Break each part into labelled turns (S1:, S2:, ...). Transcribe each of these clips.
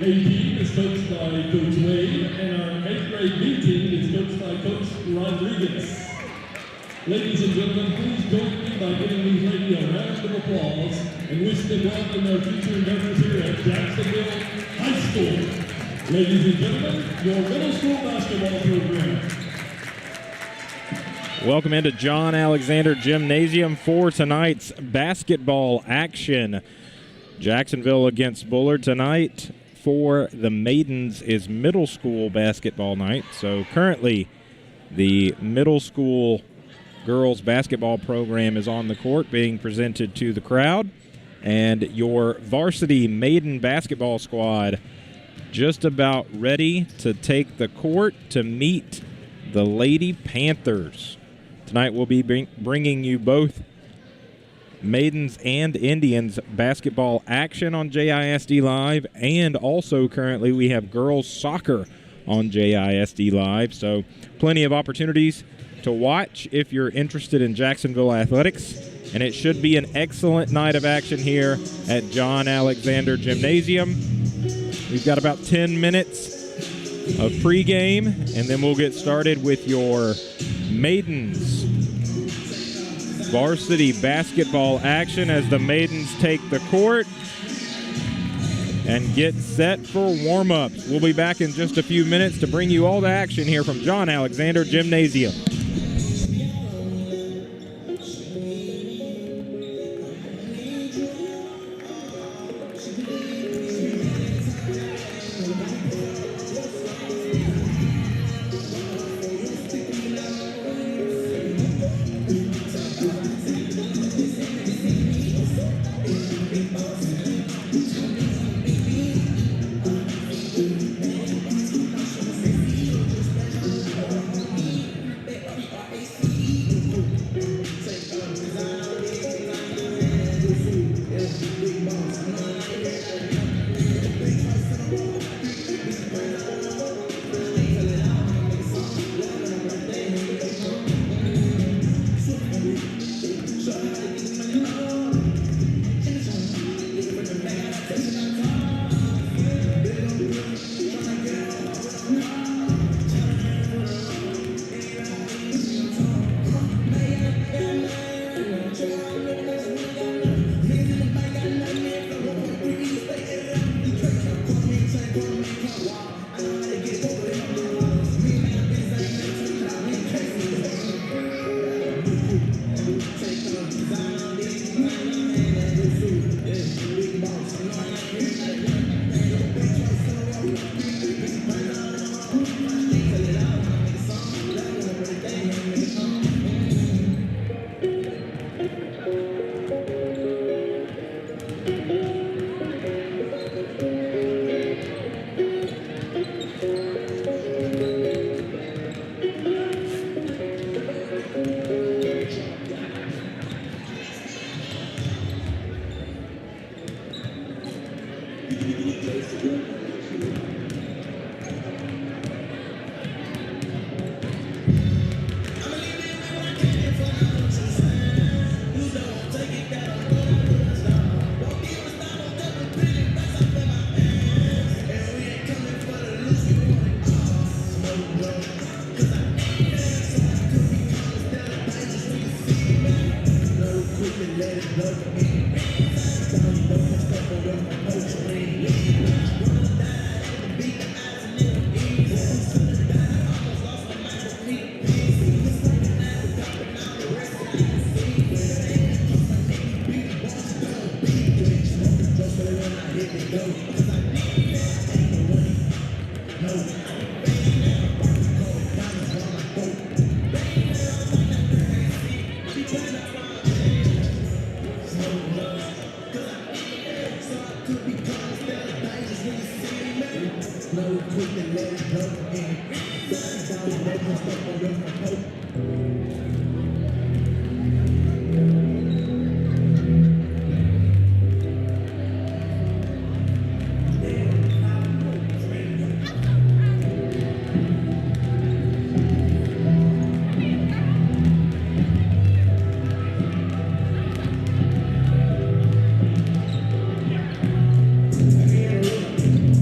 S1: A team is coached by Coach Wade, and our 8th grade B team is coached by Coach Rodriguez. Ladies and gentlemen, please join me by giving these ladies a round of applause and wish them well in their future endeavors here at Jacksonville High School. Ladies and gentlemen, your middle school basketball program.
S2: Welcome into John Alexander Gymnasium for tonight's basketball action. Jacksonville against Bullard tonight. For the maidens is middle school basketball night. So currently the middle school girls basketball program is on the court being presented to the crowd. And your varsity maiden basketball squad just about ready to take the court to meet the Lady Panthers. Tonight we'll be bringing you both Maidens and Indians basketball action on JISD Live, and also currently we have girls soccer on JISD Live. So plenty of opportunities to watch if you're interested in Jacksonville athletics, and it should be an excellent night of action here at John Alexander Gymnasium. We've got about 10 minutes of pregame, and then we'll get started with your maidens varsity basketball action as the maidens take the court and get set for warm-ups. We'll be back in just a few minutes to bring you all the action here from John Alexander Gymnasium.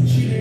S3: She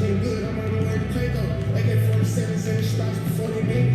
S3: Been good, I'm on the way to Plato. AK-47 spots before they make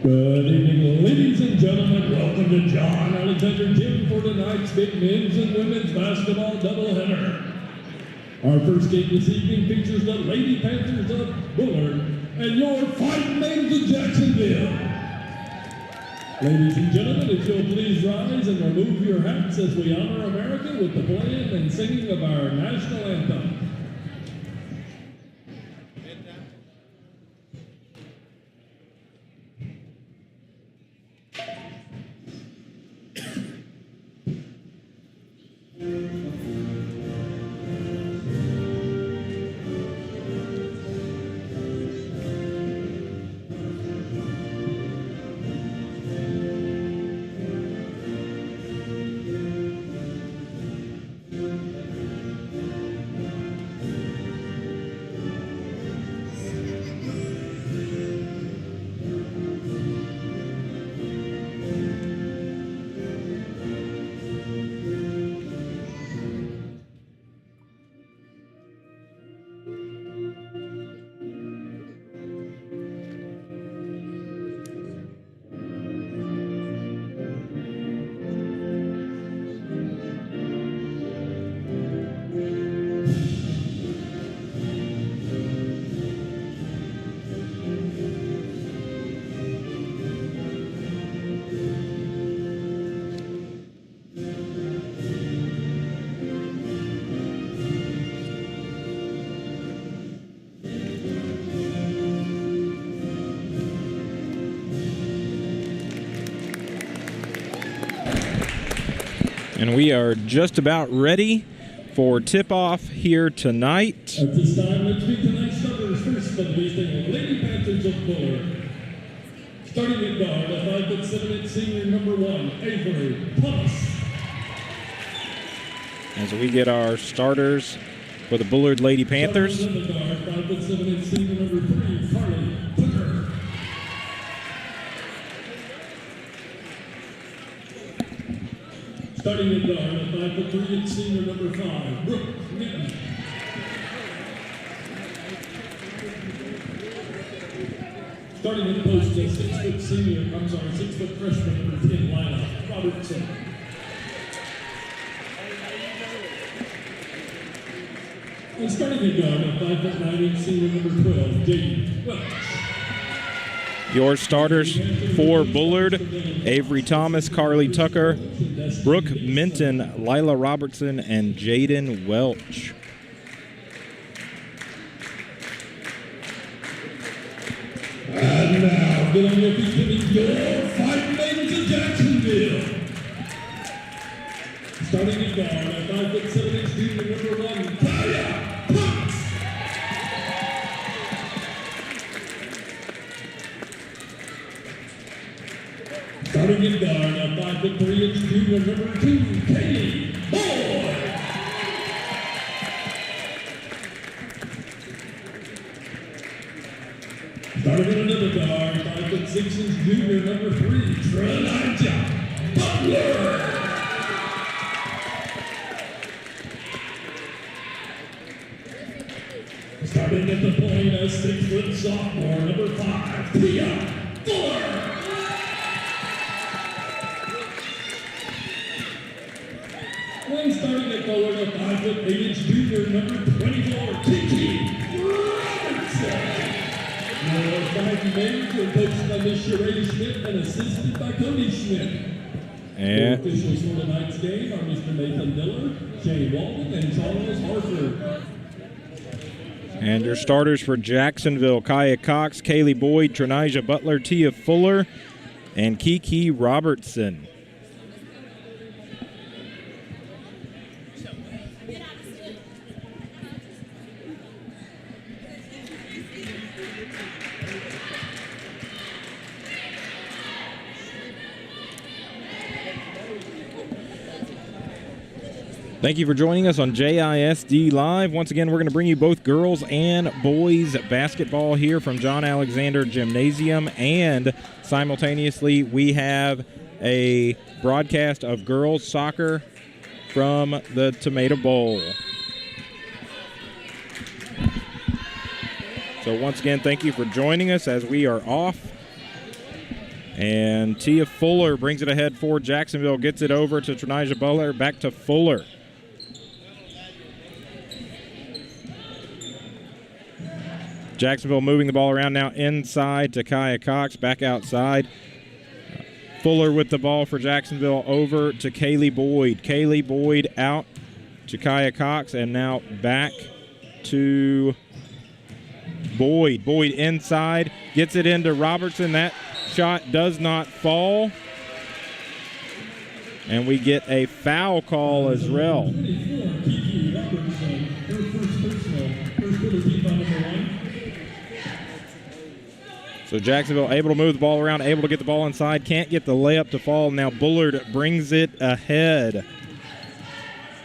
S1: Good evening, ladies and gentlemen. Welcome to John Alexander Gym for tonight's big men's and women's basketball doubleheader. Our first game this evening features the Lady Panthers of Bullard and your Fighting Maidens of Jacksonville. Ladies and gentlemen, if you'll please rise and remove your hats as we honor America with the playing and singing of our national anthem.
S2: And we are just about ready for tip-off here tonight.
S1: At this time, let's meet tonight's starters. First of these things, Lady Panthers of Bullard. Starting at guard, a 5'7" senior number 1, Avery Thomas.
S2: As we get our starters for the Bullard Lady Panthers.
S1: Starting at the guard, 5'7" senior number 3, Carly Tucker. Starting at guard, a 5'3" senior number 5, Brooke Minton. Starting at post, a 6' freshman number 10, Lila Robertson. And starting at guard, a 5'9" senior number 12, Jade Welch.
S2: Your starters for Bullard: Avery Thomas, Carly Tucker, Brooke Minton, Lila Robertson, and Jaden Welch.
S1: And now, get on your feet, giving your Fighting Maidens of Jacksonville. Starting at guard, a 5'7" senior number 1, Kaya Cox. Starting at guard, a 5'3" junior number 2, Kaylee Boyd. Starting at another guard, 5'6" junior number 3, Trenija Butler. Starting at the point, a 6' sophomore number 5, Tia Fuller. And starting at forward, a 5'8" junior number 24, Kiki Robertson. Your Fighting Maidens were coached by Miss Sheree Schmidt and assisted by Cody Schmidt.
S2: And
S1: the officials for tonight's game are Mr. Nathan Dillard, Shane Walton, and Charles Harford.
S2: And your starters for Jacksonville: Kaya Cox, Kaylee Boyd, Trenija Butler, Tia Fuller, and Kiki Robertson. Thank you for joining us on JISD Live. Once again, we're going to bring you both girls and boys basketball here from John Alexander Gymnasium, and simultaneously we have a broadcast of girls soccer from the Tomato Bowl. So once again, thank you for joining us as we are off And Tia Fuller brings it ahead for Jacksonville, gets it over to Trinijah Butler, back to Fuller. Jacksonville moving the ball around now inside to Kaya Cox, back outside. Fuller with the ball for Jacksonville, over to Kaylee Boyd. Kaylee Boyd out to Kaya Cox, and now back to Boyd. Boyd inside, gets it into Robertson. That shot does not fall. And we get a foul call as well. So Jacksonville able to move the ball around, able to get the ball inside, can't get the layup to fall. Now Bullard brings it ahead.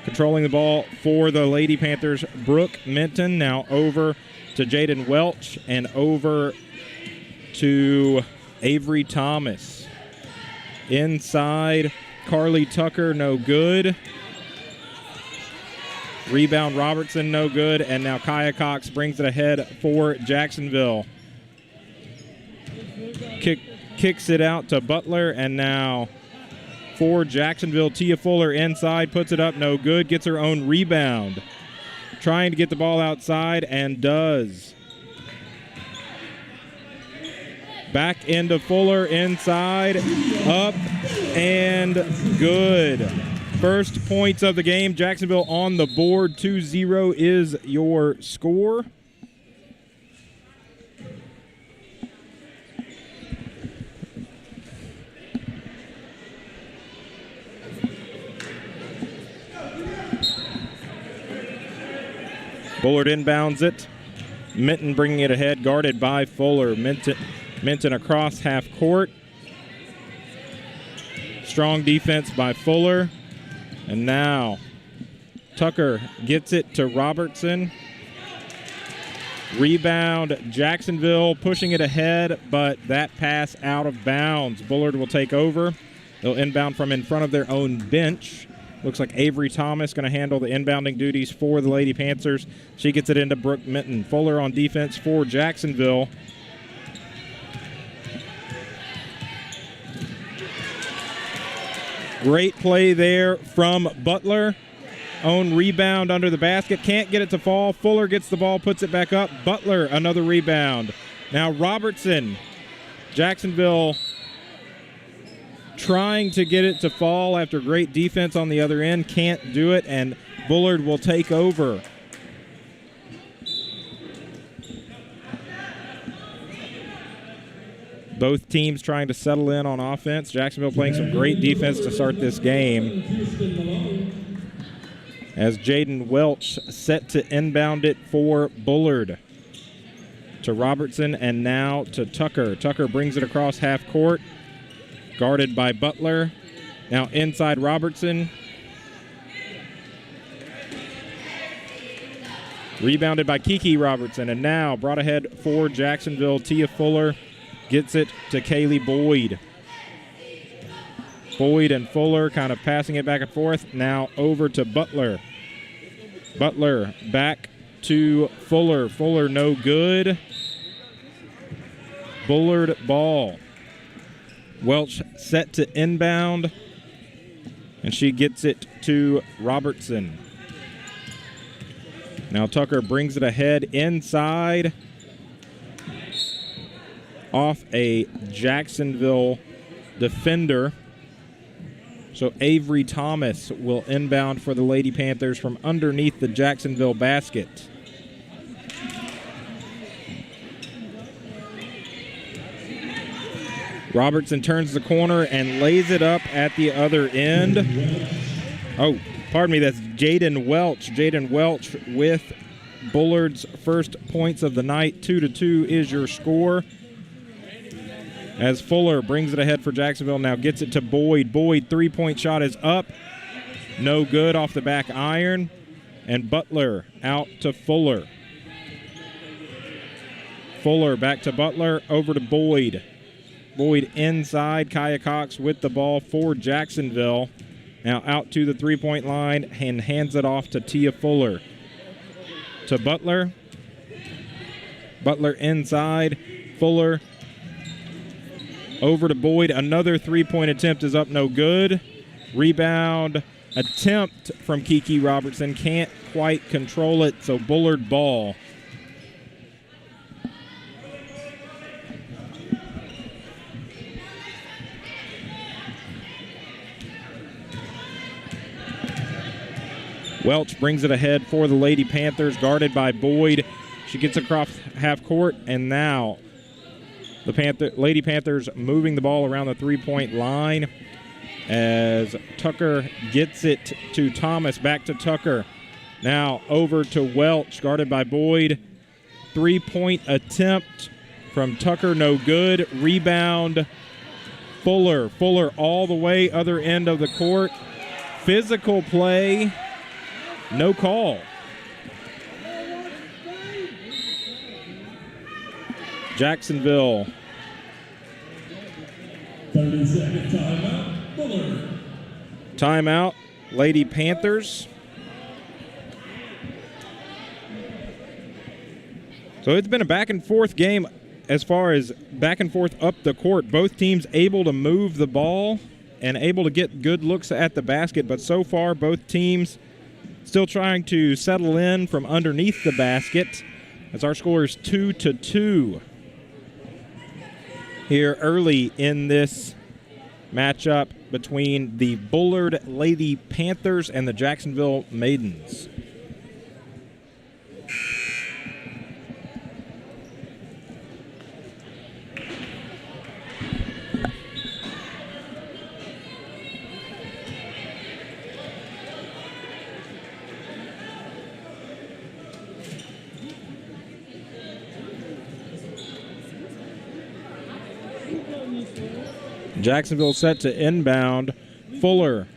S2: Controlling the ball for the Lady Panthers, Brooke Minton. Now over to Jaden Welch and over to Avery Thomas. Inside, Carly Tucker, no good. Rebound Robertson, no good. And now Kaya Cox brings it ahead for Jacksonville. Kicks it out to Butler, and now for Jacksonville, Tia Fuller inside, puts it up, no good, gets her own rebound. Trying to get the ball outside, and does. Back into Fuller, inside, up, and good. First points of the game, Jacksonville on the board, 2-0 is your score. Bullard inbounds it. Minton bringing it ahead, guarded by Fuller. Minton across half court. Strong defense by Fuller. And now Tucker gets it to Robertson. Rebound, Jacksonville pushing it ahead, but that pass out of bounds. Bullard will take over. They'll inbound from in front of their own bench. Looks like Avery Thomas going to handle the inbounding duties for the Lady Panthers. She gets it into Brooke Minton. Fuller on defense for Jacksonville. Great play there from Butler. Own rebound under the basket. Can't get it to fall. Fuller gets the ball, puts it back up. Butler, another rebound. Now Robertson. Jacksonville trying to get it to fall after great defense on the other end. Can't do it, and Bullard will take over. Both teams trying to settle in on offense. Jacksonville playing some great defense to start this game. As Jaden Welch set to inbound it for Bullard. To Robertson and now to Tucker. Tucker brings it across half court. Guarded by Butler. Now inside Robertson. Rebounded by Kiki Robertson. And now brought ahead for Jacksonville. Tia Fuller gets it to Kaylee Boyd. Boyd and Fuller kind of passing it back and forth. Now over to Butler. Butler back to Fuller. Fuller no good. Bullard ball. Welch set to inbound, and she gets it to Robertson. Now Tucker brings it ahead inside off a Jacksonville defender. So Avery Thomas will inbound for the Lady Panthers from underneath the Jacksonville basket. Robertson turns the corner and lays it up at the other end. Oh, pardon me, that's Jaden Welch. Jaden Welch with Bullard's first points of the night. 2-2 is your score. As Fuller brings it ahead for Jacksonville, now gets it to Boyd. Boyd, three-point shot is up. No good off the back iron. And Butler out to Fuller. Fuller back to Butler, over to Boyd. Boyd inside. Kaya Cox with the ball for Jacksonville. Now out to the three-point line and hands it off to Tia Fuller. To Butler. Butler inside. Fuller Over to Boyd. Another three-point attempt is up, no good. Rebound attempt from Kiki Robertson. Can't quite control it, so Bullard ball. Welch brings it ahead for the Lady Panthers, guarded by Boyd. She gets across half court, and now the Lady Panthers moving the ball around the three-point line as Tucker gets it to Thomas. Back to Tucker. Now over to Welch, guarded by Boyd. Three-point attempt from Tucker, no good. Rebound, Fuller. Fuller all the way other end of the court. Physical play. No call. Jacksonville.
S1: 30-second timeout. Bullard.
S2: Timeout. Lady Panthers. So it's been a back and forth game as far as back and forth up the court. Both teams able to move the ball and able to get good looks at the basket, but so far both teams still trying to settle in from underneath the basket as our score is 2-2 here early in this matchup between the Bullard Lady Panthers and the Jacksonville Maidens. Jacksonville set to inbound. Fuller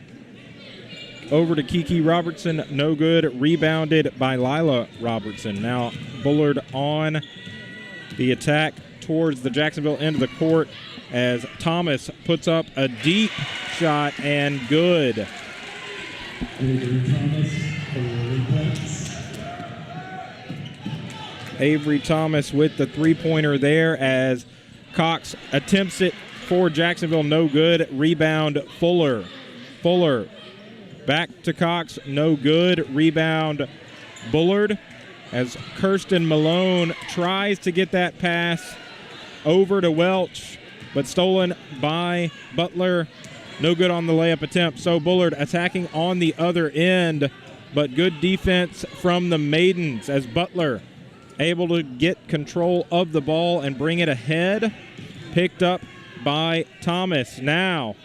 S2: over to Kiki Robertson, no good. Rebounded by Lila Robertson. Now Bullard on the attack towards the Jacksonville end of the court as Thomas puts up a deep shot and good. Avery Thomas with the three-pointer there as Cox attempts it for Jacksonville, no good. Rebound, Fuller. Fuller back to Cox, no good. Rebound, Bullard as Kirsten Malone tries to get that pass over to Welch, but stolen by Butler. No good on the layup attempt. So Bullard attacking on the other end, but good defense from the Maidens as Butler able to get control of the ball and bring it ahead. Picked up by Thomas. Now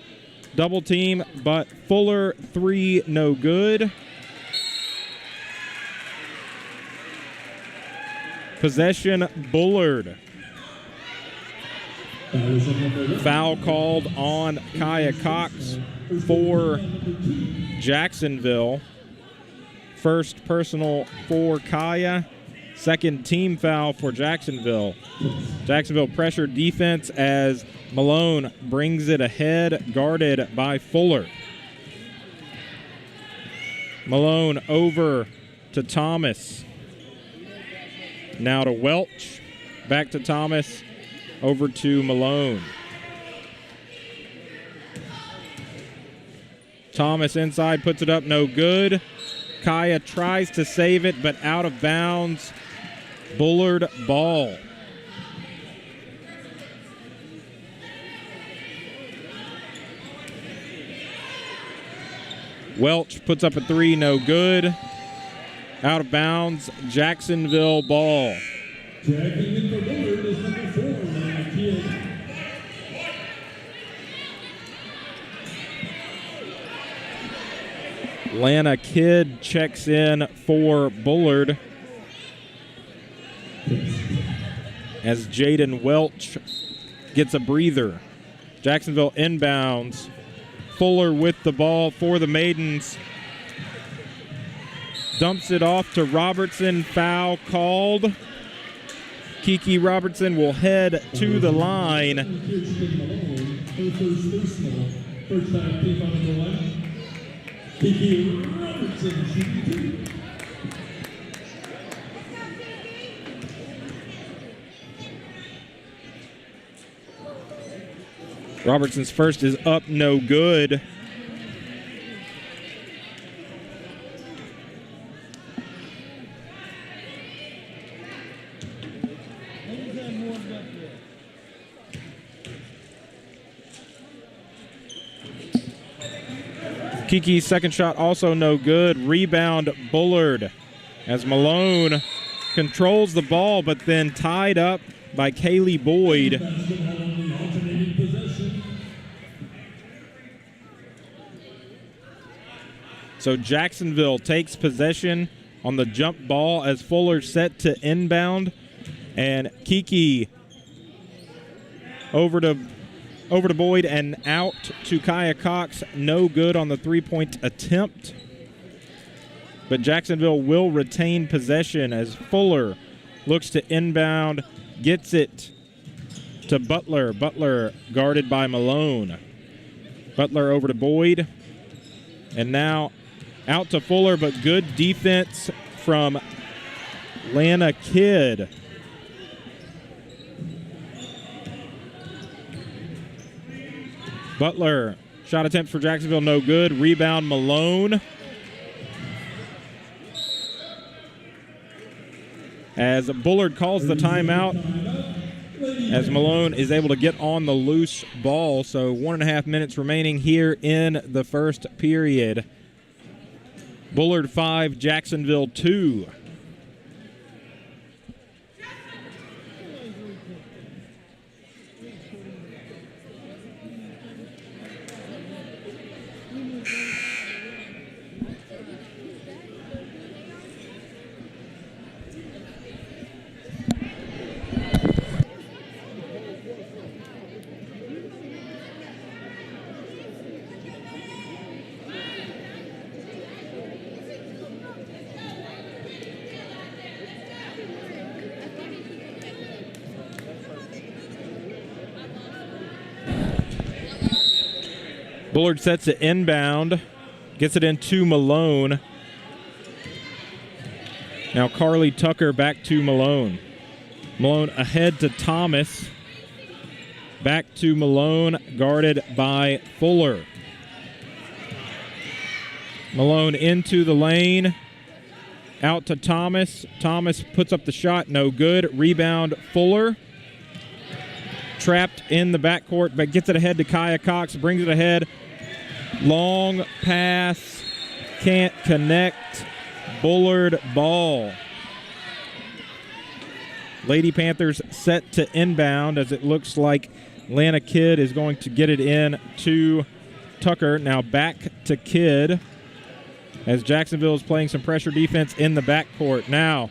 S2: double team, but Fuller three, no good. Possession, Bullard. Foul called on Kaya Cox for Jacksonville. First personal for Kaya. Second team foul for Jacksonville. Jacksonville pressure defense as Malone brings it ahead, guarded by Fuller. Malone over to Thomas. Now to Welch. Back to Thomas. Over to Malone. Thomas inside, puts it up, no good. Kaya tries to save it, but out of bounds. Bullard ball. Welch puts up a three, no good. Out of bounds, Jacksonville ball.
S1: Tracking in for Bullard is number 4, Lana Kidd.
S2: Lana Kidd checks in for Bullard as Jaden Welch gets a breather. Jacksonville inbounds. Fuller with the ball for the Maidens. Dumps it off to Robertson. Foul called. Kiki Robertson will head to the line.
S1: First time team on the line. Kiki Robertson shooting two.
S2: Robertson's first is up, no good. Kiki's second shot also no good. Rebound Bullard as Malone controls the ball, but then tied up by Kaylee Boyd. So Jacksonville takes possession on the jump ball as Fuller set to inbound. And Kiki over to Boyd and out to Kaya Cox. No good on the three-point attempt. But Jacksonville will retain possession as Fuller looks to inbound, gets it to Butler. Butler guarded by Malone. Butler over to Boyd. And now out to Fuller, but good defense from Lana Kidd. Butler, shot attempt for Jacksonville, no good. Rebound Malone. As Bullard calls the timeout, as Malone is able to get on the loose ball. So 1.5 minutes remaining here in the first period. Bullard 5, Jacksonville 2. Bullard sets it inbound, gets it into Malone. Now Carly Tucker back to Malone. Malone ahead to Thomas. Back to Malone, guarded by Fuller. Malone into the lane. Out to Thomas. Thomas puts up the shot, no good. Rebound Fuller. Trapped in the backcourt, but gets it ahead to Kaya Cox, brings it ahead. Long pass, can't connect. Bullard ball. Lady Panthers set to inbound as it looks like Lana Kidd is going to get it in to Tucker. Now back to Kidd as Jacksonville is playing some pressure defense in the backcourt. Now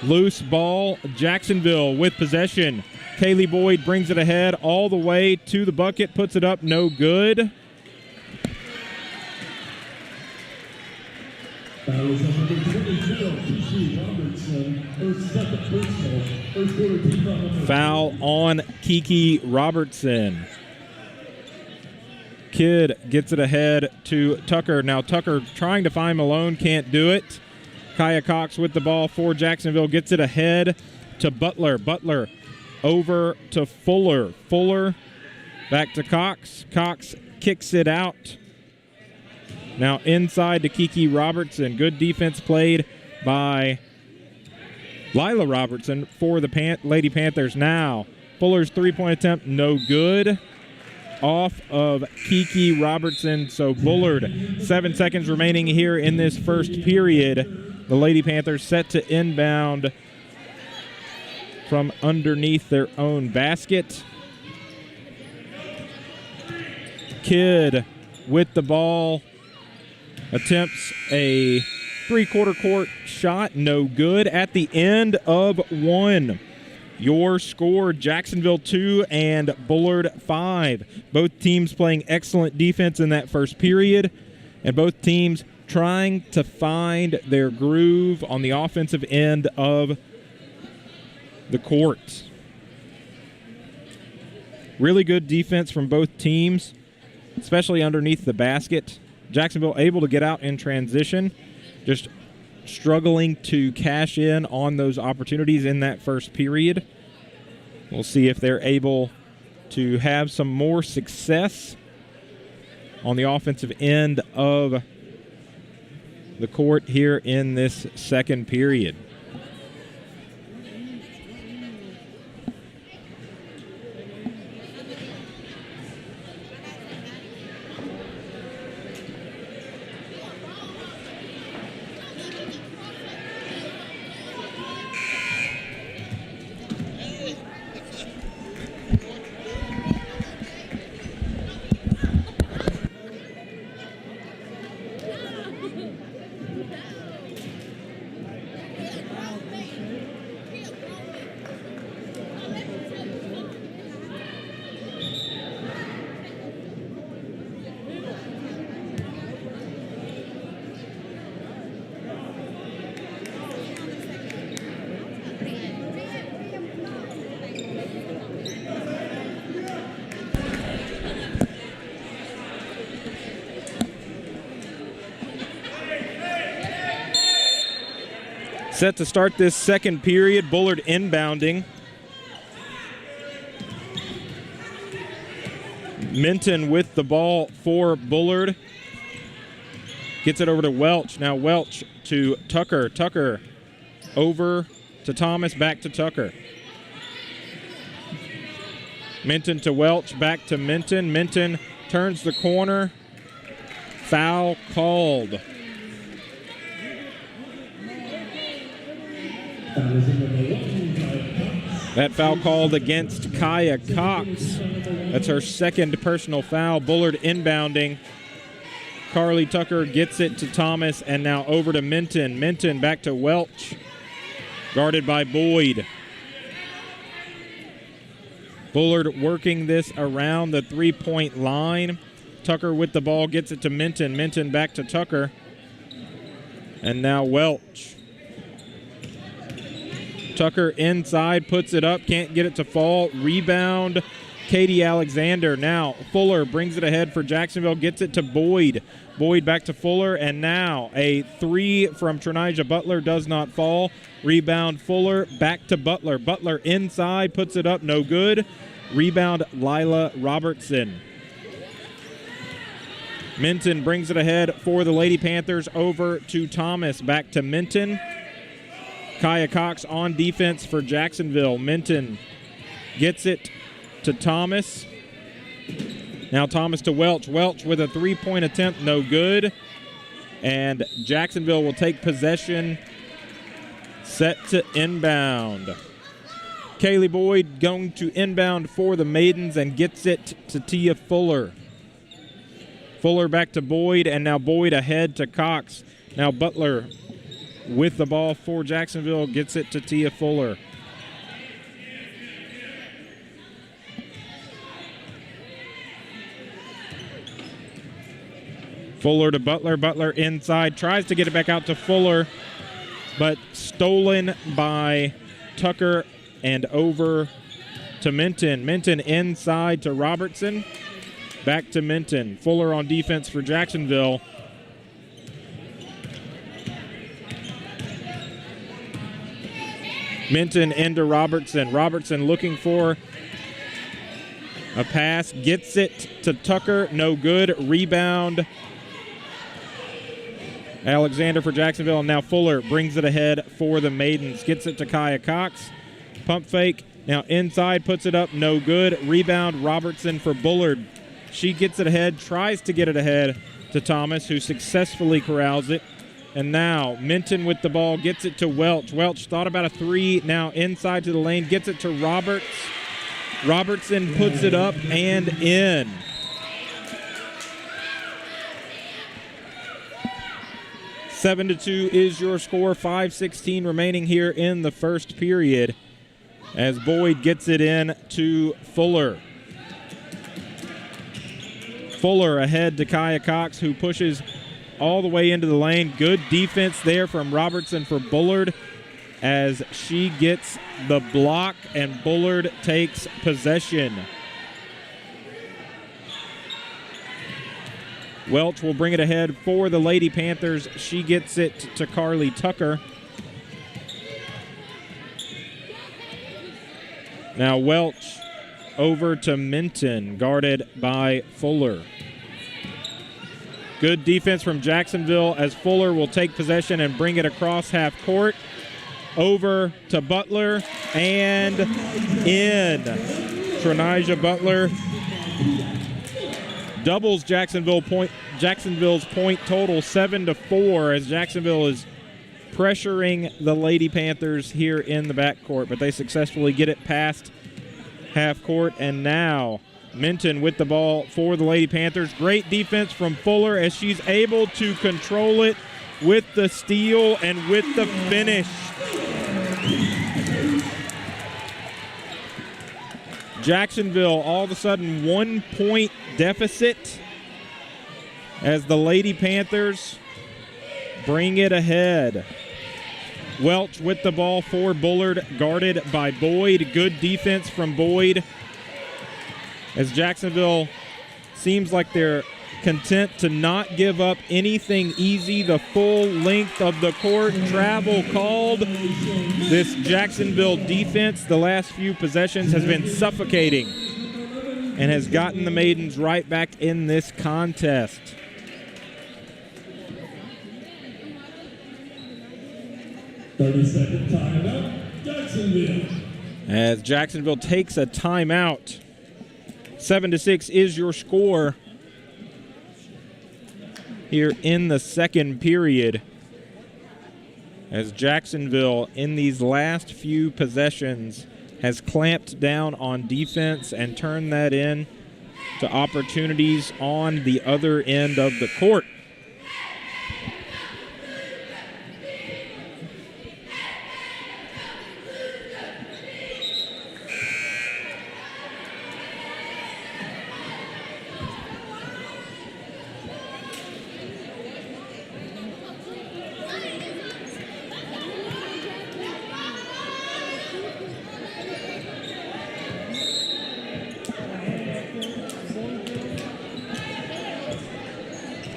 S2: loose ball, Jacksonville with possession. Kaylee Boyd brings it ahead all the way to the bucket, puts it up, no good. Foul on Kiki Robertson. Kidd gets it ahead to Tucker. Now Tucker trying to find Malone, can't do it. Kaya Cox with the ball for Jacksonville, gets it ahead to Butler. Butler over to Fuller. Fuller back to Cox. Cox kicks it out. Now inside to Kiki Robertson. Good defense played by Lila Robertson for the Lady Panthers. Now Fuller's three-point attempt, no good. Off of Kiki Robertson. So Bullard, 7 seconds remaining here in this first period. The Lady Panthers set to inbound from underneath their own basket. Kidd with the ball attempts a three-quarter court shot, no good. At the end of one, your score, Jacksonville 2 and Bullard 5. Both teams playing excellent defense in that first period, and both teams trying to find their groove on the offensive end of the court. Really good defense from both teams, especially underneath the basket. Jacksonville able to get out in transition, just struggling to cash in on those opportunities in that first period. We'll see if they're able to have some more success on the offensive end of the court here in this second period. Set to start this second period, Bullard inbounding. Minton with the ball for Bullard. Gets it over to Welch. Now Welch to Tucker. Tucker over to Thomas, back to Tucker. Minton to Welch, back to Minton. Minton turns the corner. Foul called. That foul called against Kaya Cox. That's her second personal foul. Bullard inbounding. Carly Tucker gets it to Thomas, and now over to Minton. Minton back to Welch. Guarded by Boyd. Bullard working this around the three-point line. Tucker with the ball, gets it to Minton. Minton back to Tucker. And now Welch. Tucker inside, puts it up, can't get it to fall. Rebound, Katie Alexander. Now Fuller brings it ahead for Jacksonville, gets it to Boyd. Boyd back to Fuller, and now a three from Trinija Butler does not fall. Rebound Fuller, back to Butler. Butler inside, puts it up, no good. Rebound Lila Robertson. Minton brings it ahead for the Lady Panthers, over to Thomas, back to Minton. Kaya Cox on defense for Jacksonville. Minton gets it to Thomas. Now Thomas to Welch. Welch with a three-point attempt, no good. And Jacksonville will take possession, set to inbound. Kaylee Boyd going to inbound for the Maidens and gets it to Tia Fuller. Fuller back to Boyd, and now Boyd ahead to Cox. Now Butler with the ball for Jacksonville, gets it to Tia Fuller. Fuller to Butler. Butler inside, tries to get it back out to Fuller, but stolen by Tucker and over to Minton. Minton inside to Robertson. Back to Minton. Fuller on defense for Jacksonville. Minton into Robertson. Robertson looking for a pass. Gets it to Tucker. No good. Rebound. Alexander for Jacksonville. And now Fuller brings it ahead for the Maidens. Gets it to Kaya Cox. Pump fake. Now inside. Puts it up. No good. Rebound Robertson for Bullard. She gets it ahead. Tries to get it ahead to Thomas, who successfully corrals it. And now Minton with the ball, gets it to Welch. Welch thought about a three, now inside to the lane, gets it to Roberts. Robertson puts it up and in. Seven to 2 is your score. 5:16 remaining here in the first period as Boyd gets it in to Fuller. Fuller ahead to Kaya Cox, who pushes all the way into the lane. Good defense there from Robertson for Bullard as she gets the block, and Bullard takes possession. Welch will bring it ahead for the Lady Panthers. She gets it to Carly Tucker. Now Welch over to Minton, guarded by Fuller. Good defense from Jacksonville as Fuller will take possession and bring it across half court. Over to Butler and in. Trinijah Butler doubles Jacksonville's point total 7-4 as Jacksonville is pressuring the Lady Panthers here in the backcourt, but they successfully get it past half court. And now Minton with the ball for the Lady Panthers. Great defense from Fuller as she's able to control it with the steal and with the finish. Jacksonville all of a sudden 1 point deficit as the Lady Panthers bring it ahead. Welch with the ball for Bullard, guarded by Boyd. Good defense from Boyd as Jacksonville seems like they're content to not give up anything easy the full length of the court. Travel called. This Jacksonville defense the last few possessions has been suffocating and has gotten the Maidens right back in this contest.
S1: Second timeout, Jacksonville.
S2: As Jacksonville takes a timeout. 7-6 is your score here in the second period as Jacksonville in these last few possessions has clamped down on defense and turned that in to opportunities on the other end of the court.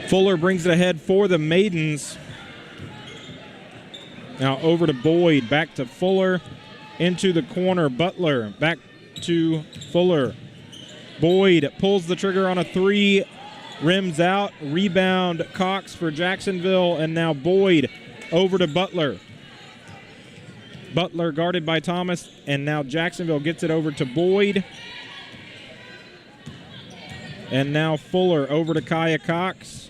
S2: Fuller brings it ahead for the Maidens. Now over to Boyd, back to Fuller, into the corner. Butler, back to Fuller. Boyd pulls the trigger on a three, rims out, rebound Cox for Jacksonville, and now Boyd over to Butler. Butler guarded by Thomas, and now Jacksonville gets it over to Boyd. And now Fuller over to Kaya Cox.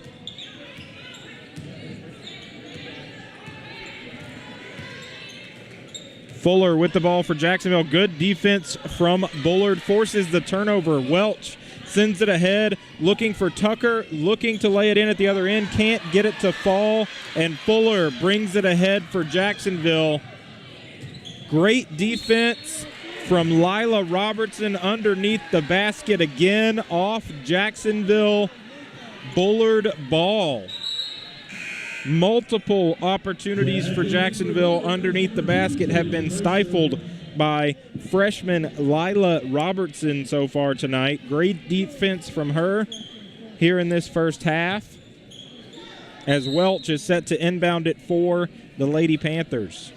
S2: Fuller with the ball for Jacksonville. Good defense from Bullard. Forces the turnover. Welch sends it ahead, looking for Tucker, looking to lay it in at the other end. Can't get it to fall, and Fuller brings it ahead for Jacksonville. Great defense from Lila Robertson underneath the basket again, off Jacksonville Bullard ball. Multiple opportunities for Jacksonville underneath the basket have been stifled by freshman Lila Robertson so far tonight. Great defense from her here in this first half as Welch is set to inbound it for the Lady Panthers.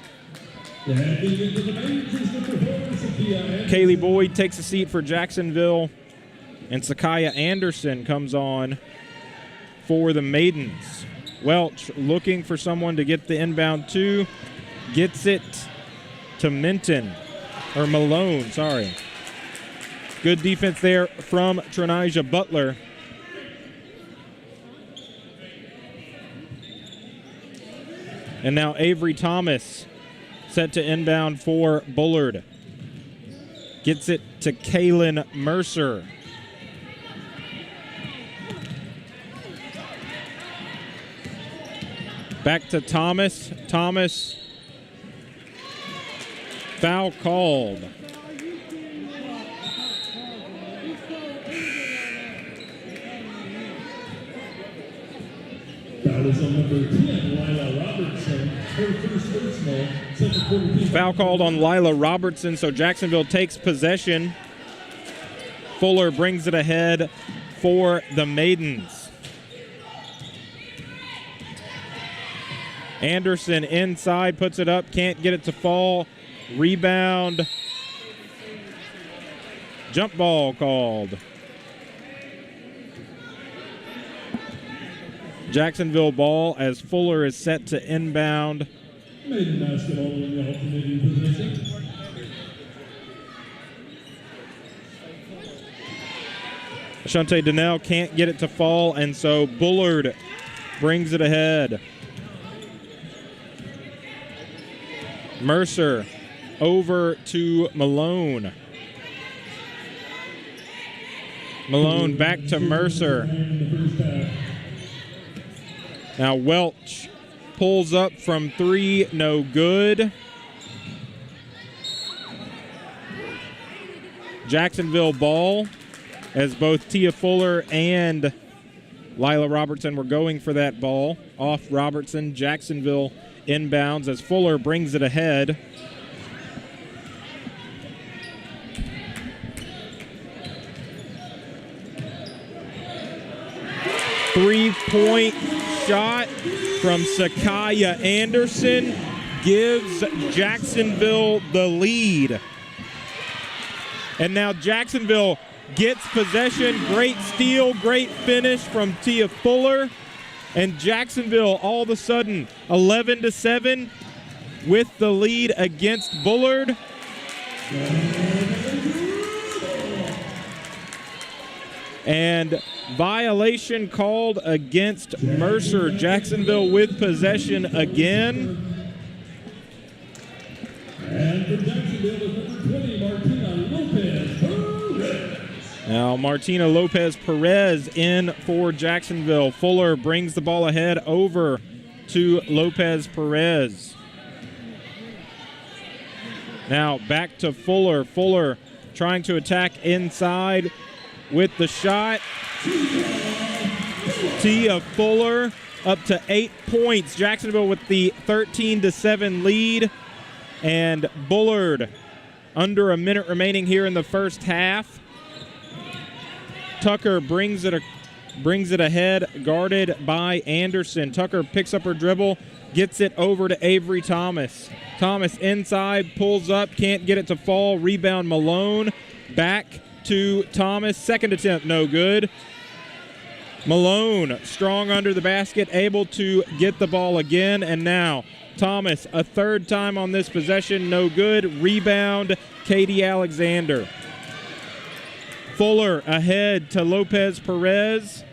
S2: Kaylee Boyd takes a seat for Jacksonville, and Sakaya Anderson comes on for the Maidens. Welch looking for someone to get the inbound to, gets it to Malone, sorry. Good defense there from Trinijah Butler. And now Avery Thomas set to inbound for Bullard. Gets it to Kaylin Mercer. Back to Thomas. Thomas. Foul called.
S1: Foul is on number 10, Lila Robertson. Her first personal, second quarter team.
S2: Foul called on Lila Robertson, so Jacksonville takes possession. Fuller brings it ahead for the Maidens. Anderson inside, puts it up, can't get it to fall. Rebound Jump ball called. Jacksonville ball as Fuller is set to inbound.
S1: Maiden basketball in the alternating position.
S2: Ashante Donnell can't get it to fall, and so Bullard brings it ahead. Mercer over to Malone. Malone back to Mercer. Now Welch pulls up from three, no good. Jacksonville ball as both Tia Fuller and Lila Robertson were going for that ball. Off Robertson, Jacksonville inbounds as Fuller brings it ahead. Three-point shot from Sakaya Anderson gives Jacksonville the lead. And now Jacksonville gets possession. Great steal, great finish from Tia Fuller. And Jacksonville all of a sudden 11-7 with the lead against Bullard. And violation called against Mercer. Jacksonville with possession again.
S1: And for Jacksonville is number 20, Martina Lopez-Perez.
S2: Now Martina Lopez-Perez in for Jacksonville. Fuller brings the ball ahead over to Lopez-Perez. Now back to Fuller. Fuller trying to attack inside with the shot. Tia Fuller up to 8 points. Jacksonville with the 13-7 lead. And Bullard under a minute remaining here in the first half. Tucker brings it ahead, guarded by Anderson. Tucker picks up her dribble, gets it over to Avery Thomas. Thomas inside, pulls up, can't get it to fall. Rebound Malone. Back to Thomas. Second attempt, no good. Malone strong under the basket, able to get the ball again. And now Thomas, a third time on this possession, no good. Rebound, Katie Alexander. Fuller ahead to Lopez-Perez.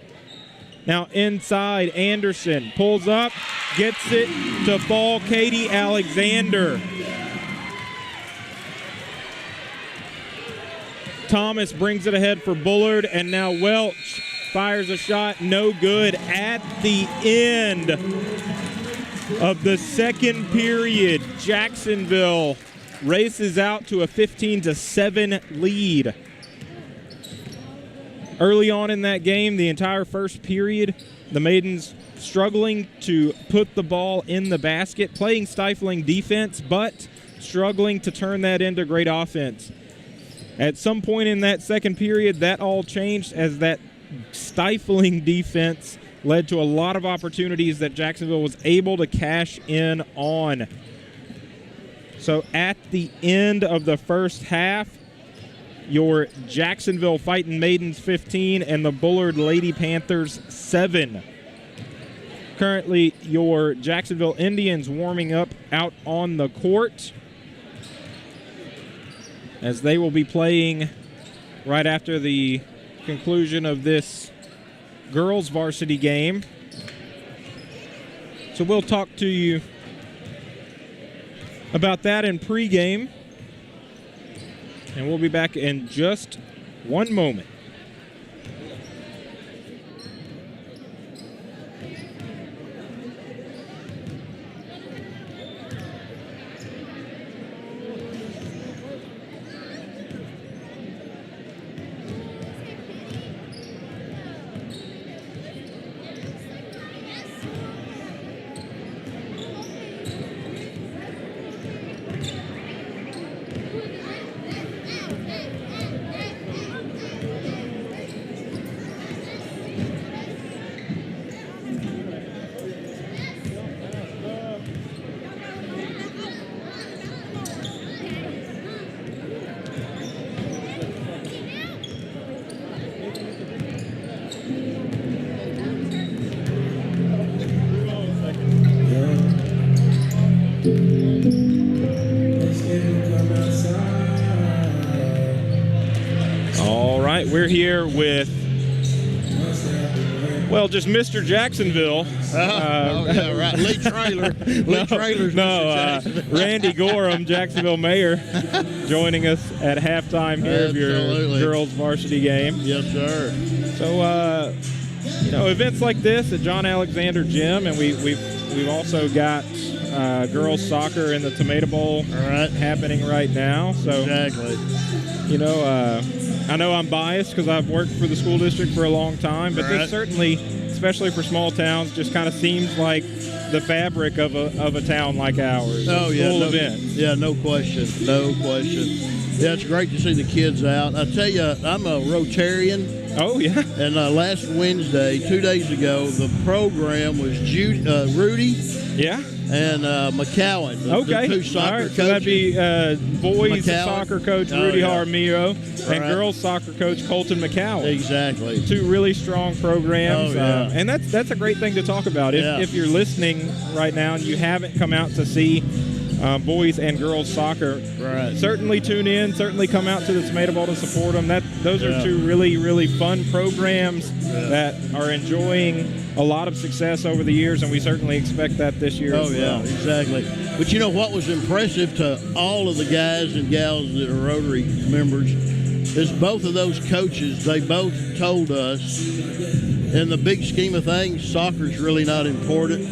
S2: Now inside, Anderson pulls up, gets it to fall. Katie Alexander. Thomas brings it ahead for Bullard, and now Welch fires a shot, no good. At the end of the second period, Jacksonville races out to a 15-7 lead. Early on in that game, the entire first period, the Maidens struggling to put the ball in the basket, playing stifling defense, but struggling to turn that into great offense. At some point in that second period, that all changed as that stifling defense led to a lot of opportunities that Jacksonville was able to cash in on. So at the end of the first half, your Jacksonville Fighting Maidens 15 and the Bullard Lady Panthers 7. Currently, your Jacksonville Indians warming up out on the court as they will be playing right after the conclusion of this girls varsity game. So we'll talk to you about that in pregame. And we'll be back in just one moment. tonight. We're here with, well, just Mr. Jacksonville.
S3: Right. Lee Trailer's
S2: Randy Gorham, Jacksonville mayor, joining us at halftime here of your girls varsity game.
S3: Yes, sir.
S2: So, events like this at John Alexander Gym, and we've also got girls soccer in the Tomato Bowl happening right now. So,
S3: exactly.
S2: I know I'm biased because I've worked for the school district for a long time, but this certainly, especially for small towns, just kind of seems like the fabric of a town like ours.
S3: Oh, yeah.
S2: Full events.
S3: Yeah, no question. Yeah, it's great to see the kids out. I tell you, I'm a Rotarian.
S2: Oh, yeah.
S3: And last Wednesday, 2 days ago, the program was Rudy.
S2: Yeah.
S3: And McCowan, the two soccer coaches.
S2: So that'd be boys
S3: McCowan.
S2: Soccer coach Rudy Jaramillo and girls soccer coach Colton McCowan.
S3: Exactly.
S2: Two really strong programs.
S3: Oh, yeah.
S2: And that's a great thing to talk about. If you're listening right now and you haven't come out to see boys and girls soccer, certainly tune in, certainly come out to the Tomato Bowl to support them. Those are two really, really fun programs that are enjoying a lot of success over the years, and we certainly expect that this year as well.
S3: Exactly. But you know what was impressive to all of the guys and gals that are Rotary members is both of those coaches, they both told us, in the big scheme of things, soccer's really not important.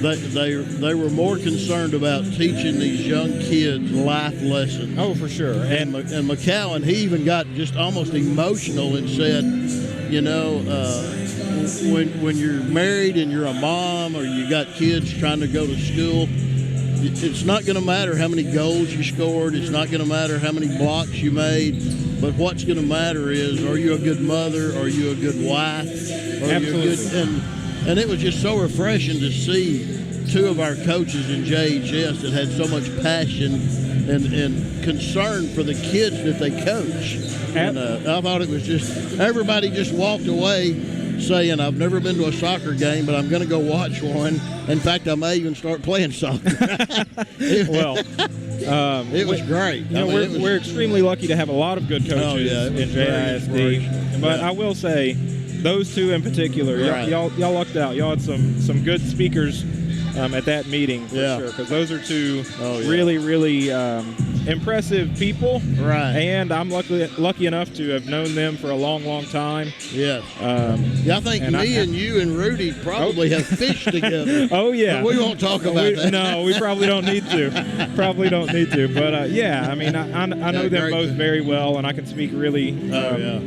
S3: They were more concerned about teaching these young kids life lessons.
S2: Oh, for sure.
S3: And McCowan, he even got just almost emotional and said, when you're married and you're a mom or you got kids trying to go to school, it's not going to matter how many goals you scored. It's not going to matter how many blocks you made. But what's going to matter is, are you a good mother? Are you a good wife?
S2: Absolutely.
S3: And it was just so refreshing to see two of our coaches in JHS that had so much passion and concern for the kids that they coach. And I thought it was just, everybody just walked away saying, I've never been to a soccer game, but I'm going to go watch one. In fact, I may even start playing soccer.
S2: It
S3: was great.
S2: We're extremely lucky to have a lot of good coaches in JISD. But I will say, those two in particular, y'all lucked out. Y'all had some good speakers at that meeting for sure, because those are two really, really impressive people.
S3: Right.
S2: And I'm lucky enough to have known them for a long, long time.
S3: Yes. I think and you and Rudy probably have fished together.
S2: Oh, yeah.
S3: But we won't talk about that.
S2: No, we probably don't need to. But, I mean, I know them both very well, and I can speak really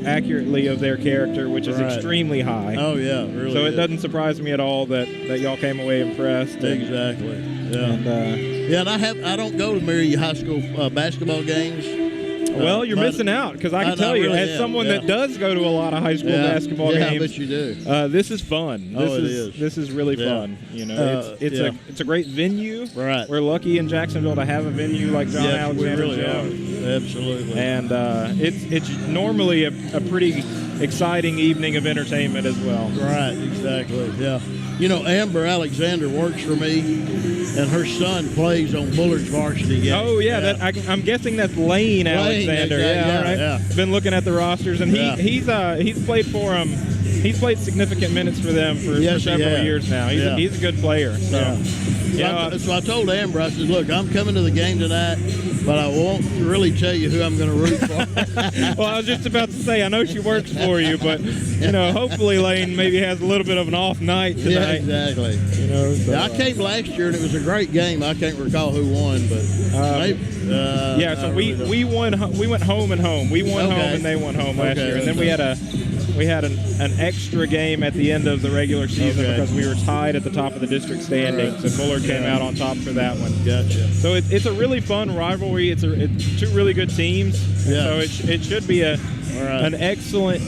S2: accurately of their character, which is extremely high.
S3: Oh, yeah, really.
S2: So it doesn't surprise me at all that y'all came away impressed.
S3: Exactly.
S2: And
S3: I don't go to Mary High School basketball games.
S2: Well, you're missing out, because I can tell you, as someone that does go to a lot of high school basketball games,
S3: I bet you do.
S2: This is fun. This is really fun. It's a great venue.
S3: Right.
S2: We're lucky in Jacksonville to have a venue like John Alexander
S3: we really
S2: Gym.
S3: are. Absolutely.
S2: And it's normally a pretty exciting evening of entertainment as well.
S3: Right. Exactly. Yeah. Amber Alexander works for me, and her son plays on Bullard's varsity game.
S2: Oh, yeah. I'm guessing that's Lane Alexander.
S3: Yeah.
S2: Been looking at the rosters, and he's played for them. He's played significant minutes for them for several years now. He's a good player. So
S3: I told Amber, I said, look, I'm coming to the game tonight, but I won't really tell you who I'm going to root for.
S2: Well, I was just about to say, I know she works for you, but, hopefully Lane maybe has a little bit of an off night tonight.
S3: Yeah, exactly. I came last year, and it was a great game. I can't recall who won, but
S2: so we won. We went home and home. We won home, and they won home last year. And then we had an extra game at the end of the regular season because we were tied at the top of the district standings, and Bullard came out on top for that one.
S3: Gotcha.
S2: So it's a really fun rivalry. It's two really good teams.
S3: Yeah.
S2: So it should be an excellent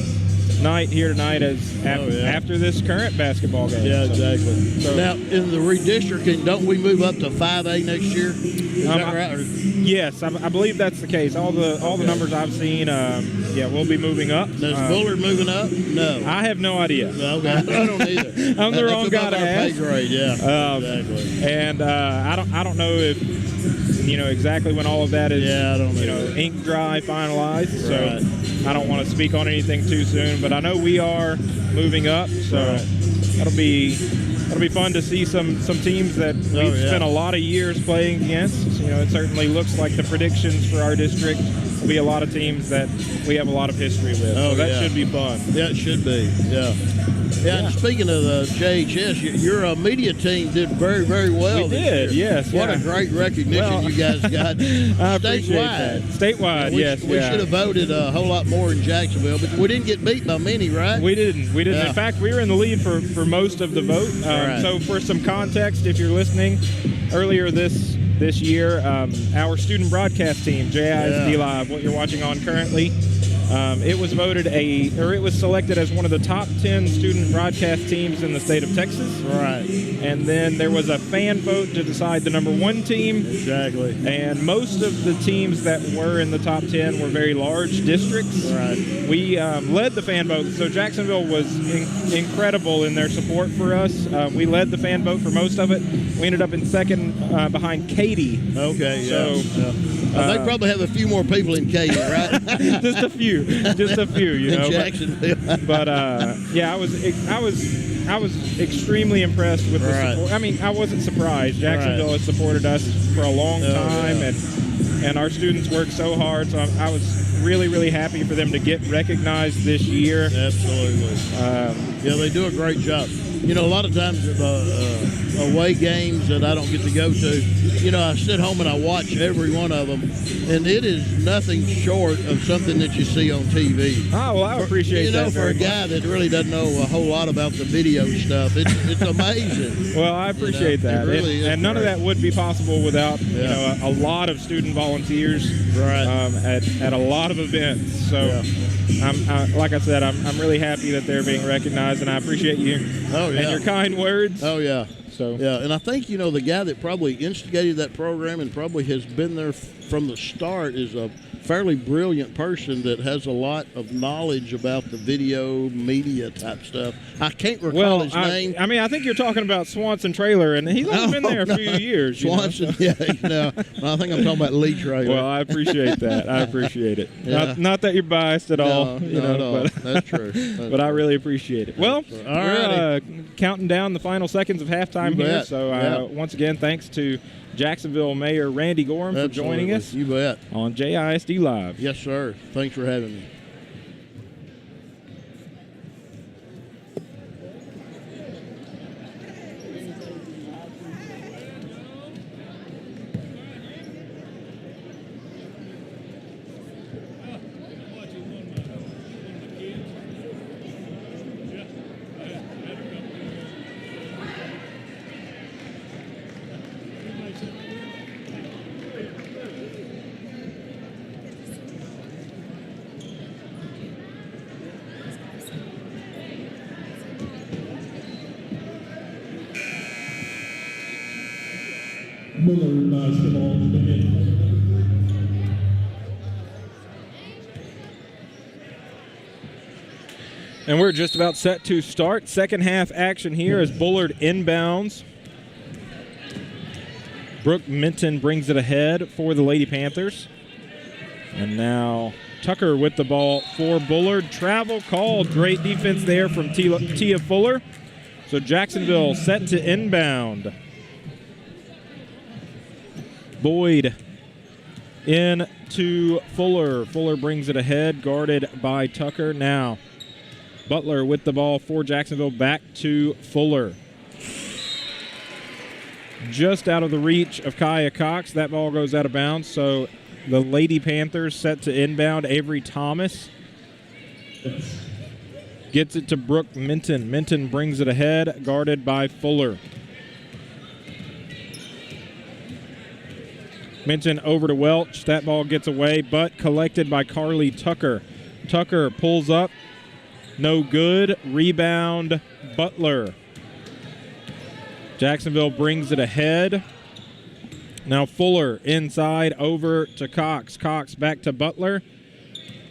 S2: night here tonight after this current basketball game.
S3: Yeah, exactly. So, now, in the redistricting, don't we move up to 5A next year? Is that right?
S2: Yes, I believe that's the case. All the numbers I've seen, we'll be moving up.
S3: Is Bullard moving up? No.
S2: I have no idea.
S3: Okay. I don't either.
S2: I'm the wrong guy to ask.
S3: Pay grade,
S2: exactly. And I don't know if exactly when all of that is
S3: I don't know.
S2: Ink dry finalized. So I don't want to speak on anything too soon, but I know we are moving up, so that'll be fun to see some teams that we've spent a lot of years playing against. You know, it certainly looks like the predictions for our district will be a lot of teams that we have a lot of history with. So that should be fun.
S3: Yeah, it should be. Yeah. Yeah, and speaking of the JHS, your media team did very, very well.
S2: We did, yes.
S3: What a great recognition you guys got.
S2: I appreciate that. Statewide, yes.
S3: We should have voted a whole lot more in Jacksonville, but we didn't get beat by many, right?
S2: We didn't.
S3: Yeah.
S2: In fact, we were in the lead for most of the vote. So for some context, if you're listening, earlier this year, our student broadcast team, JISD Live, what you're watching on currently, it was selected as one of the top 10 student broadcast teams in the state of Texas.
S3: Right.
S2: And then there was a fan vote to decide the number 1 team.
S3: Exactly.
S2: And most of the teams that were in the top 10 were very large districts.
S3: Right.
S2: We led the fan vote, so Jacksonville was incredible in their support for us. We led the fan vote for most of it. We ended up in second behind Katy.
S3: Okay,
S2: yeah. So,
S3: they probably have a few more people in Katy, right?
S2: Just a few, you know.
S3: In Jacksonville.
S2: But I was extremely impressed with the support. I mean, I wasn't surprised. Jacksonville has supported us for a long time, and our students work so hard. So I was really, really happy for them to get recognized this year.
S3: Absolutely. Yeah, they do a great job. You know, a lot of times away games that I don't get to go to, you know, I sit home and I watch every one of them, and it is nothing short of something that you see on TV.
S2: Oh, well, I appreciate that.
S3: You know, for a guy that really doesn't know a whole lot about the video stuff, it's amazing.
S2: Well, I appreciate that.
S3: It really is.
S2: And none of that would be possible without, you know, a lot of student volunteers at a lot of events. So, like I said, I'm really happy that they're being recognized, and I appreciate you and your kind words.
S3: Oh, yeah.
S2: So
S3: and I think, you know, the guy that probably instigated that program and probably has been there from the start is a fairly brilliant person that has a lot of knowledge about the video media type stuff. I can't recall his name.
S2: I mean, I think you're talking about Swanson Trailer, and he's only been there a few years.
S3: Swanson, I think I'm talking about Lee Trailer.
S2: Well, I appreciate that. I appreciate it.
S3: Yeah.
S2: Not that you're biased at all.
S3: But that's true.
S2: But I really appreciate it. Well, we're counting down the final seconds of halftime here. So once again, thanks to Jacksonville Mayor Randy Gorham for joining us.
S3: You bet.
S2: On JISD Live.
S3: Yes, sir. Thanks for having me.
S1: Bullard basketball to begin.
S2: And we're just about set to start. Second half action here as Bullard inbounds. Brooke Minton brings it ahead for the Lady Panthers. And now Tucker with the ball for Bullard. Travel called. Great defense there from Tia Fuller. So Jacksonville set to inbound. Boyd in to Fuller. Fuller brings it ahead, guarded by Tucker. Now Butler with the ball for Jacksonville, back to Fuller. Just out of the reach of Kaya Cox. That ball goes out of bounds, so the Lady Panthers set to inbound. Avery Thomas gets it to Brooke Minton. Minton brings it ahead, guarded by Fuller. Minton over to Welch. That ball gets away, but collected by Carly Tucker. Tucker pulls up. No good. Rebound, Butler. Jacksonville brings it ahead. Now Fuller inside over to Cox. Cox back to Butler.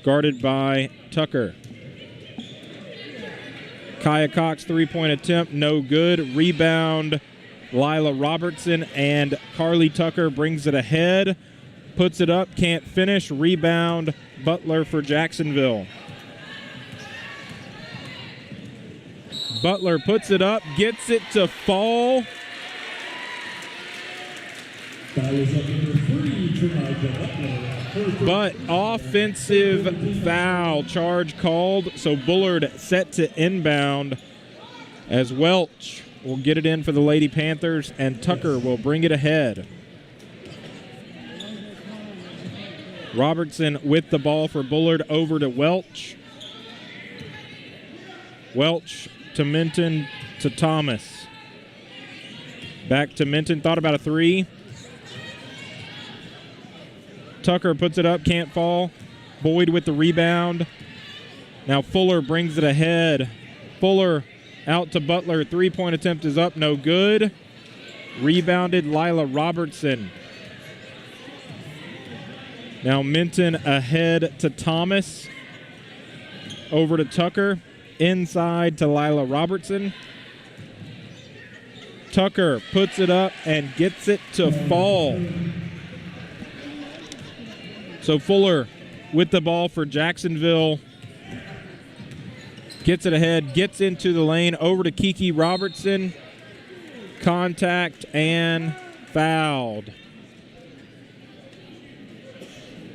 S2: Guarded by Tucker. Kaya Cox three-point attempt. No good. Rebound, Lila Robertson, and Carly Tucker brings it ahead. Puts it up. Can't finish. Rebound, Butler for Jacksonville. Butler puts it up, gets it to fall.
S1: That was up number 3 tonight to Butler.
S2: But offensive foul charge called, so Bullard set to inbound as Welch will get it in for the Lady Panthers, and Tucker will bring it ahead. Robertson with the ball for Bullard, over to Welch. Welch to Minton to Thomas. Back to Minton, thought about a 3. Tucker puts it up, can't fall. Boyd with the rebound. Now Fuller brings it ahead. Fuller out to Butler. 3-point attempt is up, no good. Rebounded Lila Robertson. Now Minton ahead to Thomas. Over to Tucker. Inside to Lila Robertson. Tucker puts it up and gets it to fall. So Fuller with the ball for Jacksonville. Gets it ahead, gets into the lane, over to Kiki Robertson. Contact and fouled.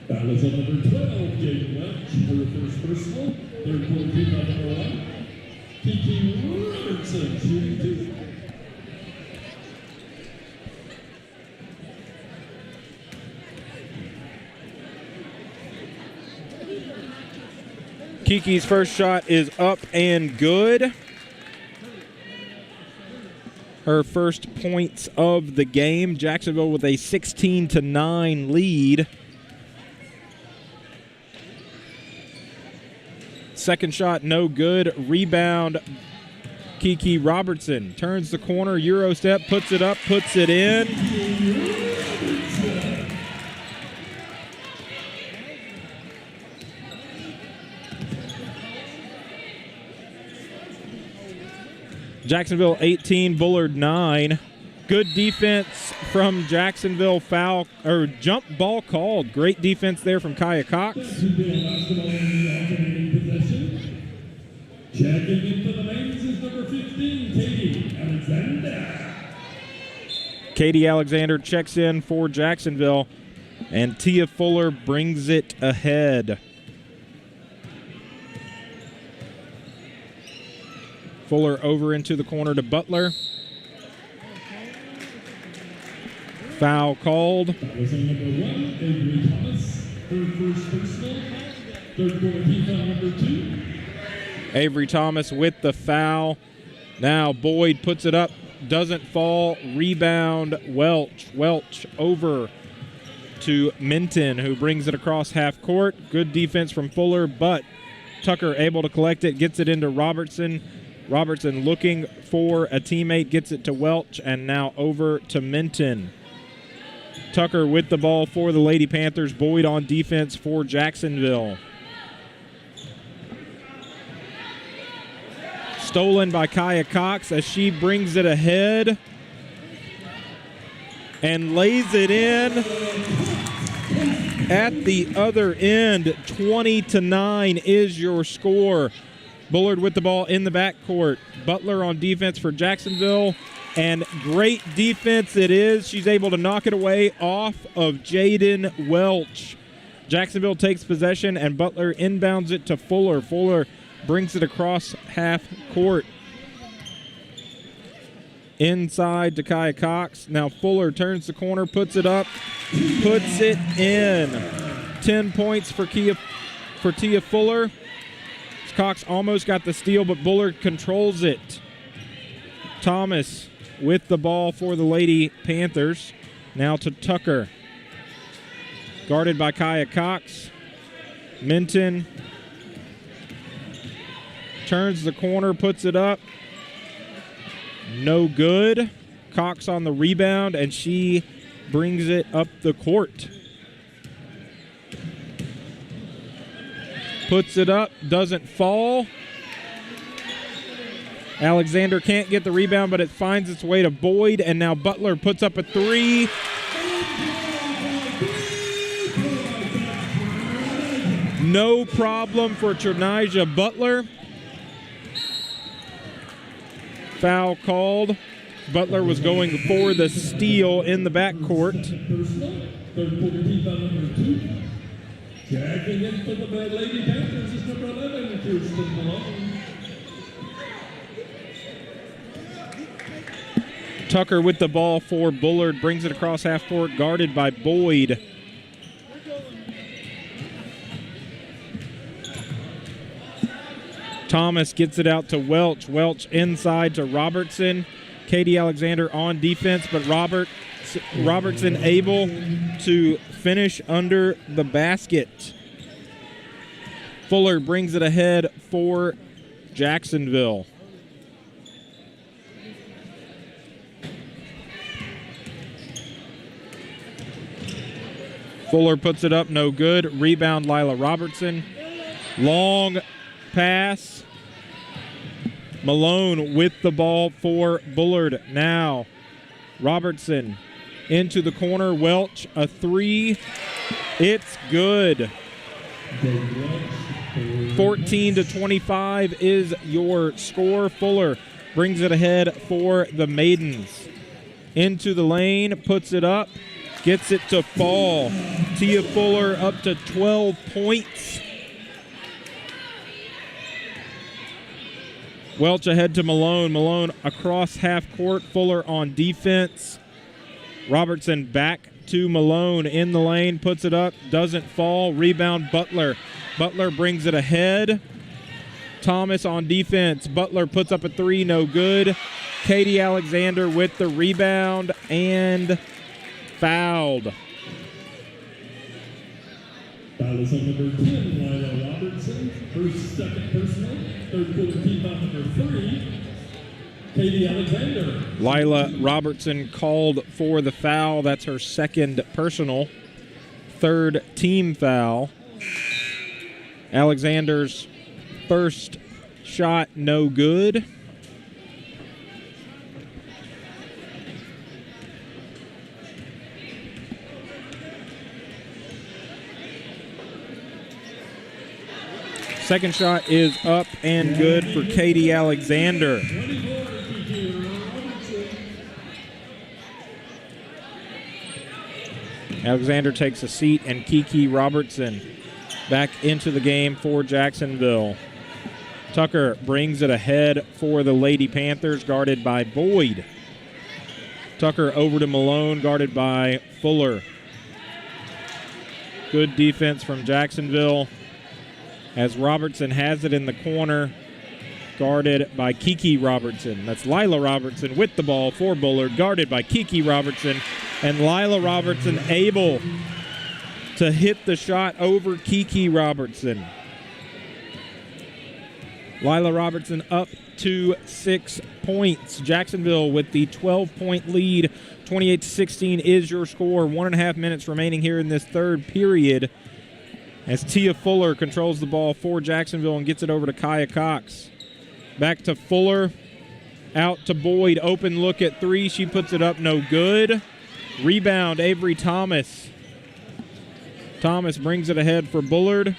S1: That was on number 12, Jaden Welch, her first personal. Third quarter team on number 1. Kiki Robertson shooting 2.
S2: Kiki's first shot is up and good. Her first points of the game. Jacksonville with a 16-9 lead. Second shot, no good. Rebound, Kiki Robertson. Turns the corner, Euro step, puts it up, puts it in. Jacksonville 18, Bullard 9. Good defense from Jacksonville. Foul or jump ball called. Great defense there from Kaya Cox.
S1: Checking into the lanes is number 15, Katie Alexander.
S2: Katie Alexander checks in for Jacksonville, and Tia Fuller brings it ahead. Fuller over into the corner to Butler. Foul called.
S1: That was on number 1, Avery Thomas. Her first personal. Third quarter team foul number 2.
S2: Avery Thomas with the foul. Now Boyd puts it up, doesn't fall. Rebound, Welch. Welch over to Minton, who brings it across half court. Good defense from Fuller, but Tucker able to collect it, gets it into Robertson. Robertson looking for a teammate, gets it to Welch, and now over to Minton. Tucker with the ball for the Lady Panthers. Boyd on defense for Jacksonville. Stolen by Kaya Cox as she brings it ahead and lays it in at the other end. 20-9 is your score. Bullard with the ball in the backcourt. Butler on defense for Jacksonville, and great defense it is. She's able to knock it away off of Jaden Welch. Jacksonville takes possession, and Butler inbounds it to Fuller. Fuller brings it across half court. Inside to Kaya Cox. Now Fuller turns the corner, puts it up, puts it in. 10 points for Tia Fuller. Cox almost got the steal, but Bullard controls it. Thomas with the ball for the Lady Panthers. Now to Tucker. Guarded by Kaya Cox. Minton turns the corner, puts it up. No good. Cox on the rebound, and she brings it up the court. Puts it up, doesn't fall. Alexander can't get the rebound, but it finds its way to Boyd, and now Butler puts up a 3. No problem for Trinija Butler. Foul called. Butler was going for the steal in the backcourt.
S1: Third quarter rebound number 2. Jacking in for the Lady Panthers is number 11, Kirsten Malone.
S2: Tucker with the ball for Bullard. Brings it across half court, guarded by Boyd. Thomas gets it out to Welch. Welch inside to Robertson. Katie Alexander on defense, but Robertson able to finish under the basket. Fuller brings it ahead for Jacksonville. Fuller puts it up, no good. Rebound, Lila Robertson. Long pass. Malone with the ball for Bullard. Now Robertson into the corner. Welch, a 3. It's good. 14-25 is your score. Fuller brings it ahead for the Maidens. Into the lane, puts it up, gets it to fall. Tia Fuller up to 12 points. Welch ahead to Malone. Malone across half court. Fuller on defense. Robertson back to Malone in the lane. Puts it up. Doesn't fall. Rebound Butler. Butler brings it ahead. Thomas on defense. Butler puts up a 3. No good. Katie Alexander with the rebound and fouled.
S1: Foul is on number 10, Lila Robertson. First, second personal. Third quarter rebound number 3, Katie Alexander.
S2: Lila Robertson called for the foul. That's her second personal. Third team foul. Alexander's first shot, no good. Second shot is up and good for Katie Alexander. Alexander takes a seat, and Kiki Robertson back into the game for Jacksonville. Tucker brings it ahead for the Lady Panthers, guarded by Boyd. Tucker over to Malone, guarded by Fuller. Good defense from Jacksonville, as Robertson has it in the corner, guarded by Kiki Robertson. That's Lila Robertson with the ball for Bullard, guarded by Kiki Robertson. And Lila Robertson able to hit the shot over Kiki Robertson. Lila Robertson up to 6 points. Jacksonville with the 12-point lead. 28-16 is your score. 1.5 minutes remaining here in this third period, as Tia Fuller controls the ball for Jacksonville and gets it over to Kaya Cox. Back to Fuller, out to Boyd, open look at 3. She puts it up, no good. Rebound, Avery Thomas. Thomas brings it ahead for Bullard.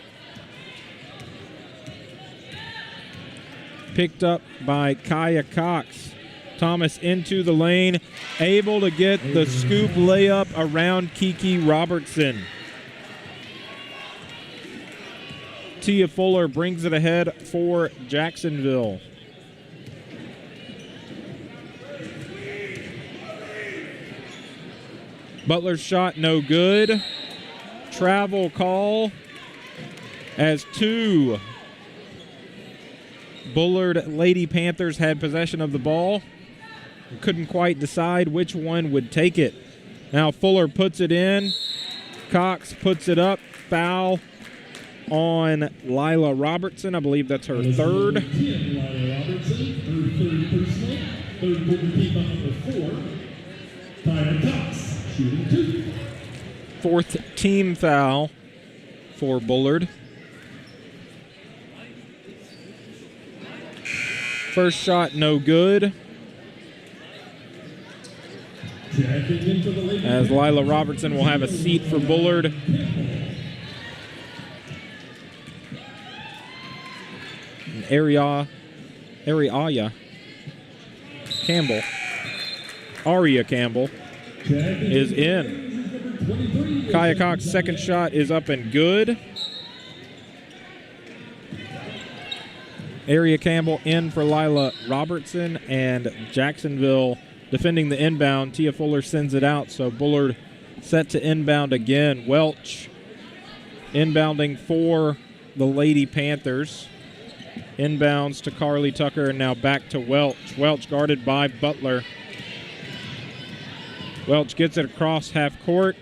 S2: Picked up by Kaya Cox. Thomas into the lane, able to get the scoop layup around Kiki Robertson. Tia Fuller brings it ahead for Jacksonville. Butler's shot no good. Travel call as 2 Bullard Lady Panthers had possession of the ball. Couldn't quite decide which one would take it. Now Fuller puts it in. Cox puts it up. Foul on Lila Robertson. I believe that's her third.
S1: Lila Robertson, third personal. Third quarter rebound number 4, Kaya Cox, shooting 2.
S2: Fourth team foul for Bullard. First shot no good, as Lila Robertson will have a seat for Bullard. Aria Campbell. Aria Campbell is in. Kaya Cox' second shot is up and good. Aria Campbell in for Lila Robertson, and Jacksonville defending the inbound. Tia Fuller sends it out, so Bullard set to inbound again. Welch inbounding for the Lady Panthers. Inbounds to Carly Tucker, and now back to Welch. Welch guarded by Butler. Welch gets it across half court.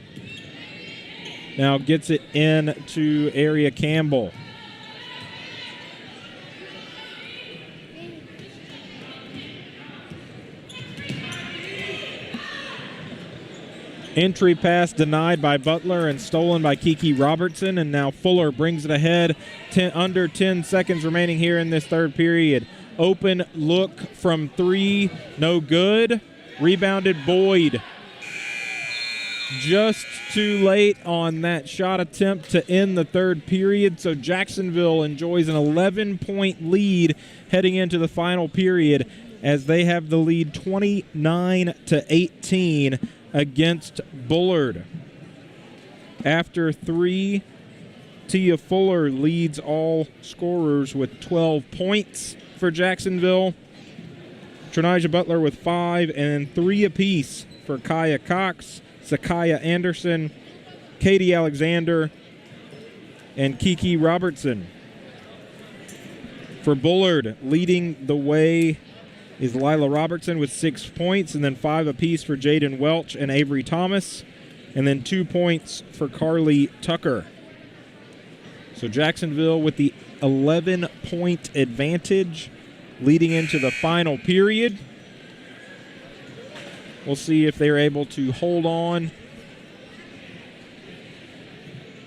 S2: Now gets it in to Aria Campbell. Entry pass denied by Butler and stolen by Kiki Robertson, and now Fuller brings it ahead. Under 10 seconds remaining here in this third period. Open look from three, no good. Rebounded Boyd. Just too late on that shot attempt to end the third period, so Jacksonville enjoys an 11-point lead heading into the final period as they have the lead 29-18 against Bullard. After three, Tia Fuller leads all scorers with 12 points for Jacksonville. Trinijah Butler with 5 and 3 apiece for Kaya Cox, Sakaya Anderson, Katie Alexander, and Kiki Robertson. For Bullard, leading the way is Lila Robertson with 6 points, and then 5 apiece for Jaden Welch and Avery Thomas, and then 2 points for Carly Tucker. So Jacksonville with the 11-point advantage leading into the final period. We'll see if they're able to hold on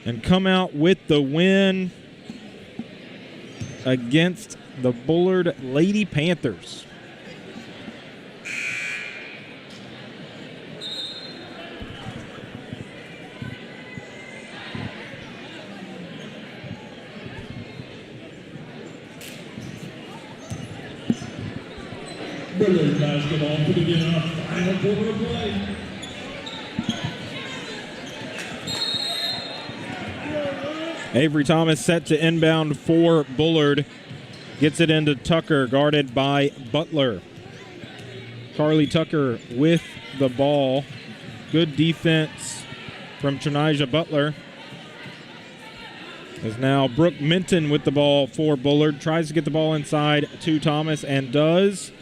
S2: and come out with the win against the Bullard Lady Panthers.
S1: Bullard basketball putting in our final quarter of play.
S2: Avery Thomas set to inbound for Bullard. Gets it into Tucker, guarded by Butler. Carly Tucker with the ball. Good defense from Trinijah Butler. Is now Brooke Minton with the ball for Bullard. Tries to get the ball inside to Thomas and does.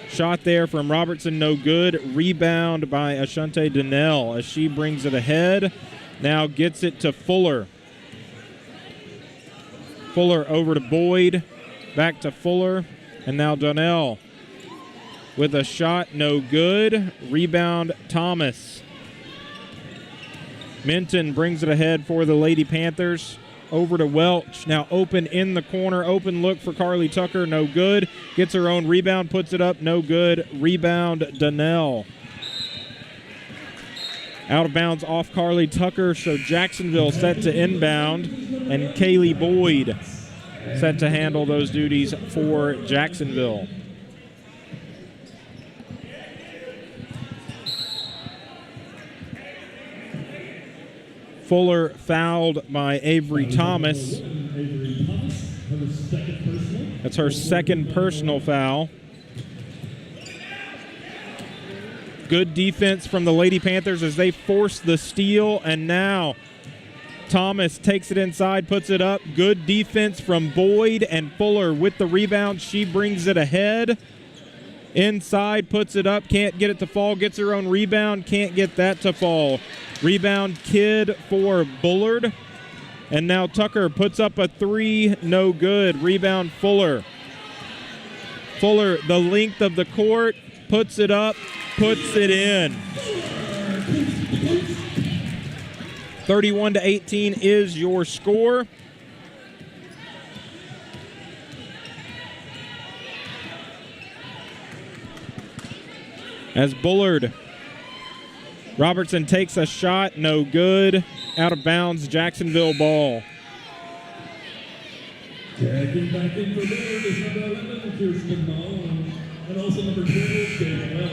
S2: Shot there from Robertson, no good. Rebound by Ashante Donnell as she brings it ahead. Now gets it to Fuller. Fuller over to Boyd. Back to Fuller. And now Donnell with a shot, no good. Rebound Thomas. Minton brings it ahead for the Lady Panthers. Over to Welch. Now open in the corner. Open look for Carly Tucker. No good. Gets her own rebound. Puts it up. No good. Rebound Donnell. Out of bounds off Carly Tucker. So Jacksonville set to inbound. And Kaylee Boyd set to handle those duties for Jacksonville. Fuller fouled by Avery Thomas. That's her second personal foul. Good defense from the Lady Panthers as they force the steal, and now Thomas takes it inside, puts it up. Good defense from Boyd, and Fuller with the rebound. She brings it ahead. Inside, puts it up, can't get it to fall, gets her own rebound, can't get that to fall. Rebound Kidd for Bullard. And now Tucker puts up a three, no good. Rebound Fuller. Fuller, the length of the court, puts it up, puts it in. 31-18 is your score. As Bullard, Robertson takes a shot, no good. Out of bounds, Jacksonville ball.
S1: Jacksonville Checking back in for Bullard is number 11, Kirsten Malone, and also number 12, Dave Welch.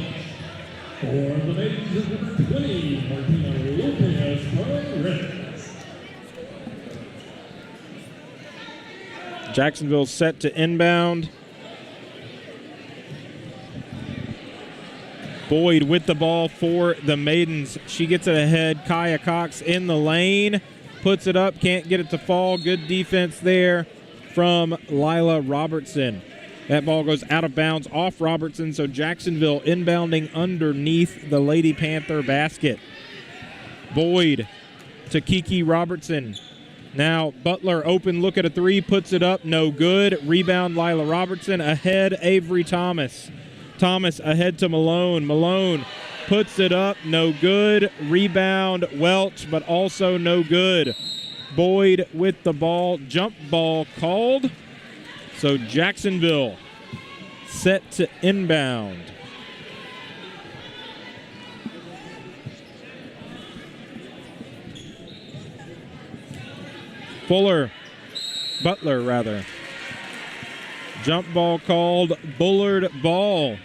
S1: For the maidens is number 20, Martina Lopez from Reds.
S2: Jacksonville set to inbound. Boyd with the ball for the maidens. She gets it ahead. Kaya Cox in the lane. Puts it up. Can't get it to fall. Good defense there from Lila Robertson. That ball goes out of bounds off Robertson, so Jacksonville inbounding underneath the Lady Panther basket. Boyd to Kiki Robertson. Now Butler open look at a three. Puts it up. No good. Rebound Lila Robertson. Ahead Avery Thomas. Thomas ahead to Malone. Malone puts it up. No good. Rebound Welch, but also no good. Boyd with the ball. Jump ball called. So Jacksonville set to inbound. Butler rather. Jump ball called. Bullard ball.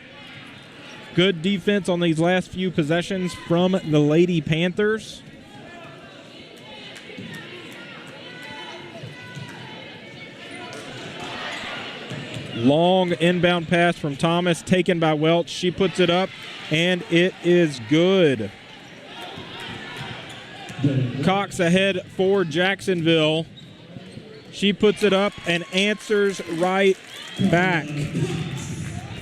S2: Good defense on these last few possessions from the Lady Panthers. Long inbound pass from Thomas, taken by Welch. She puts it up, and it is good. Cox ahead for Jacksonville. She puts it up and answers right back.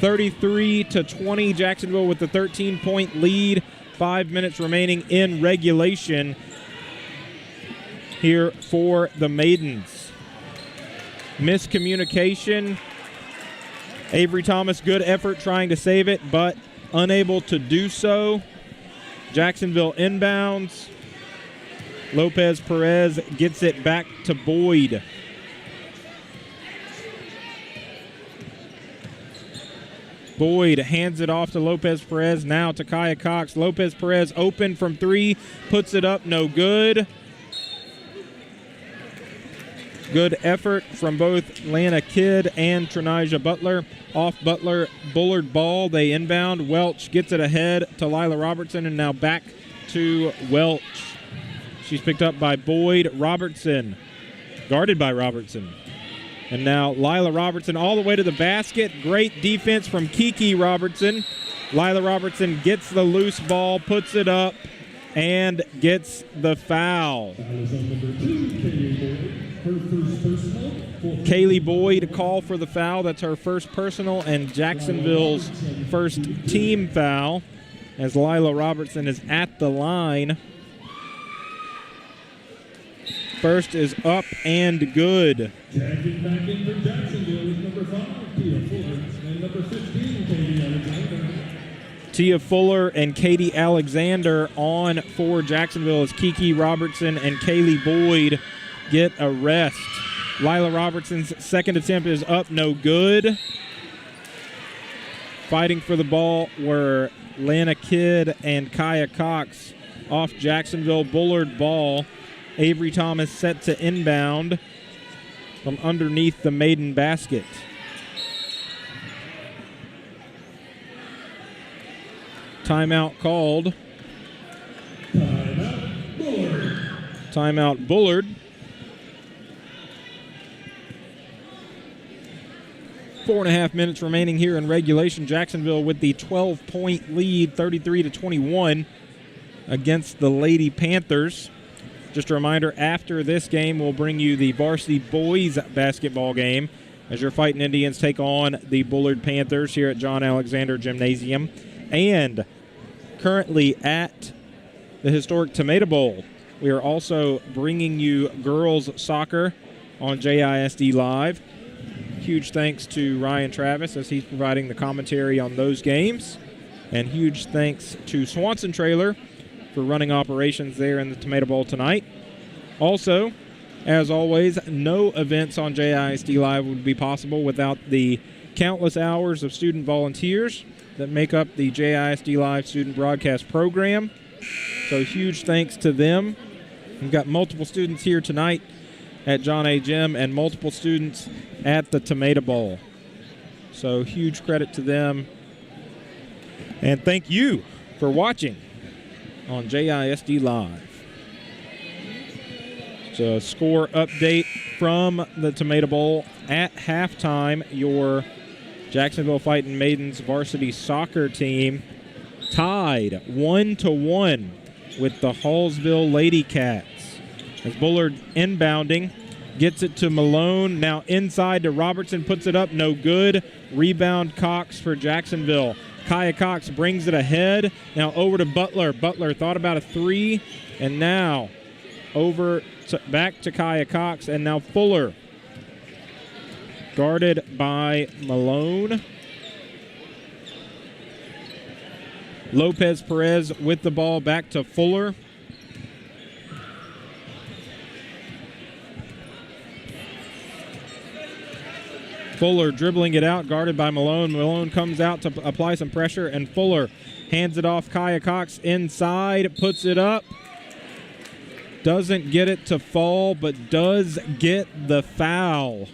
S2: 33-20, Jacksonville with the 13-point lead. 5 minutes remaining in regulation here for the maidens. Miscommunication. Avery Thomas, good effort trying to save it, but unable to do so. Jacksonville inbounds. Lopez Perez gets it back to Boyd. Boyd hands it off to Lopez Perez, now to Kaya Cox. Lopez Perez open from three, puts it up, no good. Good effort from both Lana Kidd and Trinija Butler. Off Butler, Bullard ball, they inbound. Welch gets it ahead to Lila Robertson, and now back to Welch. She's picked up by Boyd. Robertson, guarded by Robertson. And now Lila Robertson all the way to the basket. Great defense from Kiki Robertson. Lila Robertson gets the loose ball, puts it up, and gets the foul. Kaylee Boyd call for the foul. That's her first personal and Jacksonville's first team foul as Lila Robertson is at the line. First is up and good.
S1: Checking back in for Jacksonville is number 5, Tia Fuller, and number 15, Katie Alexander.
S2: Tia Fuller and Katie Alexander on for Jacksonville as Kiki Robertson and Kaylee Boyd get a rest. Lila Robertson's second attempt is up, no good. Fighting for the ball were Lana Kidd and Kaya Cox. Off Jacksonville, Bullard ball. Avery Thomas set to inbound from underneath the maiden basket. Timeout called.
S1: Timeout Bullard.
S2: Timeout Bullard. 4.5 minutes remaining here in regulation. Jacksonville with the 12-point lead, 33-21 against the Lady Panthers. Just a reminder, after this game, we'll bring you the varsity boys basketball game as your Fighting Indians take on the Bullard Panthers here at John Alexander Gymnasium. And currently at the historic Tomato Bowl, we are also bringing you girls soccer on JISD Live. Huge thanks to Ryan Travis as he's providing the commentary on those games. And huge thanks to Swanson Trailer for running operations there in the Tomato Bowl tonight. Also, as always, no events on JISD Live would be possible without the countless hours of student volunteers that make up the JISD Live student broadcast program. So huge thanks to them. We've got multiple students here tonight at John A. Gym and multiple students at the Tomato Bowl. So huge credit to them. And thank you for watching on JISD Live. So score update from the Tomato Bowl. At halftime, your Jacksonville Fighting Maidens varsity soccer team tied 1-1 with the Hallsville Lady Cats. As Bullard inbounding, gets it to Malone, now inside to Robertson, puts it up, no good. Rebound Cox for Jacksonville. Kaya Cox brings it ahead, now over to Butler. Butler thought about a three, and now back to Kaya Cox, and now Fuller. Guarded by Malone. Lopez Perez with the ball, back to Fuller. Fuller dribbling it out, guarded by Malone. Malone comes out to apply some pressure, and Fuller hands it off. Kaya Cox inside, puts it up. Doesn't get it to fall, but does get the foul.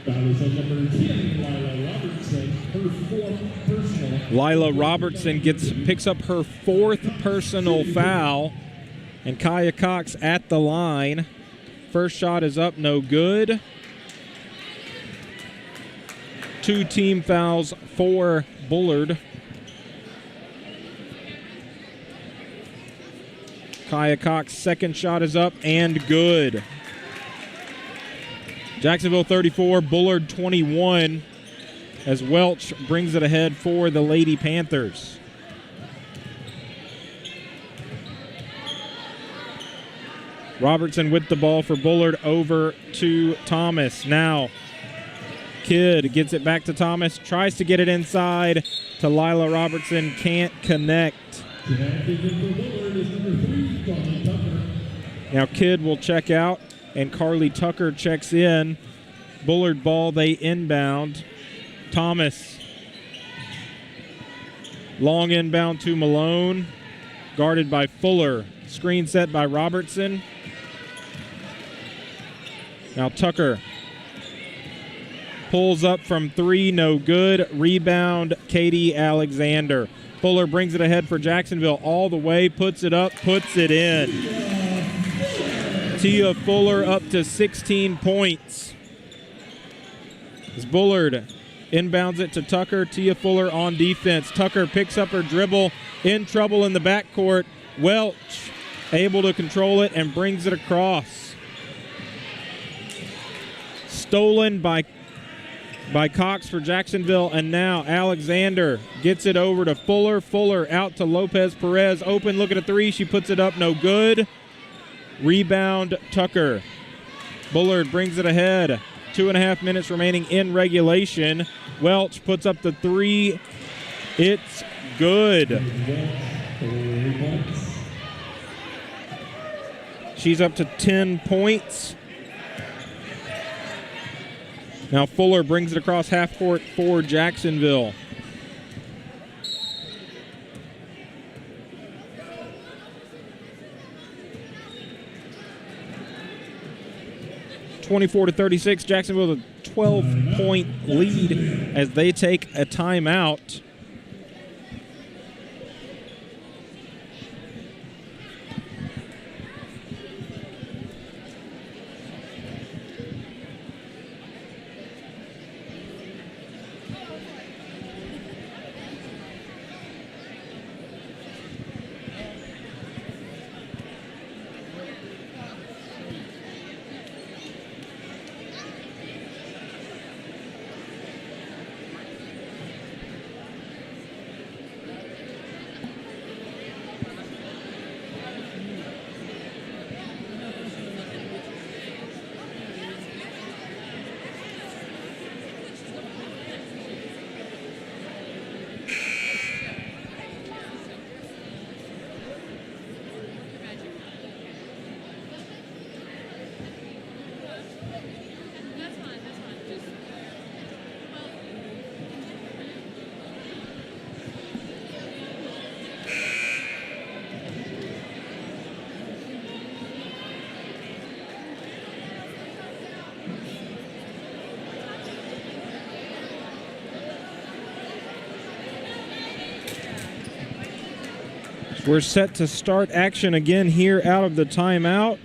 S1: Foul is on number 10, Lila Robertson, her fourth personal.
S2: Lila Robertson picks up her fourth personal foul, and Kaya Cox at the line. First shot is up, no good. 2 team fouls for Bullard. Kaya Cox, second shot is up and good. Jacksonville 34, Bullard 21, as Welch brings it ahead for the Lady Panthers. Robertson with the ball for Bullard, over to Thomas. Now Kidd gets it back to Thomas, tries to get it inside to Lila Robertson, can't connect. Now Kidd will check out, and Carly Tucker checks in. Bullard ball, they inbound. Thomas. Long inbound to Malone, guarded by Fuller. Screen set by Robertson. Now Tucker pulls up from 3, no good. Rebound, Katie Alexander. Fuller brings it ahead for Jacksonville all the way, puts it up, puts it in. Tia Fuller up to 16 points. As Bullard inbounds it to Tucker, Tia Fuller on defense. Tucker picks up her dribble, in trouble in the backcourt. Welch able to control it and brings it across. Stolen by Cox for Jacksonville, and now Alexander gets it over to Fuller. Fuller out to Lopez Perez. Open, look at a three. She puts it up, no good. Rebound, Tucker. Bullard brings it ahead. 2.5 minutes remaining in regulation. Welch puts up the three. It's good. She's up to 10 points. Now Fuller brings it across half court for Jacksonville. (24-36). Jacksonville with a 12-point lead as they take a timeout. We're set to start action again here out of the timeout.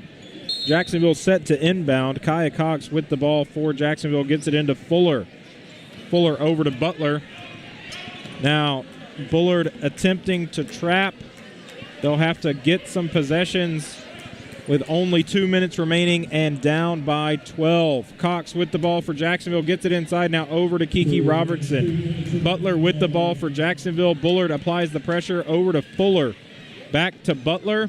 S2: Jacksonville set to inbound. Kaya Cox with the ball for Jacksonville, gets it into Fuller. Fuller over to Butler. Now Bullard attempting to trap. They'll have to get some possessions with only 2 minutes remaining and down by 12. Cox with the ball for Jacksonville, gets it inside, now over to Kiki Robertson. Butler with the ball for Jacksonville. Bullard applies the pressure over to Fuller. Back to Butler.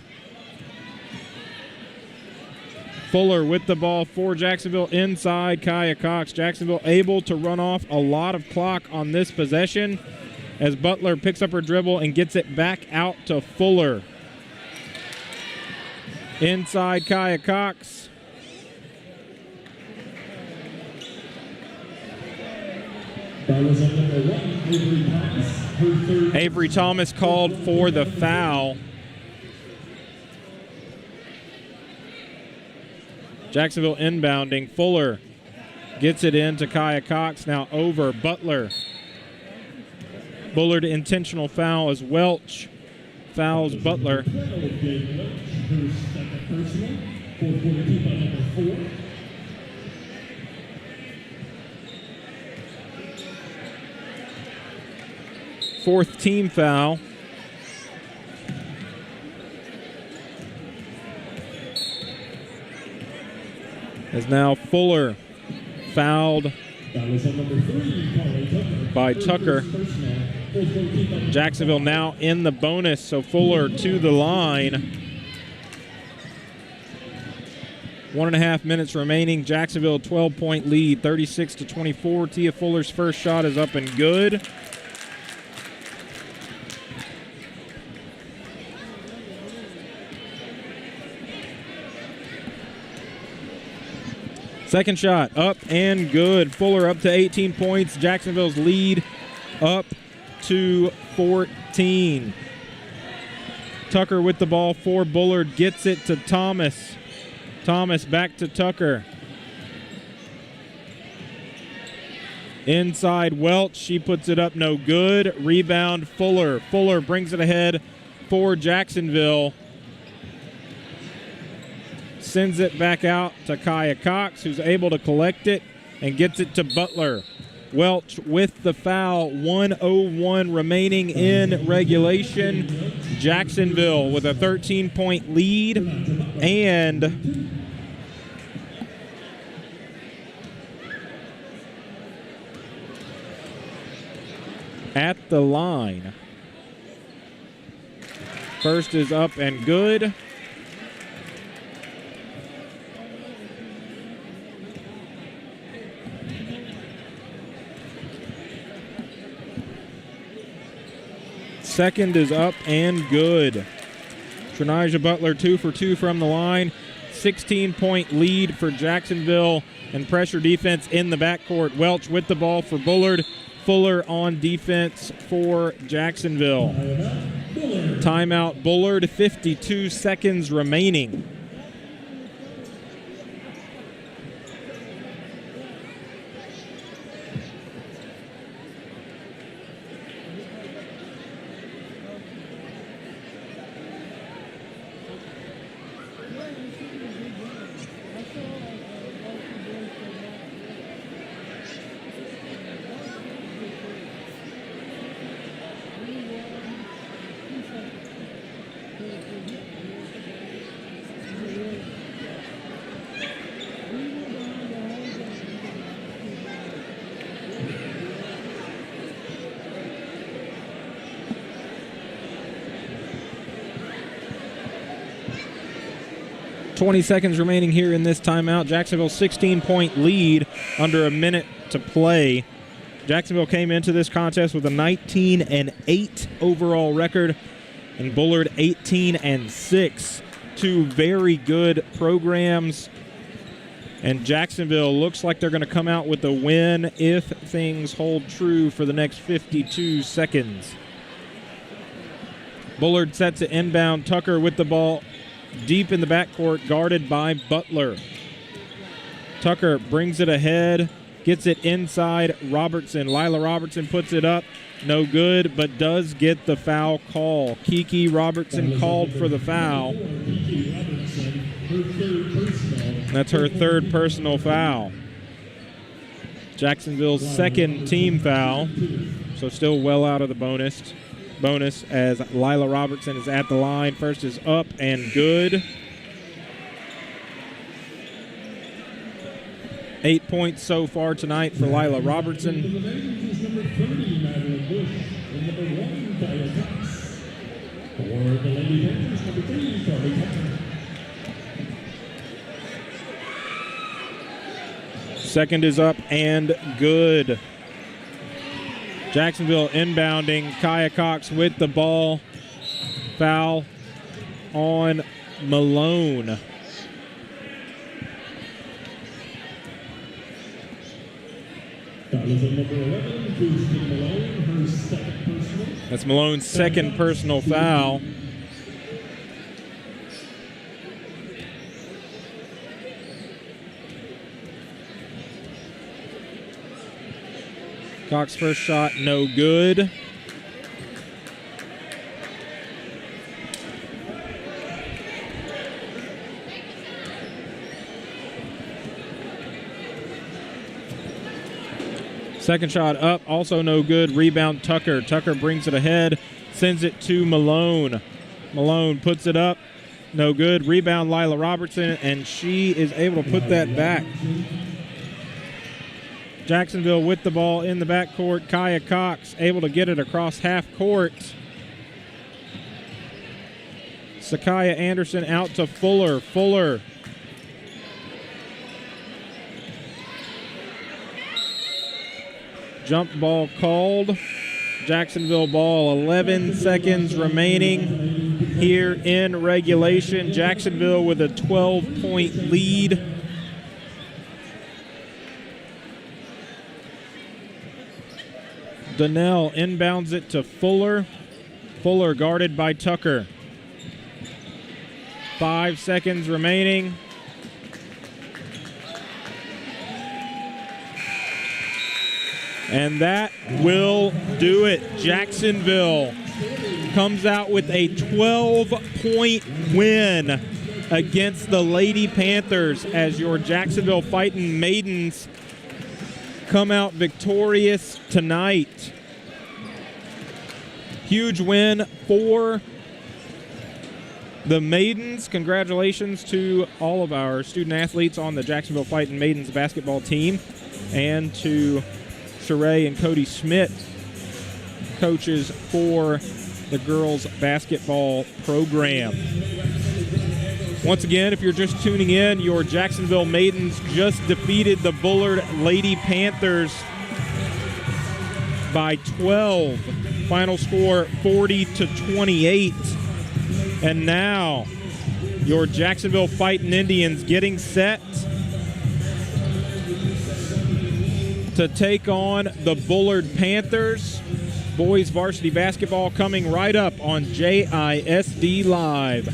S2: Fuller with the ball for Jacksonville inside Kaya Cox. Jacksonville able to run off a lot of clock on this possession as Butler picks up her dribble and gets it back out to Fuller. Inside Kaya Cox. Avery Thomas called for the foul. Jacksonville inbounding. Fuller gets it in to Kaya Cox. Now over Butler. Bullard intentional foul as Welch fouls Butler. Fourth team foul. As now Fuller fouled by Tucker. Jacksonville now in the bonus, so Fuller to the line. 1.5 minutes remaining. Jacksonville 12-point lead, 36-24. Tia Fuller's first shot is up and good. Second shot up and good. Fuller up to 18 points. Jacksonville's lead up to 14. Tucker with the ball for Bullard. Gets it to Thomas. Thomas back to Tucker. Inside Welch. She puts it up, no good. Rebound Fuller. Fuller brings it ahead for Jacksonville. Sends it back out to Kaya Cox, who's able to collect it and gets it to Butler. Welch with the foul. 1:01 remaining in regulation. Jacksonville with a 13-point lead and at the line. First is up and good. Second is up and good. Trinaja Butler 2 for 2 from the line. 16-point lead for Jacksonville and pressure defense in the backcourt. Welch with the ball for Bullard. Fuller on defense for Jacksonville. Timeout Bullard, 52 seconds remaining. .20 seconds remaining here in this timeout. Jacksonville 16-point lead under a minute to play. Jacksonville came into this contest with a 19-8 overall record, and Bullard 18-6. Two very good programs, and Jacksonville looks like they're going to come out with a win if things hold true for the next 52 seconds. Bullard sets it inbound. Tucker with the ball deep in the backcourt, guarded by Butler. Tucker brings it ahead Gets it inside Robertson. Lila Robertson puts it up. No good, but does get the foul call. Kiki Robertson called for the foul. That's her third personal foul. Jacksonville's second team foul, so still well out of the bonus as Lila Robertson is at the line. First is up and good. 8 points so far tonight for Lila Robertson. Second is up and good. Jacksonville inbounding. Kaya Cox with the ball. Foul on Malone. That's Malone's second personal foul. Cox first shot, no good. Second shot up, also no good. Rebound Tucker. Tucker brings it ahead, sends it to Malone. Malone puts it up, no good. Rebound Lila Robertson, and she is able to put that back. Jacksonville with the ball in the backcourt. Kaya Cox able to get it across half court. Sakaya Anderson out to Fuller. Fuller. Jump ball called. Jacksonville ball, 11 seconds remaining here in regulation. Jacksonville with a 12-point lead. Donnell inbounds it to Fuller. Fuller guarded by Tucker. 5 seconds remaining. And that will do it. Jacksonville comes out with a 12-point win against the Lady Panthers as your Jacksonville Fighting Maidens come out victorious tonight. Huge win for the Maidens. Congratulations to all of our student athletes on the Jacksonville Fighting Maidens basketball team, and to Sheree and Cody Schmidt, coaches for the girls basketball program. Once again, if you're just tuning in, your Jacksonville Maidens just defeated the Bullard Lady Panthers by 12. Final score 40-28. And now your Jacksonville Fighting Indians getting set to take on the Bullard Panthers. Boys varsity basketball coming right up on JISD Live.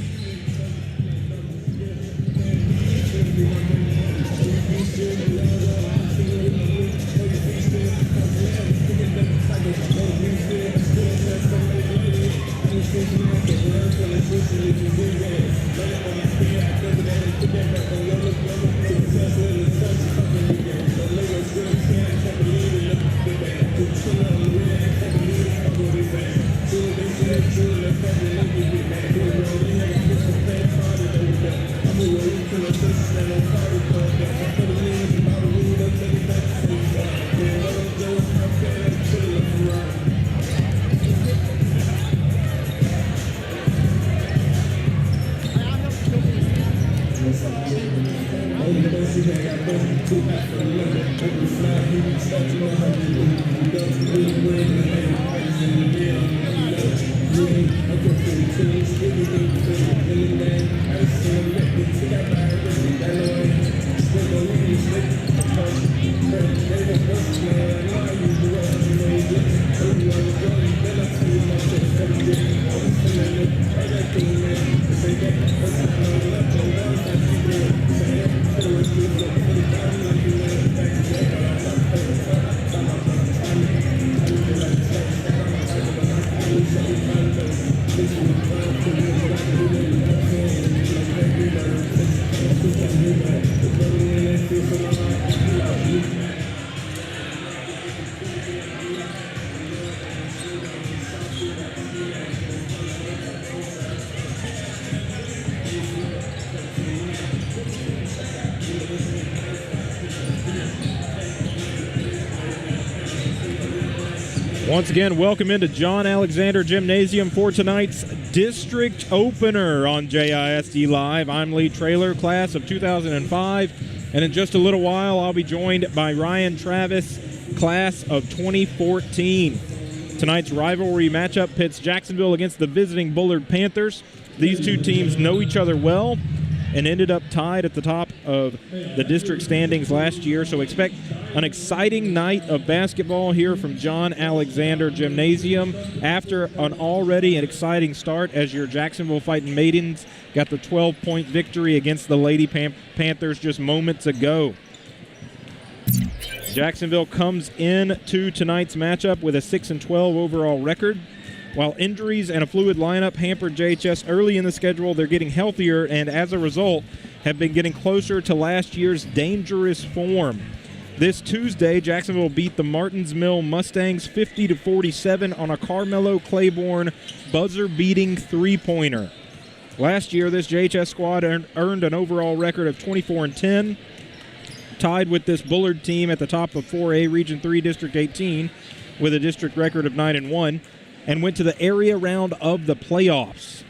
S2: Once again, welcome into John Alexander Gymnasium for tonight's district opener on JISD Live. I'm Lee Traylor, class of 2005, and in just a little while I'll be joined by Ryan Travis, class of 2014. Tonight's rivalry matchup pits Jacksonville against the visiting Bullard Panthers. These two teams know each other well and ended up tied at the top of the district standings last year, so expect an exciting night of basketball here from John Alexander Gymnasium after an already an exciting start as your Jacksonville Fighting Maidens got the 12-point victory against the Lady Panthers just moments ago. Jacksonville comes into tonight's matchup with a 6-12 overall record. While injuries and a fluid lineup hampered JHS early in the schedule, they're getting healthier and, as a result, have been getting closer to last year's dangerous form. This Tuesday, Jacksonville beat the Martins Mill Mustangs 50-47 on a Carmelo Claiborne buzzer-beating three-pointer. Last year, this JHS squad earned an overall record of 24-10, tied with this Bullard team at the top of 4A Region 3 District 18 with a district record of 9-1. And went to the area round of the playoffs.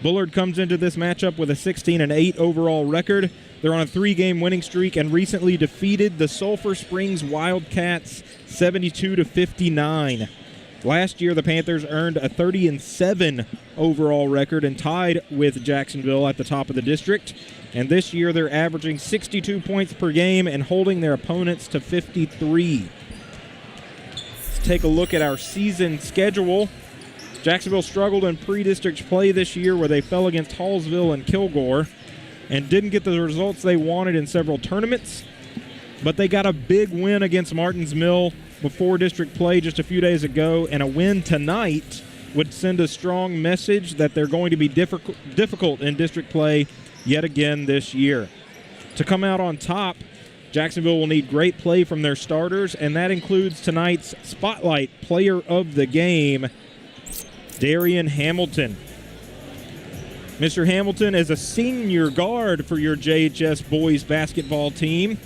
S2: Bullard comes into this matchup with a 16-8 overall record. They're on a 3-game winning streak and recently defeated the Sulphur Springs Wildcats 72-59. Last year, the Panthers earned a 30-7 overall record and tied with Jacksonville at the top of the district. And this year, they're averaging 62 points per game and holding their opponents to 53. Take a look at our season schedule. Jacksonville struggled in pre-district play this year where they fell against Hallsville and Kilgore and didn't get the results they wanted in several tournaments, but they got a big win against Martins Mill before district play just a few days ago, and a win tonight would send a strong message that they're going to be difficult in district play yet again this year. To come out on top, Jacksonville will need great play from their starters, and that includes tonight's Spotlight Player of the Game, Darian Hamilton. Mr. Hamilton is a senior guard for your JHS boys basketball team.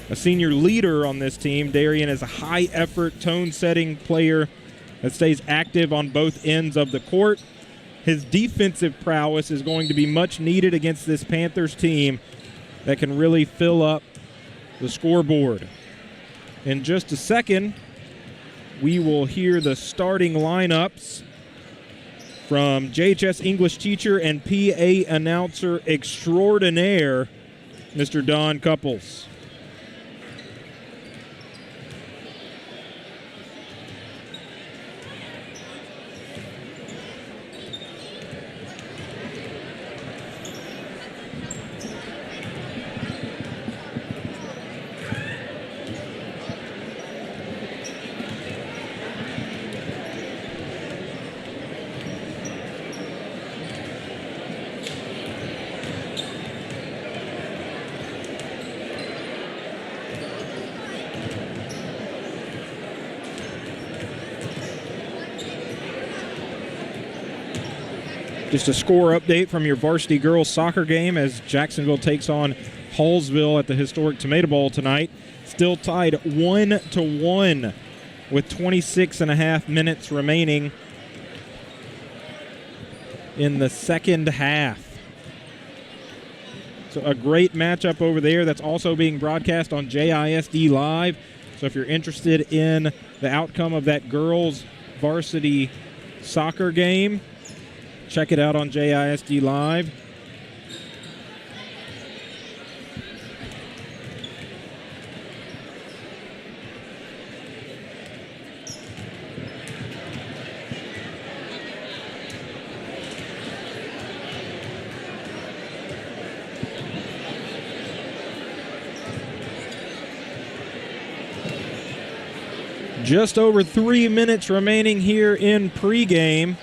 S2: A senior leader on this team, Darian is a high-effort, tone-setting player that stays active on both ends of the court. His defensive prowess is going to be much needed against this Panthers team that can really fill up the scoreboard. In just a second, we will hear the starting lineups from JHS English teacher and PA announcer extraordinaire, Mr. Don Couples. Just a score update from your varsity girls soccer game as Jacksonville takes on Hallsville at the historic Tomato Bowl tonight. Still tied 1-1 with 26.5 minutes remaining in the second half. So a great matchup over there that's also being broadcast on JISD Live. So if you're interested in the outcome of that girls varsity soccer game, check it out on JISD Live. Just over 3 minutes remaining here in pregame.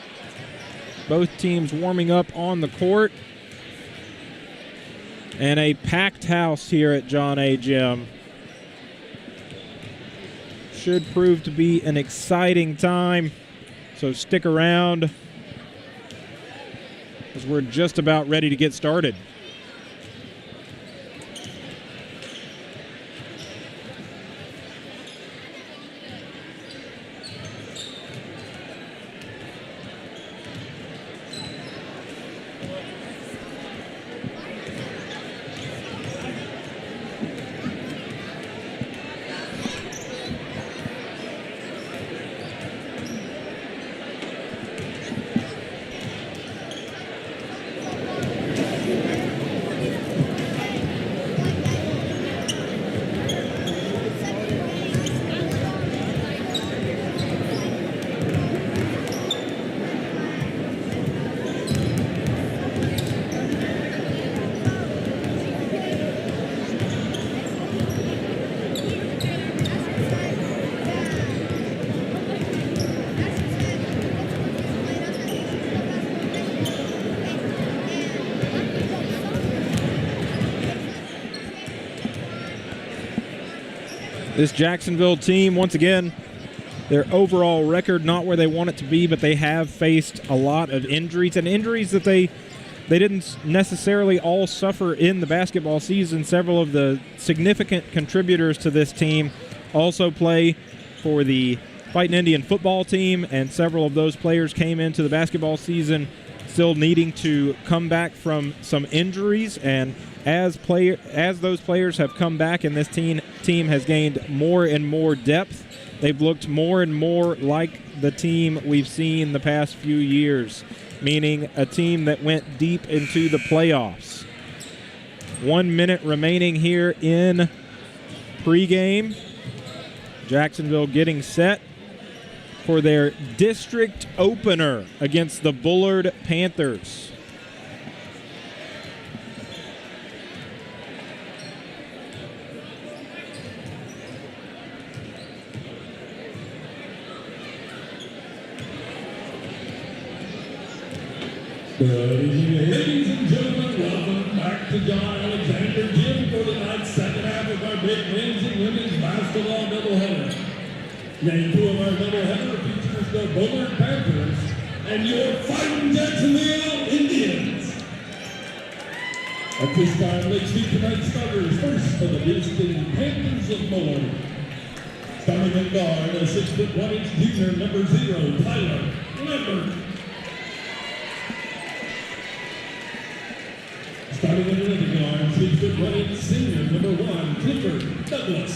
S2: Both teams warming up on the court. And a packed house here at John A. Gym. Should prove to be an exciting time, so stick around as we're just about ready to get started. This Jacksonville team, once again, their overall record not where they want it to be, but they have faced a lot of injuries, and injuries that they didn't necessarily all suffer in the basketball season. Several of the significant contributors to this team also play for the Fighting Indian football team, and several of those players came into the basketball season still needing to come back from some injuries, and as those players have come back and this team has gained more and more depth, they've looked more and more like the team we've seen the past few years, meaning a team that went deep into the playoffs. 1 minute remaining here in pregame. Jacksonville getting set for their district opener against the Bullard Panthers.
S1: Good evening, ladies and gentlemen. Welcome back to John Alexander Gym for tonight's second half of our big men's and women's basketball doubleheader. Game 2 of our doubleheader features the Bullard Panthers and your Fighting Jacksonville Indians. At this time, let's meet tonight's starters. First for the visiting Panthers of Bullard. Starting in guard, a 6'1" junior, number 0, Tyler Lambert. Starting in the living guard, 6'1" senior, number 1, Clifford Douglas.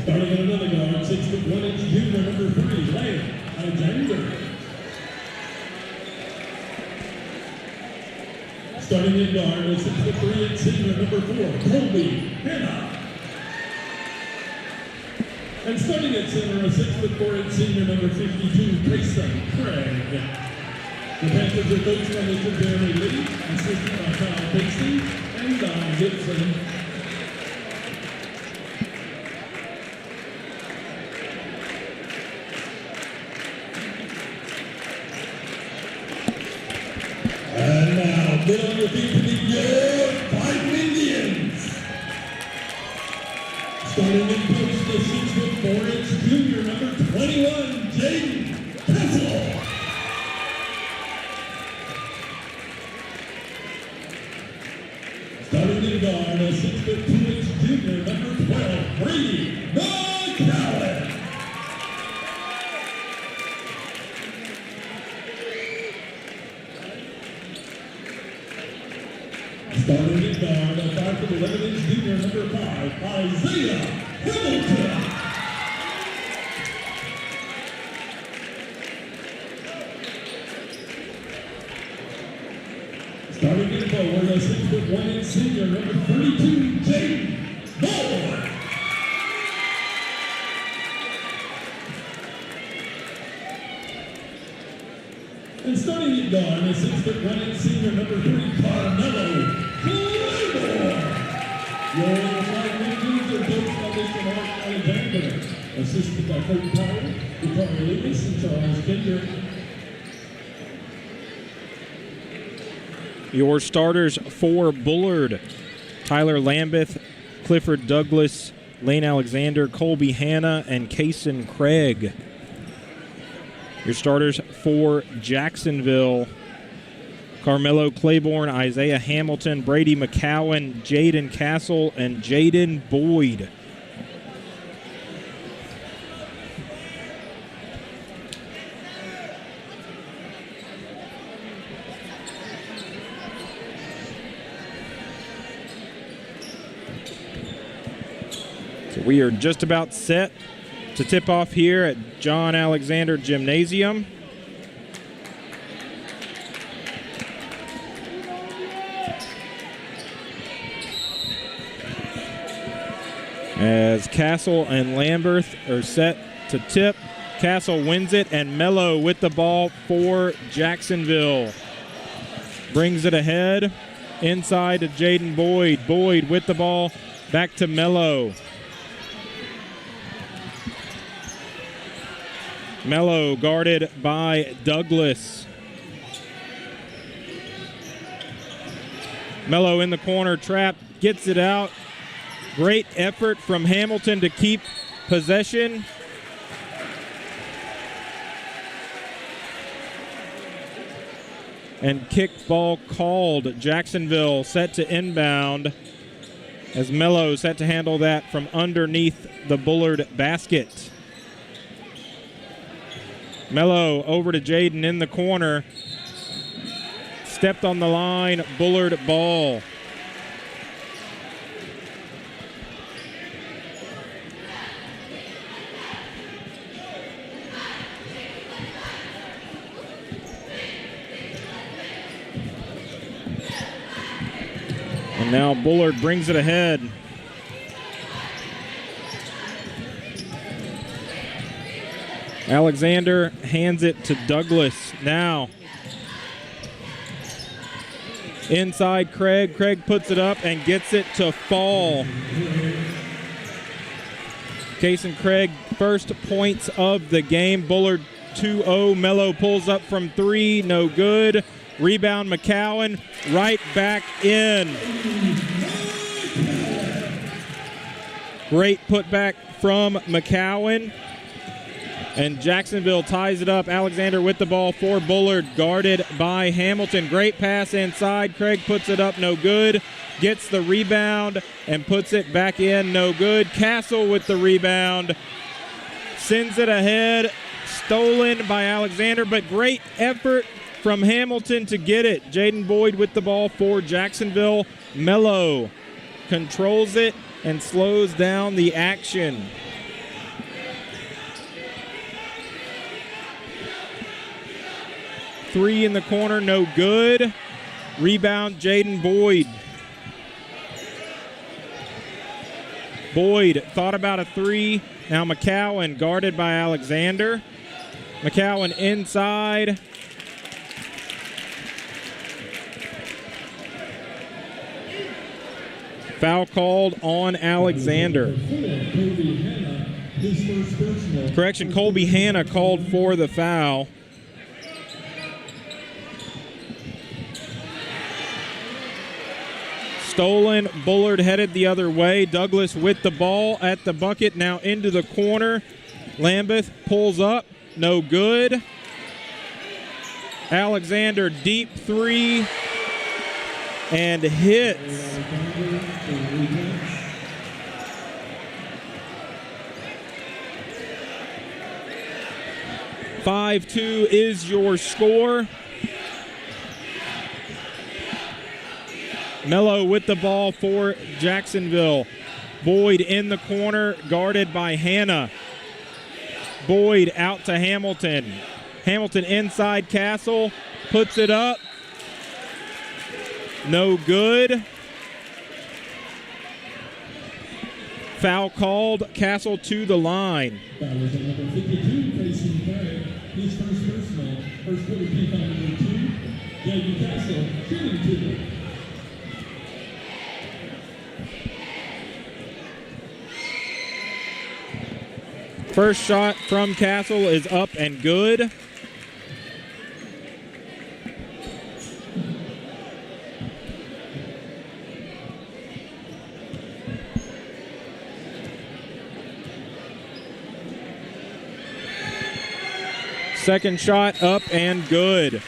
S1: Starting in another guard, 6'1" junior, number 3, Lane Alexander. Starting in guard, a 6'3" senior, number 4, Colby Hannah. And starting at center, a 6'4" senior, number 52, Grayson Craig. The Panthers are coached by Mr. Jeremy Lee, assisted by Kyle Pixie and Don Gibson. And now, get on your feet to meet your Fighting Indians. Starting in post, the 6'4" junior, number 21, Jaden Pencil. Starting in guard, a 6'2" junior, number 12, Brady McCallum. Starting in guard, a 5'11" junior, number 5, Isaiah Hamilton. Starting in forward, a 6'1" senior, number 32, Jaden Bullard. And starting in guard, a 6'1" senior, number 3, Carmelo Claymore. Your assisted by Coach Powell, Victoria Lucas, and Charles Kinder.
S2: Your starters for Bullard: Tyler Lambeth, Clifford Douglas, Lane Alexander, Colby Hanna, and Kason Craig. Your starters for Jacksonville: Carmelo Claiborne, Isaiah Hamilton, Brady McCowan, Jaden Castle, and Jaden Boyd. So we are just about set to tip off here at John Alexander Gymnasium. As Castle and Lambert are set to tip. Castle wins it, and Mello with the ball for Jacksonville. Brings it ahead inside to Jaden Boyd. Boyd with the ball back to Mello. Mello guarded by Douglas. Mello in the corner, trap, gets it out. Great effort from Hamilton to keep possession. And kick ball called. Jacksonville set to inbound as Mello set to handle that from underneath the Bullard basket. Mello over to Jaden in the corner. Stepped on the line, Bullard ball. And now Bullard brings it ahead. Alexander hands it to Douglas now. Inside Craig. Craig puts it up and gets it to fall. Kason Craig, first points of the game. Bullard 2-0. Mello pulls up from three. No good. Rebound McCowan. Right back in. Great putback from McCowan. And Jacksonville ties it up. Alexander with the ball for Bullard, guarded by Hamilton. Great pass inside. Craig puts it up, no good. Gets the rebound and puts it back in, no good. Castle with the rebound. Sends it ahead. Stolen by Alexander, but great effort from Hamilton to get it. Jaden Boyd with the ball for Jacksonville. Mello controls it and slows down the action. Three in the corner, no good. Rebound, Jaden Boyd. Boyd thought about a three. Now McCowan guarded by Alexander. McCowan inside. Foul called on Alexander. Correction, Colby Hanna called for the foul. Stolen. Bullard headed the other way. Douglas with the ball at the bucket. Now into the corner. Lambeth pulls up. No good. Alexander deep three. And hits. "5-2" is your score. Mello with the ball for Jacksonville. Boyd in the corner, guarded by Hanna. Boyd out to Hamilton. Hamilton inside Castle, puts it up. No good. Foul called. Castle to the line.
S1: That was on number 52, Kason Craig. His first personal. First quarter kick on number 2. Jaden Castle shooting two.
S2: First shot from Castle is up and good. Second shot up and good.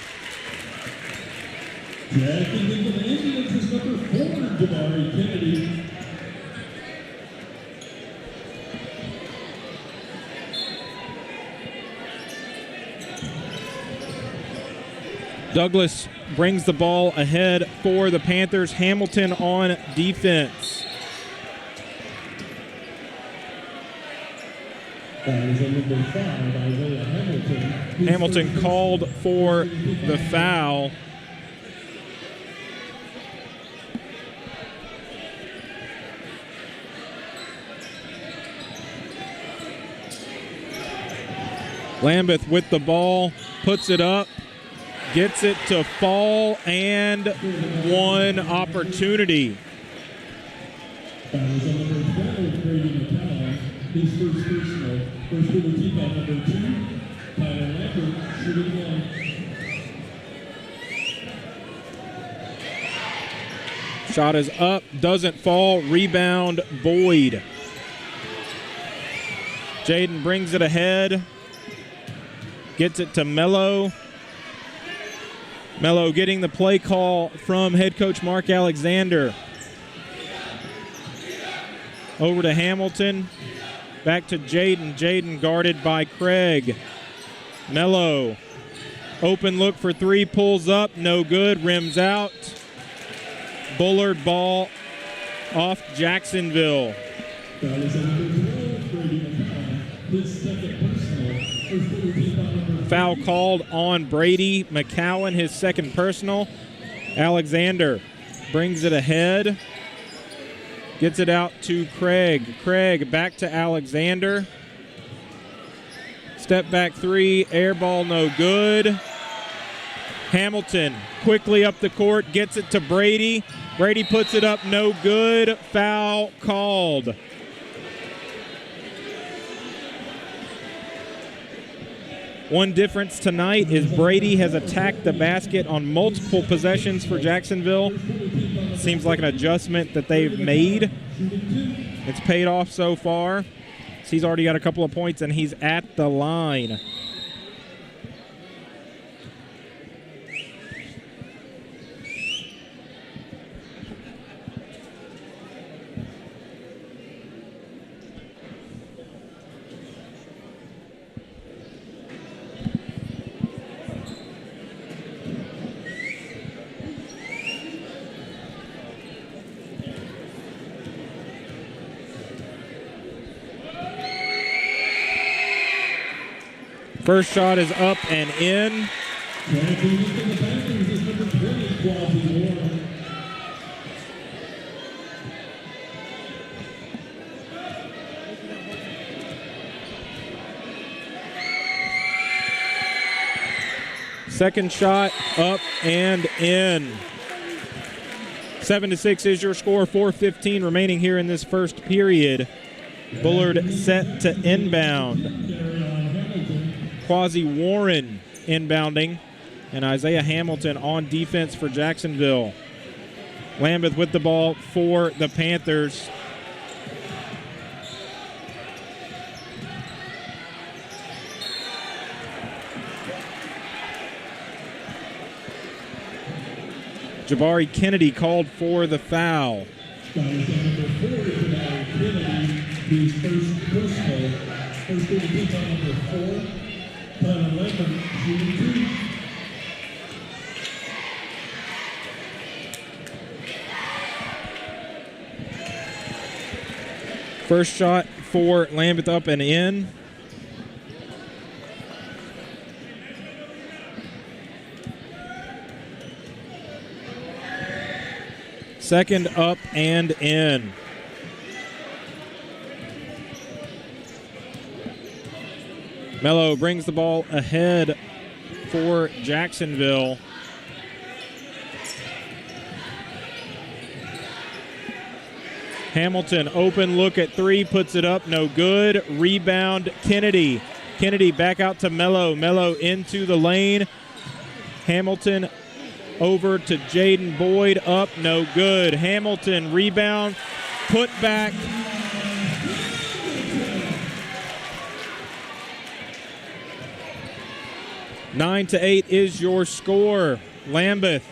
S1: Jacking into the Indians is number 4, Jabari Kennedy.
S2: Douglas brings the ball ahead for the Panthers. Hamilton on defense.
S1: That is number 5, Isaiah Hamilton.
S2: Hamilton called for the foul. Lambeth with the ball, puts it up, gets it to fall, and one opportunity.
S1: That is number 12, Brady McCown. His first personal. First quarter team on number 2, Tyler Lambert, shooting one.
S2: Shot is up, doesn't fall, rebound Boyd. Jaden brings it ahead, gets it to Mello. Mello getting the play call from head coach Mark Alexander. Over to Hamilton, back to Jaden. Jaden guarded by Craig. Mello, open look for three, pulls up, no good, rims out. Bullard ball off Jacksonville.
S1: That is number 12, Brady McCown. His second personal. First quarter team on number 3.
S2: Foul called on Brady McCowan, his second personal. Alexander brings it ahead. Gets it out to Craig. Craig back to Alexander. Step back three, air ball no good. Hamilton quickly up the court, gets it to Brady. Brady puts it up, no good. Foul called. One difference tonight is Brady has attacked the basket on multiple possessions for Jacksonville. Seems like an adjustment that they've made. It's paid off so far. He's already got a couple of points, and he's at the line. First shot is up and in.
S1: Jacking into the Panthers is number 20, Quasi Warren.
S2: Second shot up and in. 7-6 is your score. 4:15 remaining here in this first period. Bullard set to inbound. Quasi Warren inbounding, and Isaiah Hamilton on defense for Jacksonville. Lambeth with the ball for the Panthers. Jabari Kennedy called for the foul.
S1: That is number 4, Jabari Kennedy. His first personal. First quarter team on number 4. Tyler Lambert, shooting 2.
S2: First shot for Lambeth up and in. Second up and in. Mello brings the ball ahead for Jacksonville. Hamilton, open look at three, puts it up, no good. Rebound, Kennedy. Kennedy back out to Mello. Mello into the lane. Hamilton over to Jaden Boyd, up, no good. Hamilton, rebound, put back. Nine to 8 is your score. Lambeth.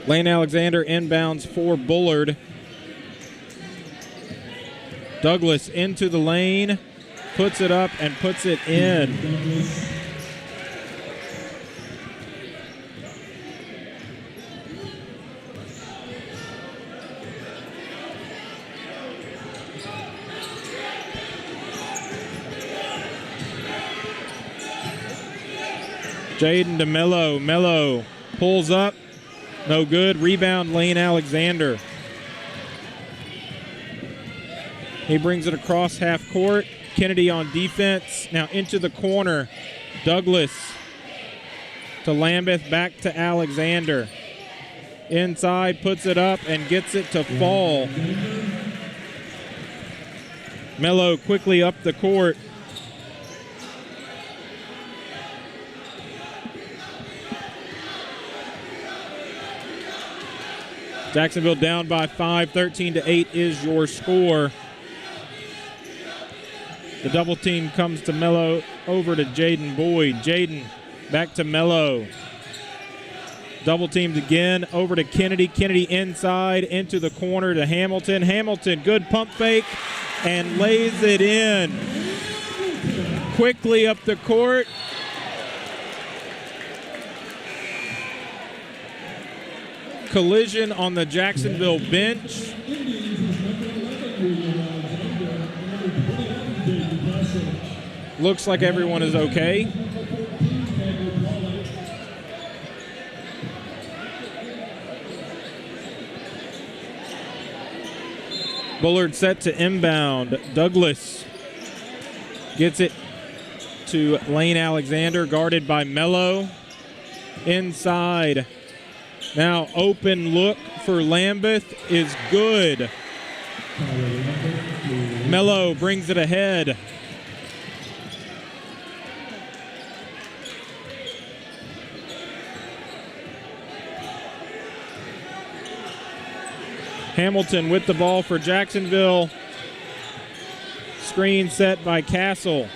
S2: Lane Alexander inbounds for Bullard. Douglas into the lane, puts it up and puts it in. Jaden to Mello. Mello pulls up. No good. Rebound, Lane Alexander. He brings it across half court. Kennedy on defense. Now into the corner. Douglas to Lambeth. Back to Alexander. Inside, puts it up and gets it to fall. Mello quickly up the court. Jacksonville down by 5, 13 to 8 is your score. The double team comes to Mello, over to Jaden Boyd. Jaden back to Mello. Double teamed again, over to Kennedy. Kennedy inside, into the corner to Hamilton. Hamilton, good pump fake, and lays it in. Quickly up the court. Collision on the Jacksonville bench. Looks like everyone is okay. Bullard set to inbound. Douglas gets it to Lane Alexander, guarded by Mello. Inside. Now open look for Lambeth is good. Mello brings it ahead. Hamilton with the ball for Jacksonville. Screen set by Castle.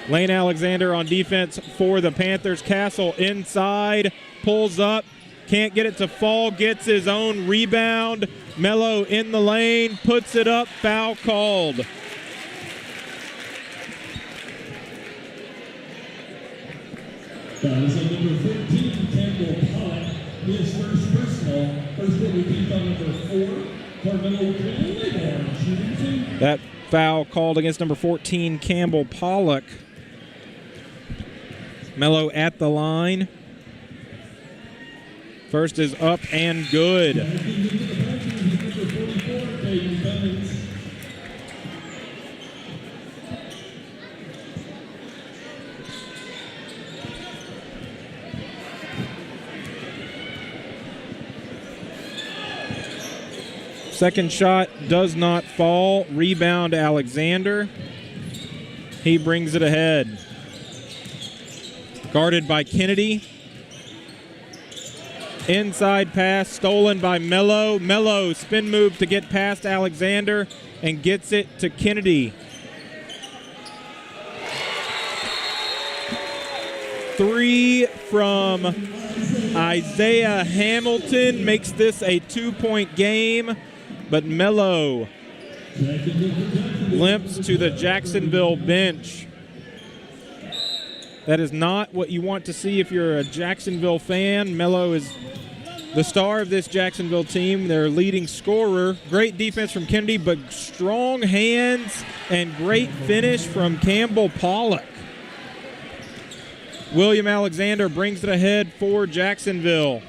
S2: Lane Alexander on defense for the Panthers. Castle inside, pulls up. Can't get it to fall, gets his own rebound. Mello in the lane, puts it up, foul called.
S1: Foul is on number 14, Campbell Pollock. His first personal. First one repeat on number 4, Carmelo Claiborne.
S2: That foul called against number 14, Campbell Pollock. Mello at the line. First is up and good. Second shot does not fall. Rebound Alexander. He brings it ahead. Guarded by Kennedy. Inside pass stolen by Mello. Mello spin move to get past Alexander and gets it to Kennedy. Three from Isaiah Hamilton makes this a 2-point game, but Mello limps to the Jacksonville bench. That is not what you want to see if you're a Jacksonville fan. Mello is the star of this Jacksonville team, their leading scorer. Great defense from Kennedy, but strong hands and great finish from Campbell Pollock. William Alexander brings it ahead for Jacksonville.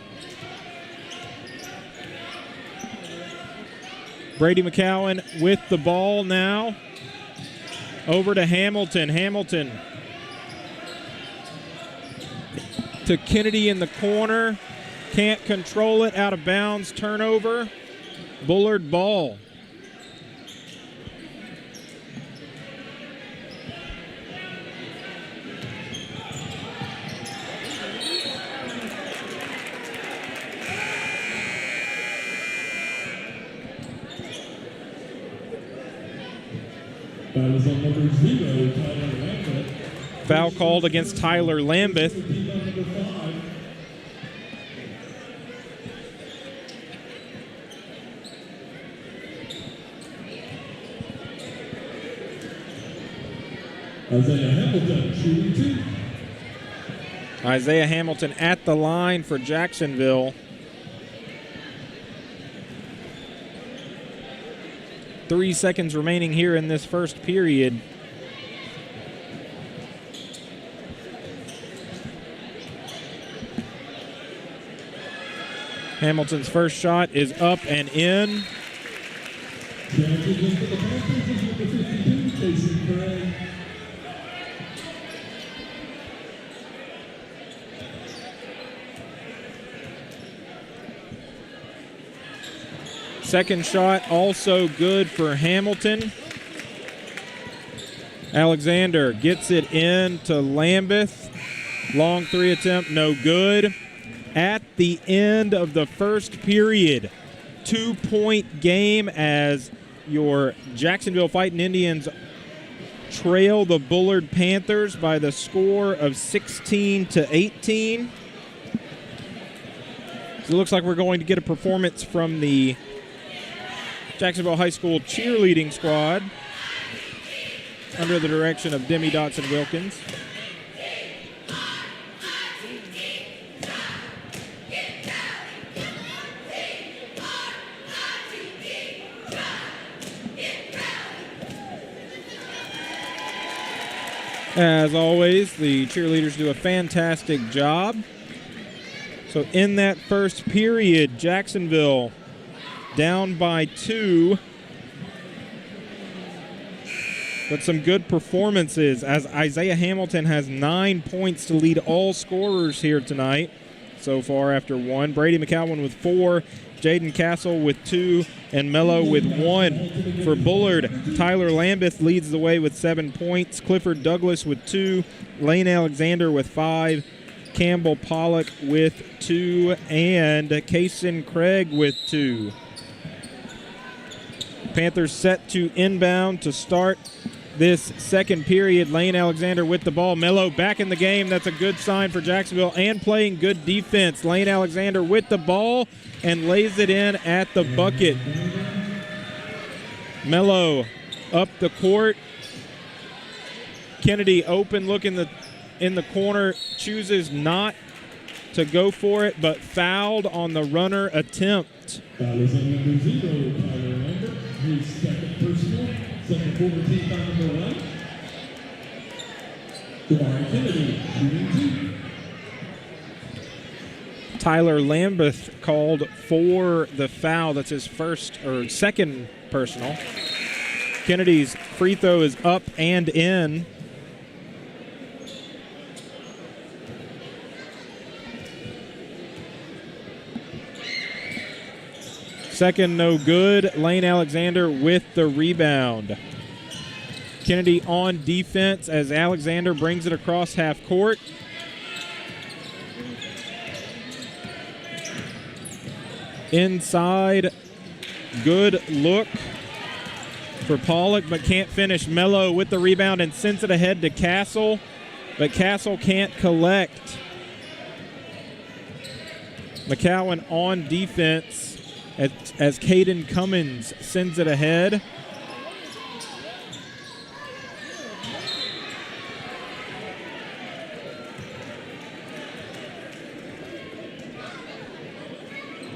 S2: Brady McCowan with the ball now. Over to Hamilton. Hamilton to Kennedy in the corner. Can't control it. Out of bounds. Turnover. Bullard ball.
S1: That was on number 0, Tyler Lambeth.
S2: Foul called against Tyler Lambeth.
S1: Number 5. Isaiah Hamilton shooting 2.
S2: Isaiah Hamilton at the line for Jacksonville. 3 seconds remaining here in this first period. Hamilton's first shot is up and in.
S1: Jacksonville for the Panthers is number 52, Casey Craig.
S2: Second shot also good for Hamilton. Alexander gets it in to Lambeth. Long 3 attempt, no good. At the end of the first period, 2-point game as your Jacksonville Fighting Indians trail the Bullard Panthers by the score of 16-18. So it looks like we're going to get a performance from the Jacksonville High School cheerleading squad under the direction of Demi Dotson-Wilkins. As always, the cheerleaders do a fantastic job. So in that first period, Jacksonville down by 2. But some good performances as Isaiah Hamilton has 9 points to lead all scorers here tonight so far after 1. Brady McCowan with 4, Jaden Castle with 2, and Mello with 1. For Bullard, Tyler Lambeth leads the way with 7 points, Clifford Douglas with 2, Lane Alexander with 5, Campbell Pollock with 2, and Kaysen Craig with 2. Panthers set to inbound to start this second period. Lane Alexander with the ball. Mello back in the game. That's a good sign for Jacksonville and playing good defense. Lane Alexander with the ball and lays it in at the bucket. Mello up the court. Kennedy open, look in the corner, chooses not to go for it, but fouled on the runner attempt.
S1: That is on number 0, Tyler Lambert. His second personal, second forward team foul number 1. Devon Kennedy, shooting 2.
S2: Tyler Lambeth called for the foul. That's his second personal. Kennedy's free throw is up and in. Second, no good. Lane Alexander with the rebound. Kennedy on defense as Alexander brings it across half court. Inside, good look for Pollock, but can't finish. Mello with the rebound and sends it ahead to Castle, but Castle can't collect. McCowan on defense as Caden Cummins sends it ahead.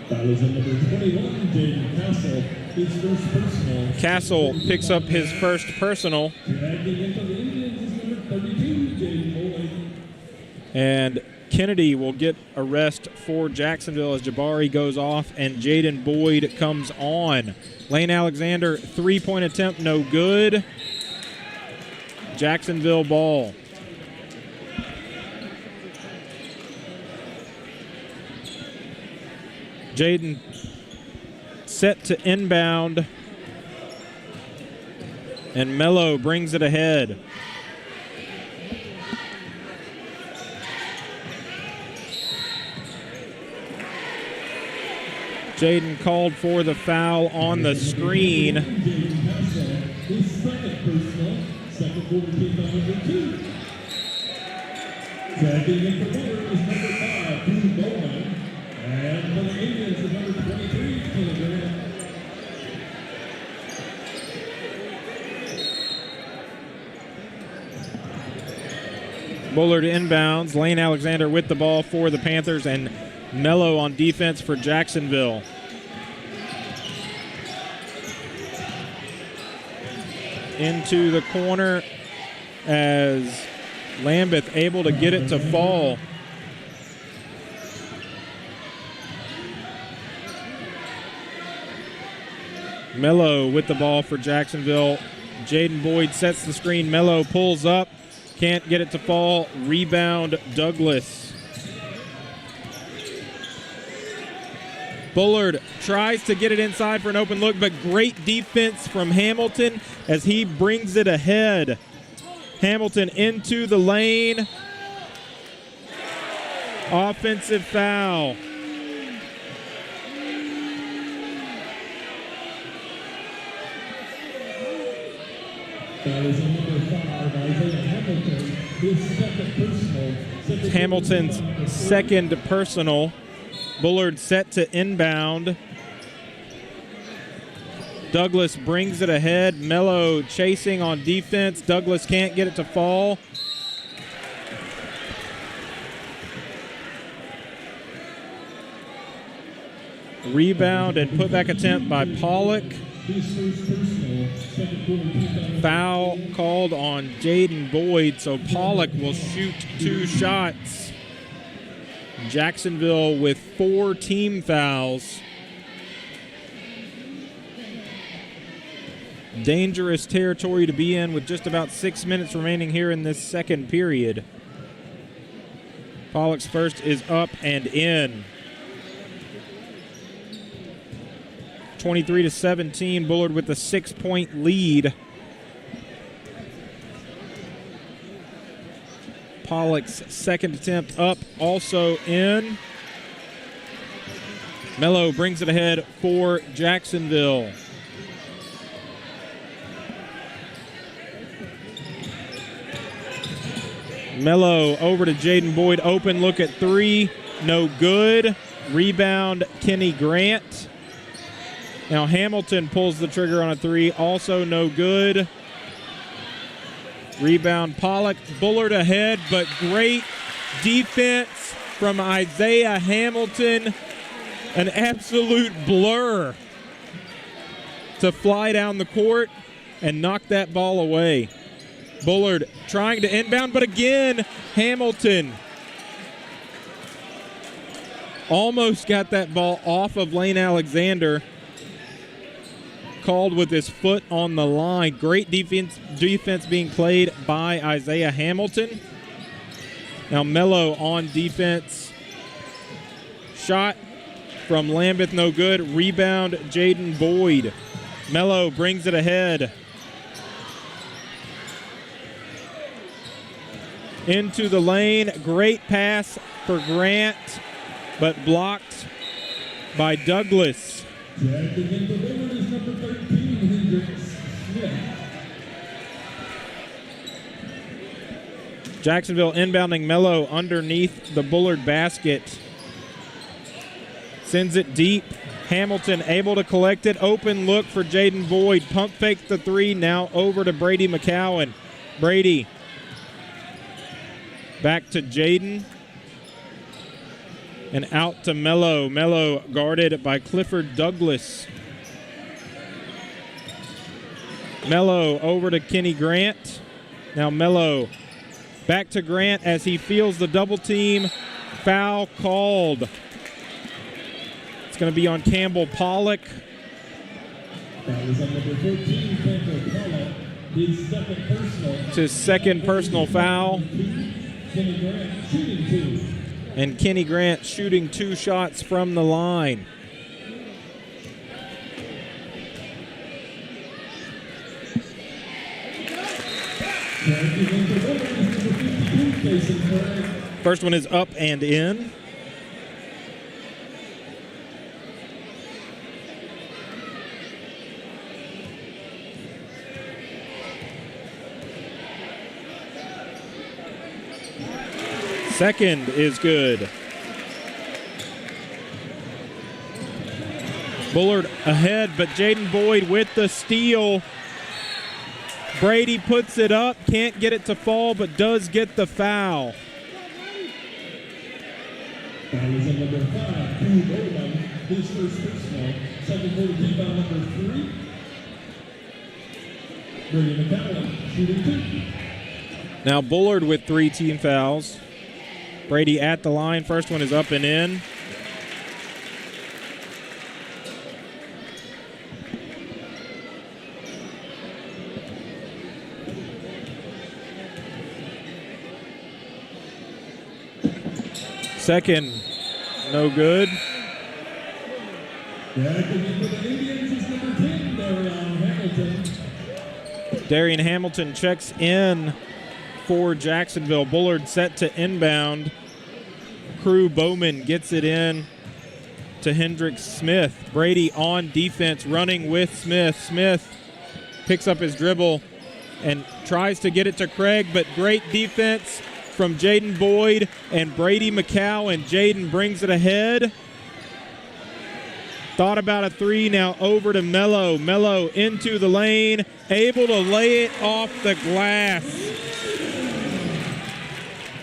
S1: That was number 21, Jaden Castle, his first personal.
S2: Castle picks up his first personal.
S1: Dragging into the Indians is number 32, Jaden Moley.
S2: And Kennedy will get a rest for Jacksonville as Jabari goes off and Jaden Boyd comes on. Lane Alexander, three-point attempt, no good. Jacksonville ball. Jaden set to inbound. And Mello brings it ahead. Jaden called for the foul on the screen.
S1: His second personal, second quarter team number 2. Tagging in the corner is number 5, Drew Bowman. And for the Indians is number 23, Kilogram.
S2: Bullard inbounds. Lane Alexander with the ball for the Panthers, and Mello on defense for Jacksonville. Into the corner as Lambeth able to get it to fall. Mello with the ball for Jacksonville. Jaden Boyd sets the screen. Mello pulls up. Can't get it to fall. Rebound, Douglas. Bullard tries to get it inside for an open look, but great defense from Hamilton as he brings it ahead. Hamilton into the lane. Offensive foul.
S1: That is number 5, Isaiah Hamilton. His second personal.
S2: Hamilton's second personal. Bullard set to inbound. Douglas brings it ahead. Mello chasing on defense. Douglas can't get it to fall. Rebound and putback attempt by Pollock. Foul called on Jaden Boyd, so Pollock will shoot 2 shots. Jacksonville with 4 team fouls. Dangerous territory to be in with just about 6 minutes remaining here in this second period. Pollock's first is up and in. 23-17, Bullard with a 6-point lead. Pollock's second attempt up, also in. Mello brings it ahead for Jacksonville. Mello over to Jaden Boyd, open look at 3, no good. Rebound, Kenny Grant. Now Hamilton pulls the trigger on a 3, also no good. Rebound, Pollock. Bullard ahead, but great defense from Isaiah Hamilton. An absolute blur to fly down the court and knock that ball away. Bullard trying to inbound, but again, Hamilton almost got that ball off of Lane Alexander. Called with his foot on the line. Great defense being played by Isaiah Hamilton. Now Mello on defense. Shot from Lambeth, no good. Rebound, Jaden Boyd. Mello brings it ahead. Into the lane. Great pass for Grant, but blocked by Douglas.
S1: Dragging in the Bullard is number 13, Hendricks Smith.
S2: Jacksonville inbounding. Mello underneath the Bullard basket. Sends it deep. Hamilton able to collect it. Open look for Jaden Boyd. Pump fake the 3. Now over to Brady McCowan. Brady. Back to Jaden. And out to Mello. Mello guarded by Clifford Douglas. Mello over to Kenny Grant. Now Mello back to Grant as he feels the double team. Foul called. It's going to be on Campbell Pollock.
S1: That was on number 14, Campbell Pollock. His second personal.
S2: It's his second personal foul.
S1: Kenny Grant shooting 2.
S2: And Kenny Grant shooting 2 shots from the line. First one is up and in. Second is good. Bullard ahead, but Jaden Boyd with the steal. Brady puts it up, can't get it to fall, but does get the foul.
S1: That was on number 5, Drew Bowman, his first personal. Second quarter foul number 3. Brady McCallum shooting 2.
S2: Now Bullard with 3 team fouls. Brady at the line. First one is up and in. Second, no good.
S1: Back again for the Indians is number 10, Darian Hamilton.
S2: Darian Hamilton checks in for Jacksonville. Bullard set to inbound. Crew Bowman gets it in to Hendricks Smith. Brady on defense, running with Smith. Smith picks up his dribble and tries to get it to Craig, but great defense from Jaden Boyd and Brady McCow, and Jaden brings it ahead. Thought about a 3, now over to Mello. Mello into the lane, able to lay it off the glass.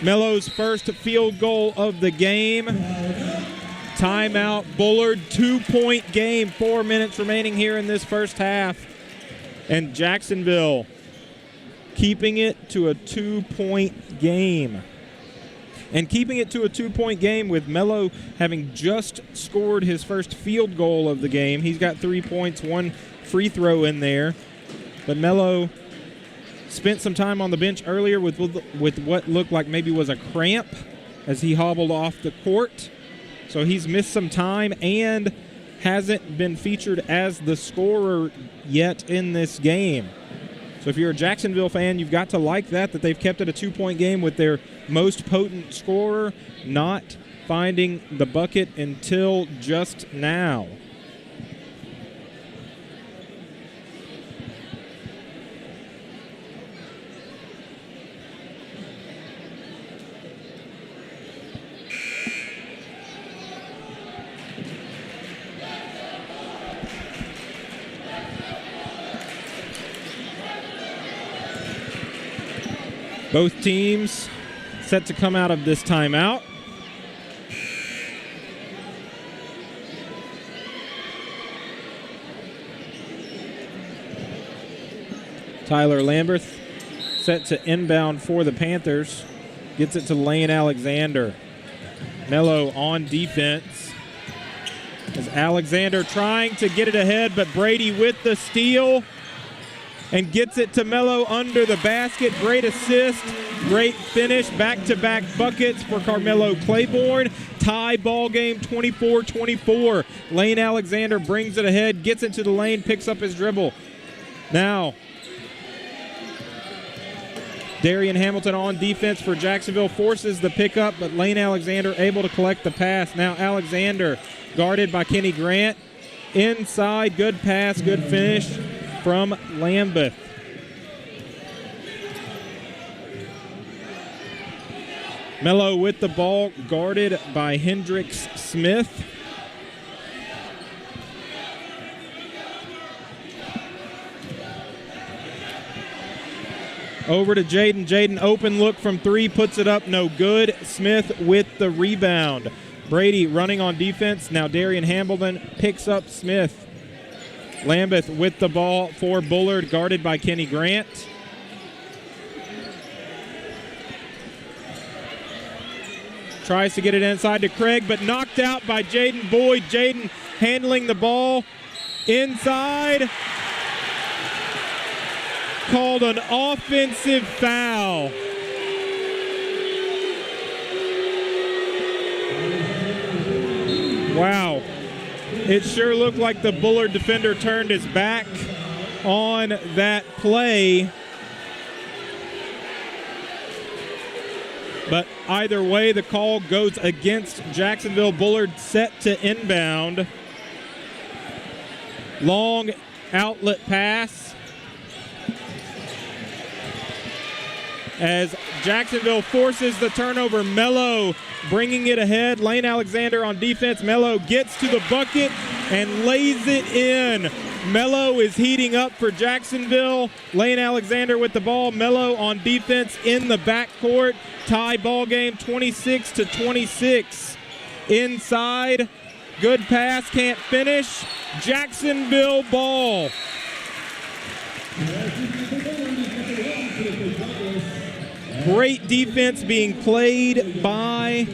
S2: Mello's first field goal of the game. Timeout, Bullard, 2-point game, 4 minutes remaining here in this first half. And Jacksonville keeping it to a 2-point game. And keeping it to a 2-point game with Mello having just scored his first field goal of the game. He's got 3 points, 1 free throw in there. But Mello spent some time on the bench earlier with what looked like maybe was a cramp as he hobbled off the court. So he's missed some time and hasn't been featured as the scorer yet in this game. So if you're a Jacksonville fan, you've got to like that they've kept it a 2-point game with their most potent scorer not finding the bucket until just now. Both teams set to come out of this timeout. Tyler Lamberth set to inbound for the Panthers. Gets it to Lane Alexander. Mello on defense. As Alexander trying to get it ahead, but Brady with the steal. And gets it to Mello under the basket. Great assist, great finish, back-to-back buckets for Carmelo Claiborne. Tie ball game, 24-24. Lane Alexander brings it ahead, gets into the lane, picks up his dribble. Now, Darian Hamilton on defense for Jacksonville, forces the pickup, but Lane Alexander able to collect the pass. Now Alexander guarded by Kenny Grant. Inside, good pass, good finish from Lambeth. Mello with the ball, guarded by Hendricks Smith. Over to Jaden. Jaden open look from 3, puts it up, no good. Smith with the rebound. Brady running on defense. Now Darian Hamilton picks up Smith. Lambeth with the ball for Bullard, guarded by Kenny Grant. Tries to get it inside to Craig, but knocked out by Jaden Boyd. Jaden handling the ball inside. Called an offensive foul. Wow. It sure looked like the Bullard defender turned his back on that play. But either way, the call goes against Jacksonville. Bullard set to inbound. Long outlet pass. As Jacksonville forces the turnover, Mello bringing it ahead. Lane Alexander on defense. Mello gets to the bucket and lays it in. Mello is heating up for Jacksonville. Lane Alexander with the ball. Mello on defense in the backcourt. Tie ball game 26-26. Inside. Good pass, can't finish. Jacksonville ball. Great defense being played by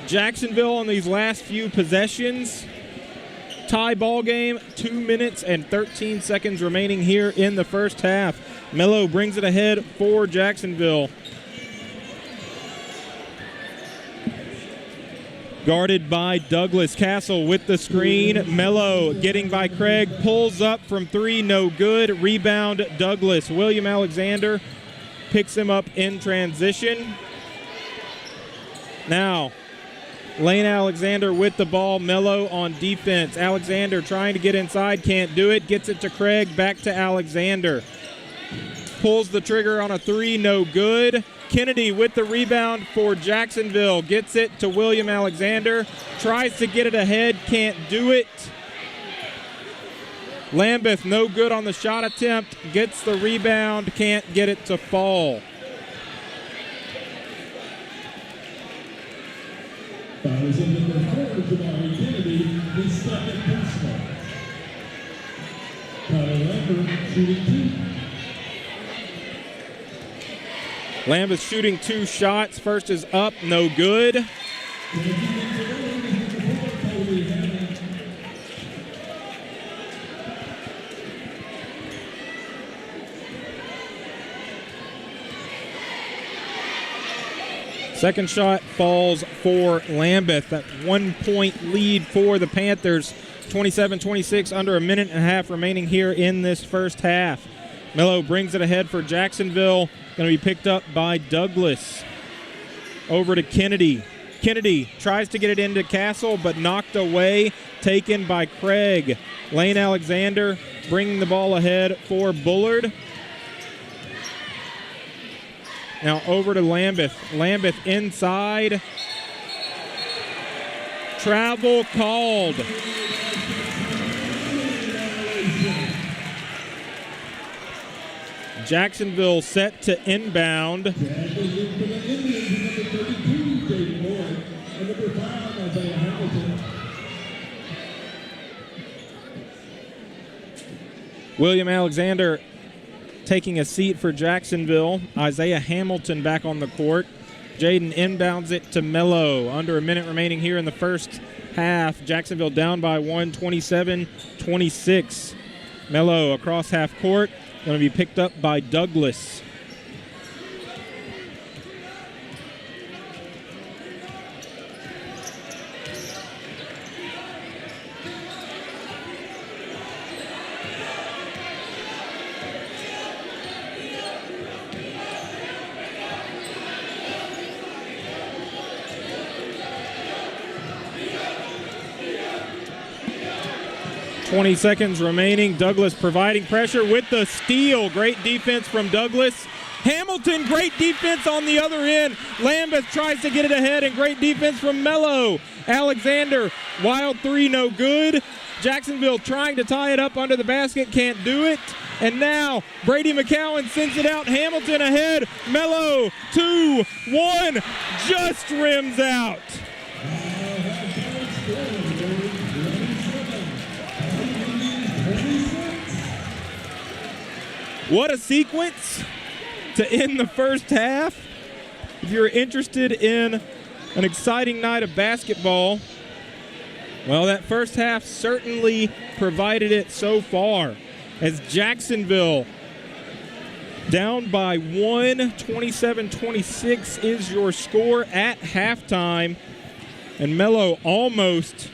S2: Jacksonville on these last few possessions. Tie ball game, 2 minutes and 13 seconds remaining here in the first half. Mello brings it ahead for Jacksonville. Guarded by Douglas. Castle with the screen. Mello getting by Craig. Pulls up from three, no good. Rebound, Douglas. William Alexander picks him up in transition. Now, Lane Alexander with the ball. Mello on defense. Alexander trying to get inside, can't do it. Gets it to Craig, back to Alexander. Pulls the trigger on a three, no good. Kennedy with the rebound for Jacksonville. Gets it to William Alexander. Tries to get it ahead, can't do it. Lambeth no good on the shot attempt. Gets the rebound, can't get it to fall.
S1: That was in number 4, Jamari Kennedy, his second personal. Tyler Lambert shooting 2.
S2: Lambeth shooting 2 shots. First is up, no good. Second shot falls for Lambeth. That 1-point lead for the Panthers. 27-26, under a minute and a half remaining here in this first half. Mello brings it ahead for Jacksonville. Going to be picked up by Douglas. Over to Kennedy. Kennedy tries to get it into Castle, but knocked away. Taken by Craig. Lane Alexander bringing the ball ahead for Bullard. Now over to Lambeth. Lambeth inside. Travel called. Jacksonville set to inbound. William Alexander taking a seat for Jacksonville. Isaiah Hamilton back on the court. Jaden inbounds it to Mello. Under a minute remaining here in the first half. Jacksonville down by 1, 27-26. Mello across half court. Going to be picked up by Douglas. .20 seconds remaining. Douglas providing pressure with the steal. Great defense from Douglas. Hamilton, great defense on the other end. Lambeth tries to get it ahead, and great defense from Mello. Alexander, wild three, no good. Jacksonville trying to tie it up under the basket, can't do it. And now Brady McCowan sends it out. Hamilton ahead. Mello, 2-1, just rims out. What a sequence to end the first half. If you're interested in an exciting night of basketball. Well, that first half certainly provided it so far, as Jacksonville down by 1, 27-26 is your score at halftime. And Mello almost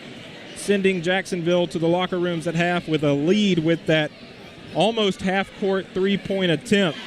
S2: sending Jacksonville to the locker rooms at half with a lead with that almost half-court three-point attempt.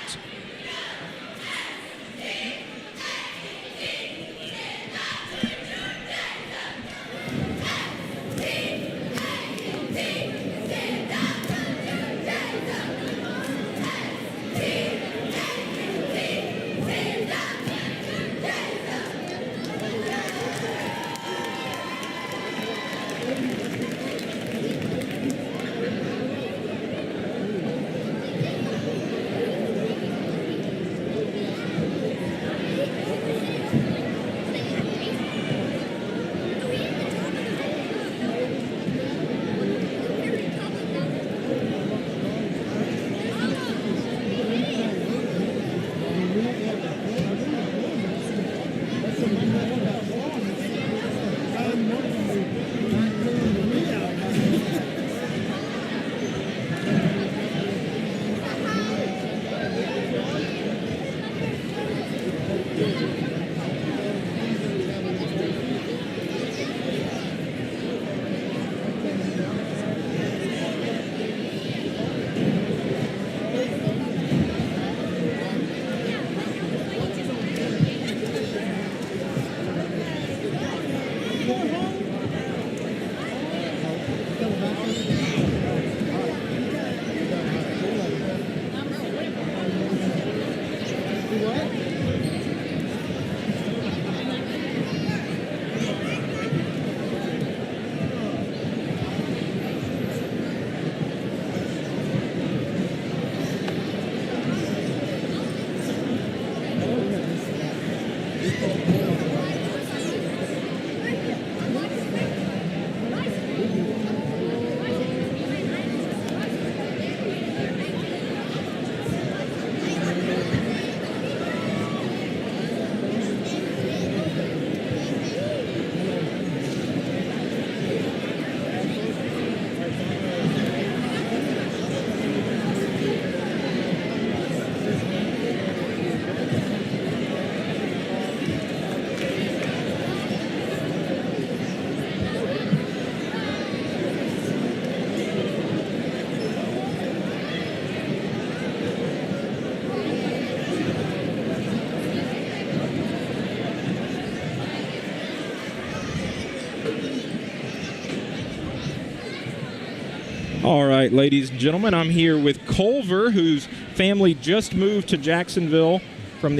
S2: All right, ladies and gentlemen, I'm here with Culver, whose family just moved to Jacksonville from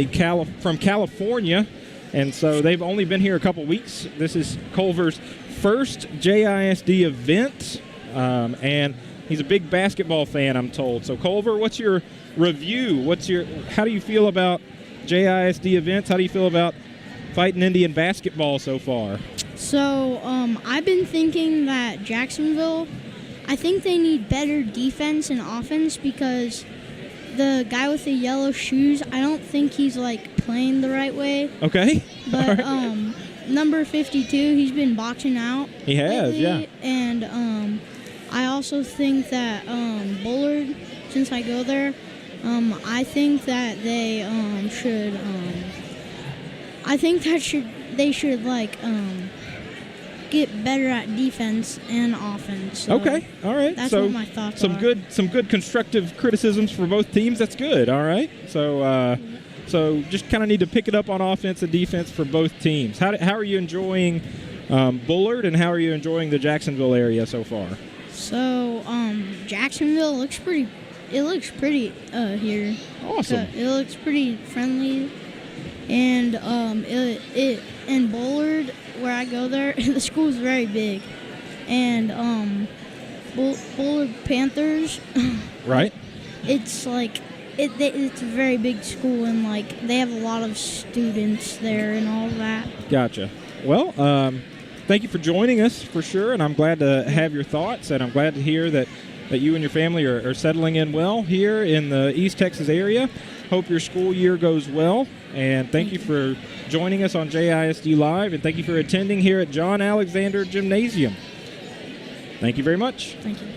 S2: California, and so they've only been here a couple weeks. This is Culver's first JISD event, and he's a big basketball fan, I'm told. So, Culver, what's your review? How do you feel about JISD events? How do you feel about Fighting Indian basketball so far?
S4: So, I've been thinking that Jacksonville, I think they need better defense and offense because the guy with the yellow shoes, I don't think he's, playing the right way.
S2: Okay.
S4: But,
S2: right.
S4: Number 52, he's been boxing out.
S2: He has,
S4: lately,
S2: yeah.
S4: And I also think that Bullard, since I go there, I think that they should, they should get better at defense and offense. So
S2: okay, all right.
S4: That's
S2: so
S4: what my thoughts
S2: some
S4: are.
S2: Some good constructive criticisms for both teams. That's good. All right. So just kind of need to pick it up on offense and defense for both teams. How are you enjoying Bullard, and how are you enjoying the Jacksonville area so far?
S4: So Jacksonville looks pretty. It looks pretty here.
S2: Awesome.
S4: It looks pretty friendly, and and Bullard, where I go there, the school's very big, and Bullard Panthers.
S2: Right.
S4: It's it's a very big school, and they have a lot of students there and all that.
S2: Gotcha. Well, thank you for joining us for sure, and I'm glad to have your thoughts, and I'm glad to hear that that you and your family are settling in well here in the East Texas area. Hope your school year goes well, and thank you for joining us on JISD Live, and thank you for attending here at John Alexander Gymnasium. Thank you very much.
S4: Thank you.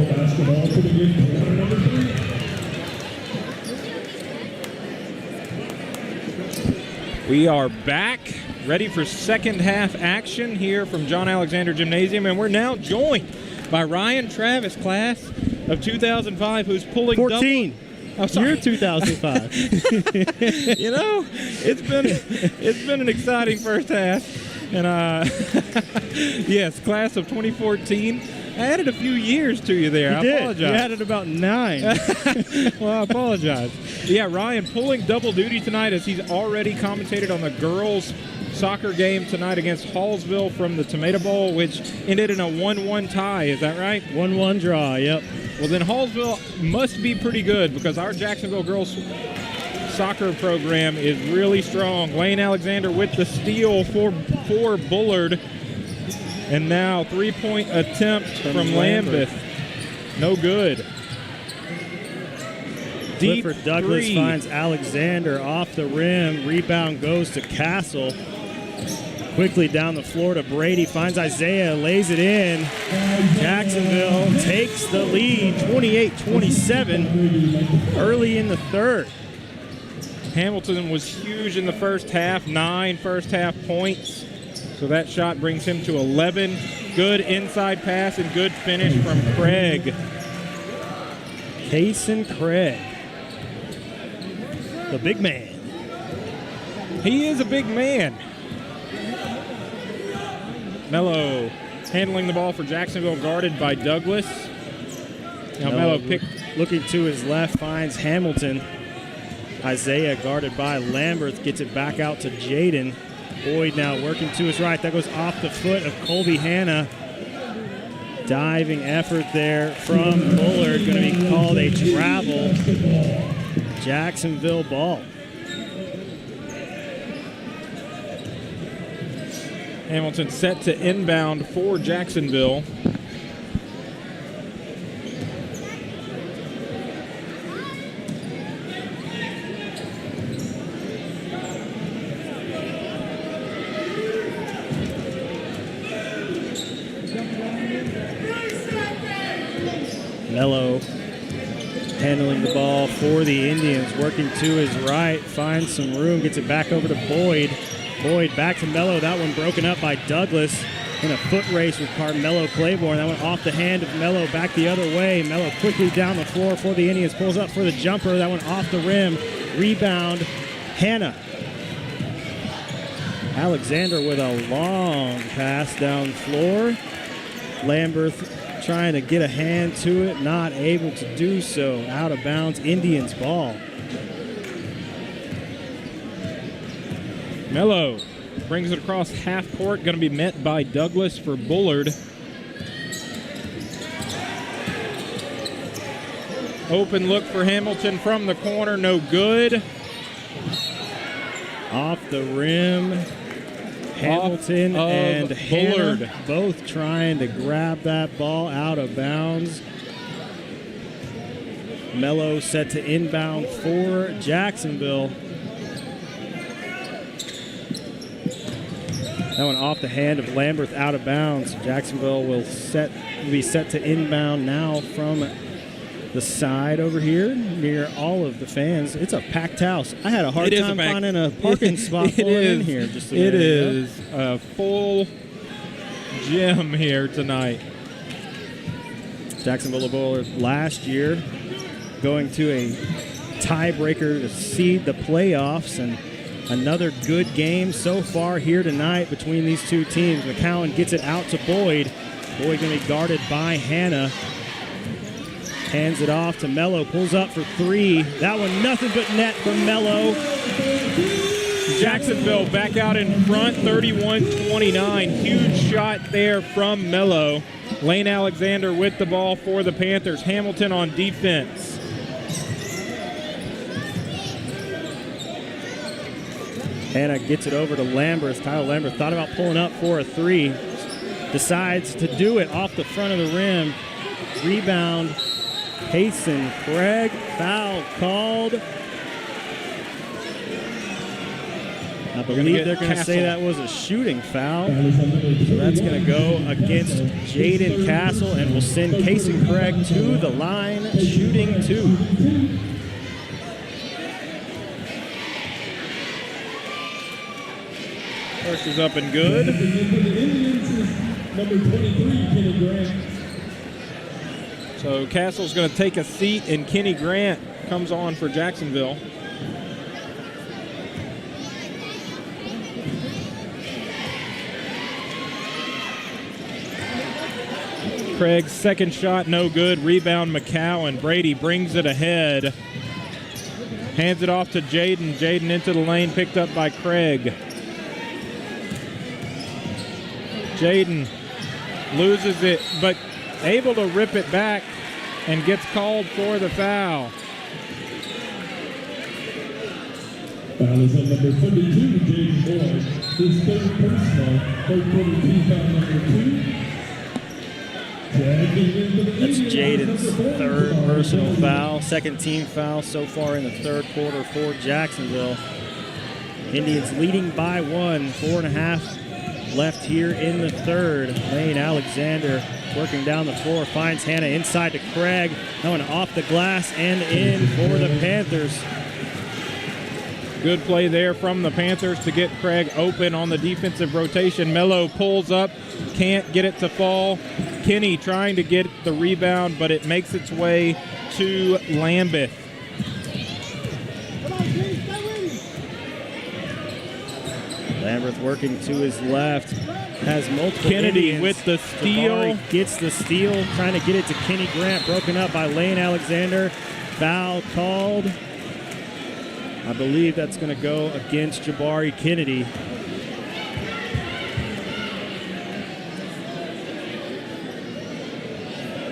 S1: Jacksonville basketball putting in quarter number 3.
S2: We are back, ready for second half action here from John Alexander Gymnasium, and we're now joined by Ryan Travis, class of 2005, who's pulling
S5: 14.
S2: Oh, sorry.
S5: You're 2005.
S2: You know, it's been an exciting first half, and yes, class of 2014. I added a few years to you there. I apologize.
S5: You added about 9.
S2: Well, I apologize. Yeah, Ryan pulling double duty tonight as he's already commentated on the girls' soccer game tonight against Hallsville from the Tomato Bowl, which ended in a 1-1 tie. Is that right?
S5: 1-1 draw, yep.
S2: Well, then Hallsville must be pretty good because our Jacksonville girls' soccer program is really strong. Wayne Alexander with the steal for Bullard. And now three-point attempt from Lambeth. No good. Deep
S5: Clifford Douglas
S2: three.
S5: finds Alexander off the rim. Rebound goes to Castle. Quickly down the floor to Brady. Finds Isaiah, lays it in. Jacksonville takes the lead, 28-27, early in the third.
S2: Hamilton was huge in the first half, 9 first half points. So that shot brings him to 11. Good inside pass and good finish from Craig.
S5: Kason Craig, the big man.
S2: He is a big man. Mello handling the ball for Jacksonville, guarded by Douglas. Now Mello
S5: looking to his left, finds Hamilton. Isaiah guarded by Lambert, gets it back out to Jaden. Boyd now working to his right. That goes off the foot of Colby Hanna. Diving effort there from Bullard. Going to be called a travel. Jacksonville ball.
S2: Hamilton set to inbound for Jacksonville.
S5: Mello handling the ball for the Indians, working to his right, finds some room, gets it back over to Boyd. Boyd back to Mello. That one broken up by Douglas in a foot race with Carmelo Claiborne. That went off the hand of Mello, back the other way. Mello quickly down the floor for the Indians, pulls up for the jumper. That went off the rim. Rebound, Hanna. Alexander with a long pass down the floor. Lambert trying to get a hand to it, not able to do so. Out of bounds, Indians ball.
S2: Mello brings it across half court, going to be met by Douglas for Bullard. Open look for Hamilton from the corner, no good.
S5: Off the rim, Hamilton and
S2: Bullard
S5: Hanna both trying to grab that ball out of bounds. Mello set to inbound for Jacksonville. That one off the hand of Lambert, out of bounds. Jacksonville will be set to inbound now from the side over here near all of the fans. It's a packed house. I had a hard time finding a parking spot pulling in here. Just a minute ago.
S2: It is a full gym here tonight.
S5: Jacksonville Bullard last year going to a tiebreaker to seed the playoffs, and another good game so far here tonight between these two teams. McCowan gets it out to Boyd. Boyd going to be guarded by Hanna. Hands it off to Mello, pulls up for three. That one nothing but net from Mello.
S2: Jacksonville back out in front, 31-29. Huge shot there from Mello. Lane Alexander with the ball for the Panthers. Hamilton on defense.
S5: Hanna gets it over to Lambert. Tyler Lambert thought about pulling up for a three. Decides to do it off the front of the rim. Rebound, Kason Craig. Foul called. I believe they're going to say that was a shooting foul. So that's going to go against Jaden Castle and will send Casey Craig to the line, shooting 2.
S2: First is up and good.
S1: For the Indians is number 23, Kenny Grant.
S2: So Castle's going to take a seat, and Kenny Grant comes on for Jacksonville. Craig's second shot, no good. Rebound, McCowan. Brady brings it ahead. Hands it off to Jaden. Jaden into the lane, picked up by Craig. Jaden loses it, but able to rip it back and gets called for the foul.
S1: Foul is on number 22, Jaden Bullard. His third personal, third quarter team foul number 2.
S5: That's Jaden's third personal foul, second team foul so far in the third quarter for Jacksonville. Indians leading by 1, 4.5 left here in the third. Lane Alexander working down the floor, finds Hannah inside to Craig. That one off the glass and in for the Panthers.
S2: Good play there from the Panthers to get Craig open on the defensive rotation. Mello pulls up, can't get it to fall. Kenny trying to get the rebound, but it makes its way to Lambeth.
S5: Lambeth working to his left, has multiple
S2: Kennedy
S5: Indians.
S2: with the steal.
S5: Jabari gets the steal, trying to get it to Kenny Grant, broken up by Lane Alexander. Foul called. I believe that's going to go against Jabari Kennedy.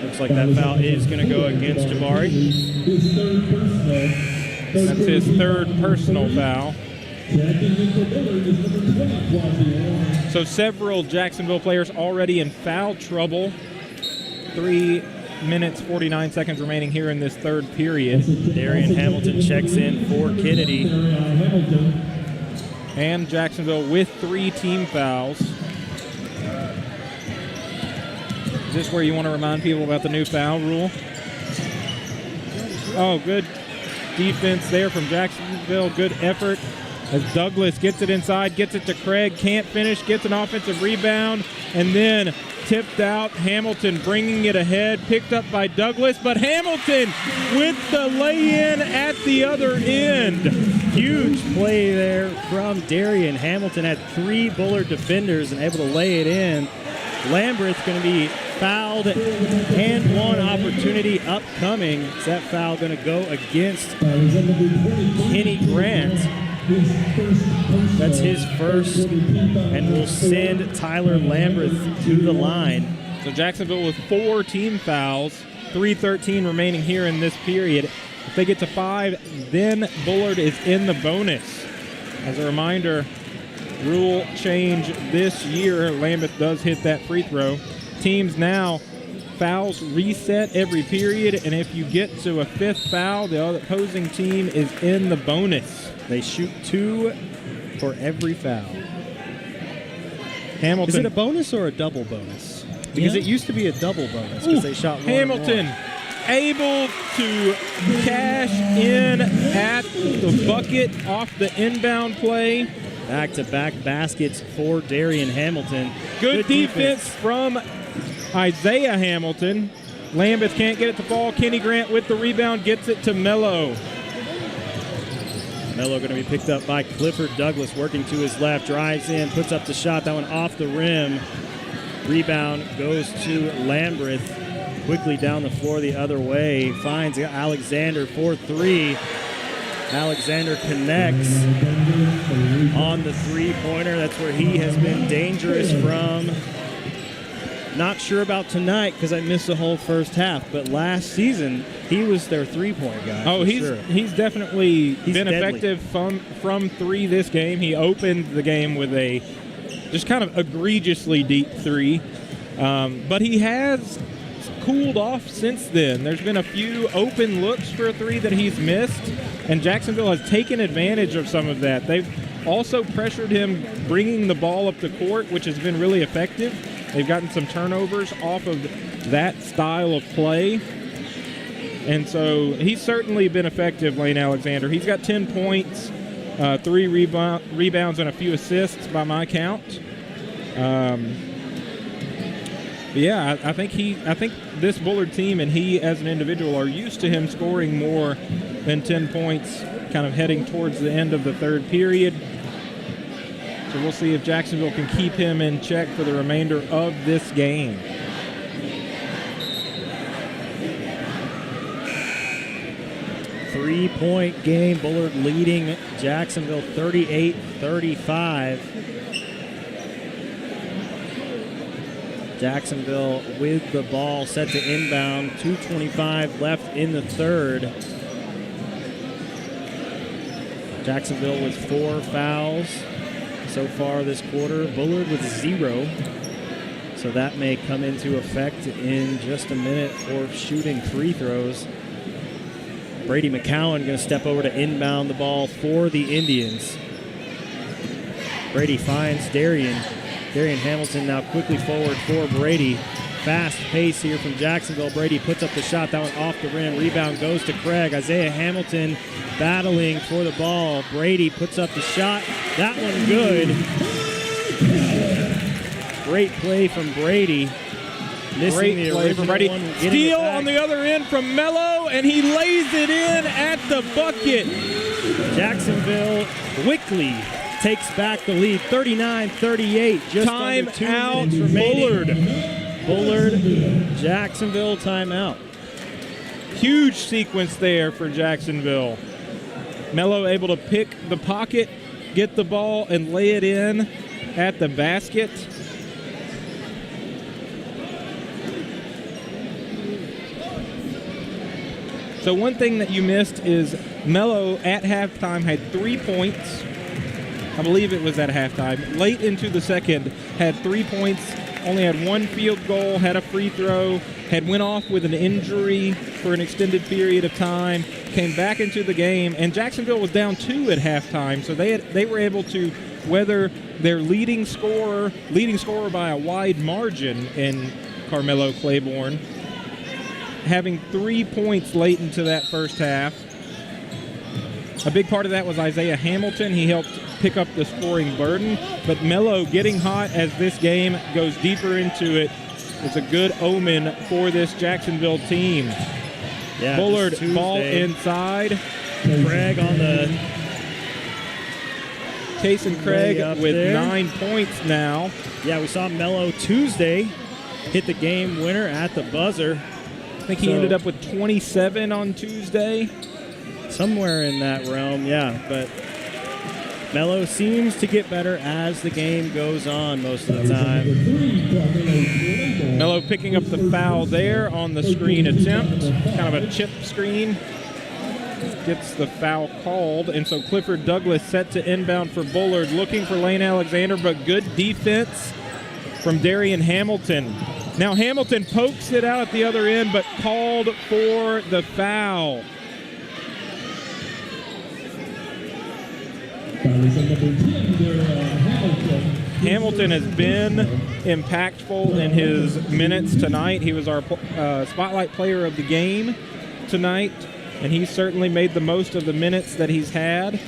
S5: Looks like that foul is going to go against Jabari.
S1: His third personal.
S2: That's his third personal foul. So several Jacksonville players already in foul trouble. 3 minutes, 49 seconds remaining here in this third period.
S5: Darian Hamilton checks in for Kennedy.
S2: And Jacksonville with 3 team fouls. Is this where you want to remind people about the new foul rule? Oh, good defense there from Jacksonville. Good effort as Douglas gets it inside, gets it to Craig, can't finish, gets an offensive rebound, and then tipped out. Hamilton bringing it ahead, picked up by Douglas, but Hamilton with the lay-in at the other end.
S5: Huge play there from Darian Hamilton. Had 3 Bullard defenders and able to lay it in. Lambeth going to be fouled and 1 opportunity upcoming. Is that foul going to go against Kenny Grant? That's his first, and will send Tyler Lambeth to the line.
S2: So Jacksonville with 4 team fouls, 3:13 remaining here in this period. If they get to 5, then Bullard is in the bonus. As a reminder, rule change this year. Lambeth does hit that free throw. Teams now, fouls reset every period, and if you get to a 5th foul, the opposing team is in the bonus.
S5: They shoot 2 for every foul.
S2: Hamilton.
S5: Is it a bonus or a double bonus? Because it used to be a double bonus because they shot 1
S2: Hamilton able to cash in at the bucket off the inbound play.
S5: Back-to-back baskets for Darian Hamilton.
S2: Good defense from Isaiah Hamilton. Lambeth can't get it to fall. Kenny Grant with the rebound gets it to Mello.
S5: Mello going to be picked up by Clifford Douglas, working to his left, drives in, puts up the shot, that one off the rim. Rebound goes to Lambeth, quickly down the floor the other way, finds Alexander for 3. Alexander connects on the three-pointer. That's where he has been dangerous from. Not sure about tonight because I missed the whole first half, but last season he was their three-point guy.
S2: Oh, he's definitely been
S5: deadly.
S2: effective from 3 this game. He opened the game with a just kind of egregiously deep 3, but he has cooled off since then. There's been a few open looks for a 3 that he's missed, and Jacksonville has taken advantage of some of that. They've also pressured him bringing the ball up the court, which has been really effective. They've gotten some turnovers off of that style of play. And so he's certainly been effective, Lane Alexander. He's got 10 points, 3 rebounds, and a few assists by my count. Yeah, I think this Bullard team and he as an individual are used to him scoring more than 10 points kind of heading towards the end of the third period. So we'll see if Jacksonville can keep him in check for the remainder of this game.
S5: Three-point game. Bullard leading Jacksonville 38-35. Jacksonville with the ball set to inbound. 2:25 left in the third. Jacksonville with 4 fouls so far this quarter. Bullard with 0. So that may come into effect in just a minute for shooting free throws. Brady McCowan going to step over to inbound the ball for the Indians. Brady finds Darian. Darian Hamilton now quickly forward for Brady. Fast pace here from Jacksonville. Brady puts up the shot. That one off the rim. Rebound goes to Craig. Isaiah Hamilton battling for the ball. Brady puts up the shot. That one good. Great play from Brady.
S2: Great play from Brady. Steal on the other end from Mello, and he lays it in at the bucket.
S5: Jacksonville quickly takes back the lead, 39-38. Just under 2 minutes remaining. Bullard, Jacksonville timeout.
S2: Huge sequence there for Jacksonville. Mello able to pick the pocket, get the ball, and lay it in at the basket. So one thing that you missed is Mello at halftime had 3 points. I believe it was at halftime. Late into the second, had 3 points, only had 1 field goal, had a free throw, had went off with an injury for an extended period of time, came back into the game, and Jacksonville was down 2 at halftime, so they were able to weather their leading scorer by a wide margin in Carmelo Claiborne, having 3 points late into that first half. A big part of that was Isaiah Hamilton. He helped pick up the scoring burden, but Mello getting hot as this game goes deeper into it is a good omen for this Jacksonville team.
S5: Yeah,
S2: Bullard ball inside.
S5: Craig on the
S2: Cason Craig with
S5: there.
S2: 9 points now.
S5: Yeah, we saw Mello Tuesday hit the game winner at the buzzer.
S2: I think he ended up with 27 on Tuesday.
S5: Somewhere in that realm, yeah. But Mello seems to get better as the game goes on most of the time.
S2: Mello picking up the foul there on the screen attempt. Kind of a chip screen. Gets the foul called. And so Clifford Douglas set to inbound for Bullard. Looking for Lane Alexander, but good defense from Darian Hamilton. Now Hamilton pokes it out at the other end, but called for the foul. Hamilton has been impactful in his minutes tonight. He was our spotlight player of the game tonight, and he's certainly made the most of the minutes that he's had.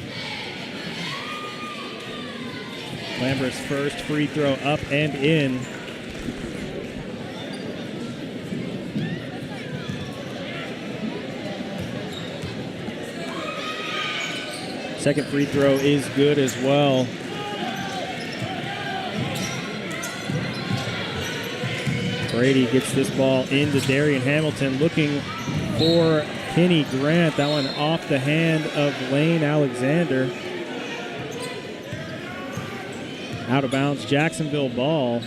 S5: Lambert's first free throw up and in. Second free throw is good as well. Brady gets this ball into Darian Hamilton, looking for Kenny Grant. That one off the hand of Lane Alexander. Out of bounds, Jacksonville ball.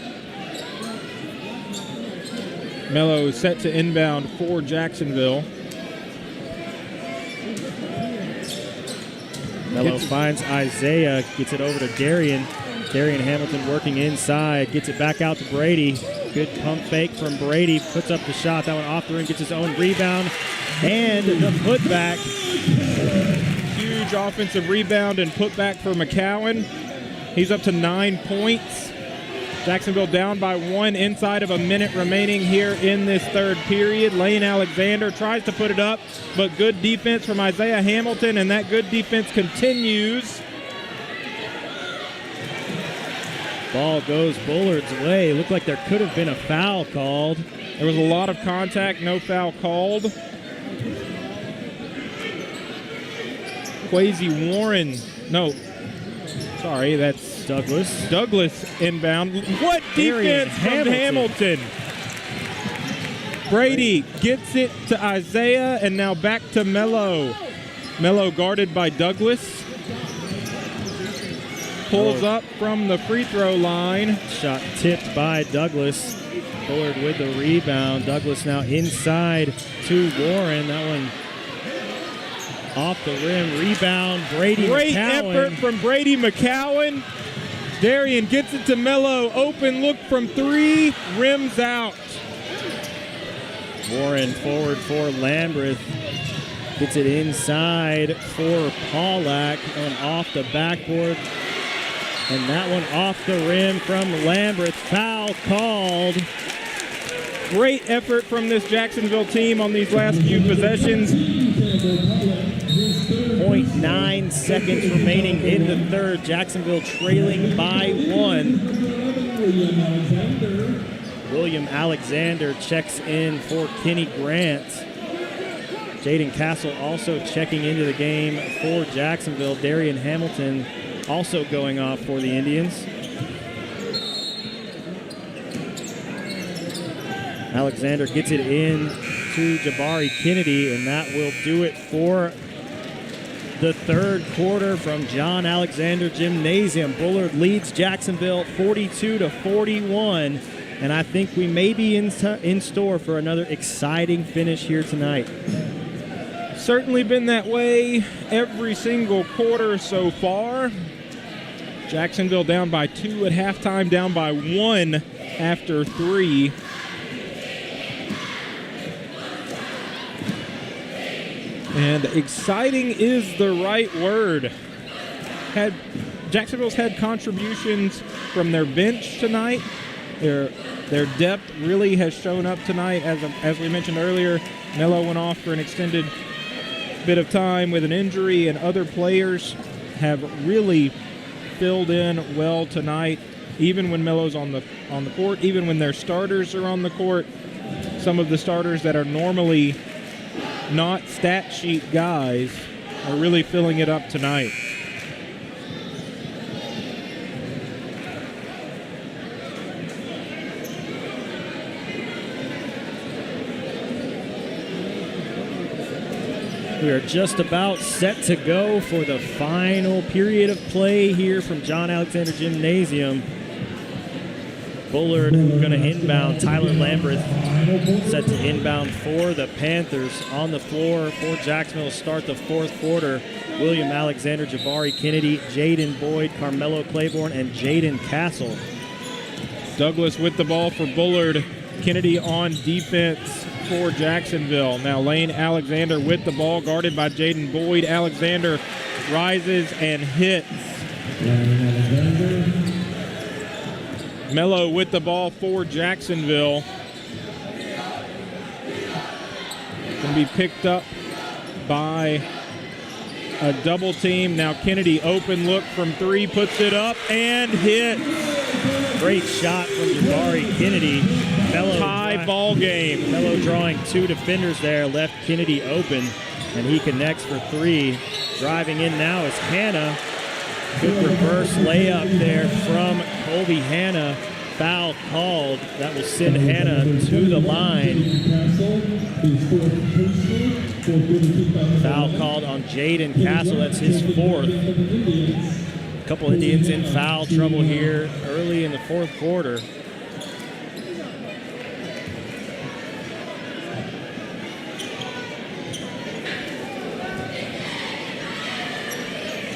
S2: Mello set to inbound for Jacksonville.
S5: Mello finds Isaiah, gets it over to Darian. Darian Hamilton working inside, gets it back out to Brady. Good pump fake from Brady, puts up the shot. That one off the rim, gets his own rebound, and the putback.
S2: Huge huge offensive rebound and putback for McCowan. He's up to 9 points. Jacksonville down by 1 inside of a minute remaining here in this third period. Lane Alexander tries to put it up, but good defense from Isaiah Hamilton, and that good defense continues.
S5: Ball goes Bullard's way. Looked like there could have been a foul called.
S2: There was a lot of contact, no foul called. Quasi Warren, no, sorry, that's
S5: Douglas.
S2: Douglas inbound. What defense from Hamilton? Brady gets it to Isaiah, and now back to Mello. Mello guarded by Douglas. Pulls up from the free throw line.
S5: Shot tipped by Douglas. Bullard with the rebound. Douglas now inside to Warren. That one off the rim. Rebound, Brady
S2: Great
S5: McCowan.
S2: effort from Brady McCowan. Darian gets it to Mello. Open look from 3. Rims out.
S5: Warren forward for Lambreth. Gets it inside for Pollack. Going off the backboard. And that one off the rim from Lambreth. Foul called.
S2: Great effort from this Jacksonville team on these last few possessions.
S5: 0.9 seconds remaining in the third. Jacksonville trailing by 1. William Alexander checks in for Kenny Grant. Jaden Castle also checking into the game for Jacksonville. Darian Hamilton also going off for the Indians. Alexander gets it in to Jabari Kennedy, and that will do it for the third quarter from John Alexander Gymnasium. Bullard leads Jacksonville 42-41, and I think we may be in store for another exciting finish here tonight.
S2: Certainly been that way every single quarter so far. Jacksonville down by 2 at halftime, down by 1 after 3. And exciting is the right word. Jacksonville's had contributions from their bench tonight. Their depth really has shown up tonight. As we mentioned earlier, Mello went off for an extended bit of time with an injury, and other players have really filled in well tonight. Even when Mello's on the court, even when their starters are on the court, some of the starters that are normally not stat sheet guys are really filling it up tonight.
S5: We are just about set to go for the final period of play here from John Alexander Gymnasium. Bullard going to inbound. Tyler Lambreth set to inbound for the Panthers. On the floor for Jacksonville to start the fourth quarter. William Alexander, Jabari Kennedy, Jaden Boyd, Carmelo Claiborne, and Jaden Castle.
S2: Douglas with the ball for Bullard. Kennedy on defense for Jacksonville. Now Lane Alexander with the ball, guarded by Jaden Boyd. Alexander rises and hits. Mello with the ball for Jacksonville. Going to be picked up by a double team. Now Kennedy open look from 3, puts it up and hits.
S5: Great shot from Jabari Kennedy.
S2: Tie ball game.
S5: Mello drawing 2 defenders there, left Kennedy open, and he connects for 3. Driving in now is Hanna. Good reverse layup there from Colby Hanna. Foul called. That will send Hanna to the line. Foul called on Jaden Castle. That's his 4th. A couple Indians in foul trouble here early in the fourth quarter.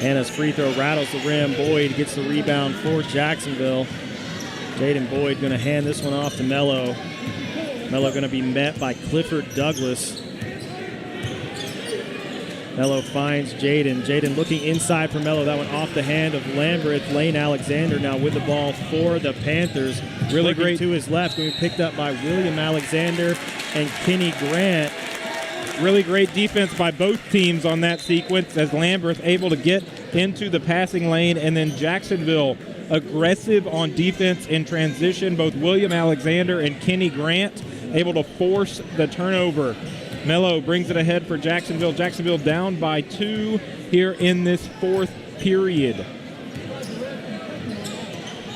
S5: Hanna's free throw rattles the rim. Boyd gets the rebound for Jacksonville. Jaden Boyd going to hand this one off to Mello. Mello going to be met by Clifford Douglas. Mello finds Jaden. Jaden looking inside for Mello. That one off the hand of Lambert. Lane Alexander now with the ball for the Panthers.
S2: Really
S5: looking
S2: great
S5: to his left, being picked up by William Alexander and Kenny Grant.
S2: Really great defense by both teams on that sequence as Lambert able to get into the passing lane, and then Jacksonville aggressive on defense in transition. Both William Alexander and Kenny Grant able to force the turnover. Mello brings it ahead for Jacksonville. Jacksonville down by 2 here in this 4th period.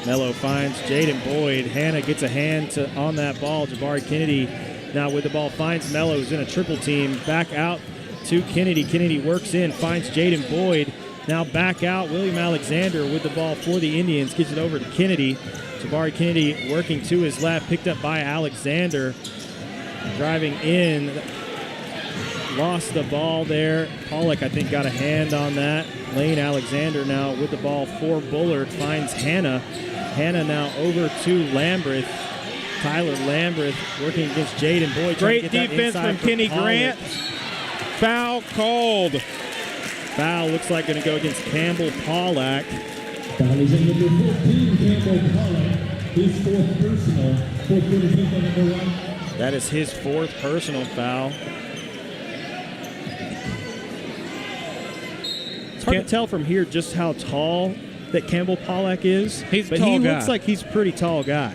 S5: Mello finds Jaden Boyd. Hannah gets a hand on that ball. Jabari Kennedy now with the ball finds Mello, who's in a triple team. Back out to Kennedy. Kennedy works in, finds Jaden Boyd. Now back out, William Alexander with the ball for the Indians. Gives it over to Kennedy. Jabari Kennedy working to his left, picked up by Alexander. Driving in, lost the ball there. Pollock, I think, got a hand on that. Lane Alexander now with the ball for Bullard. Finds Hannah. Hannah now over to Lambreth. Tyler Lambreth working against Jaden Boyd.
S2: Great defense from Kenny Grant. Foul called.
S5: Foul looks like going to go against Campbell Pollack.
S1: Foul is in number 14, Campbell Pollack. His 4th personal. 4th on number 1.
S5: That is his 4th personal foul. It's hard to tell from here just how tall that Campbell Pollack is.
S2: He's a
S5: but
S2: tall
S5: he
S2: guy.
S5: looks like he's a pretty tall guy.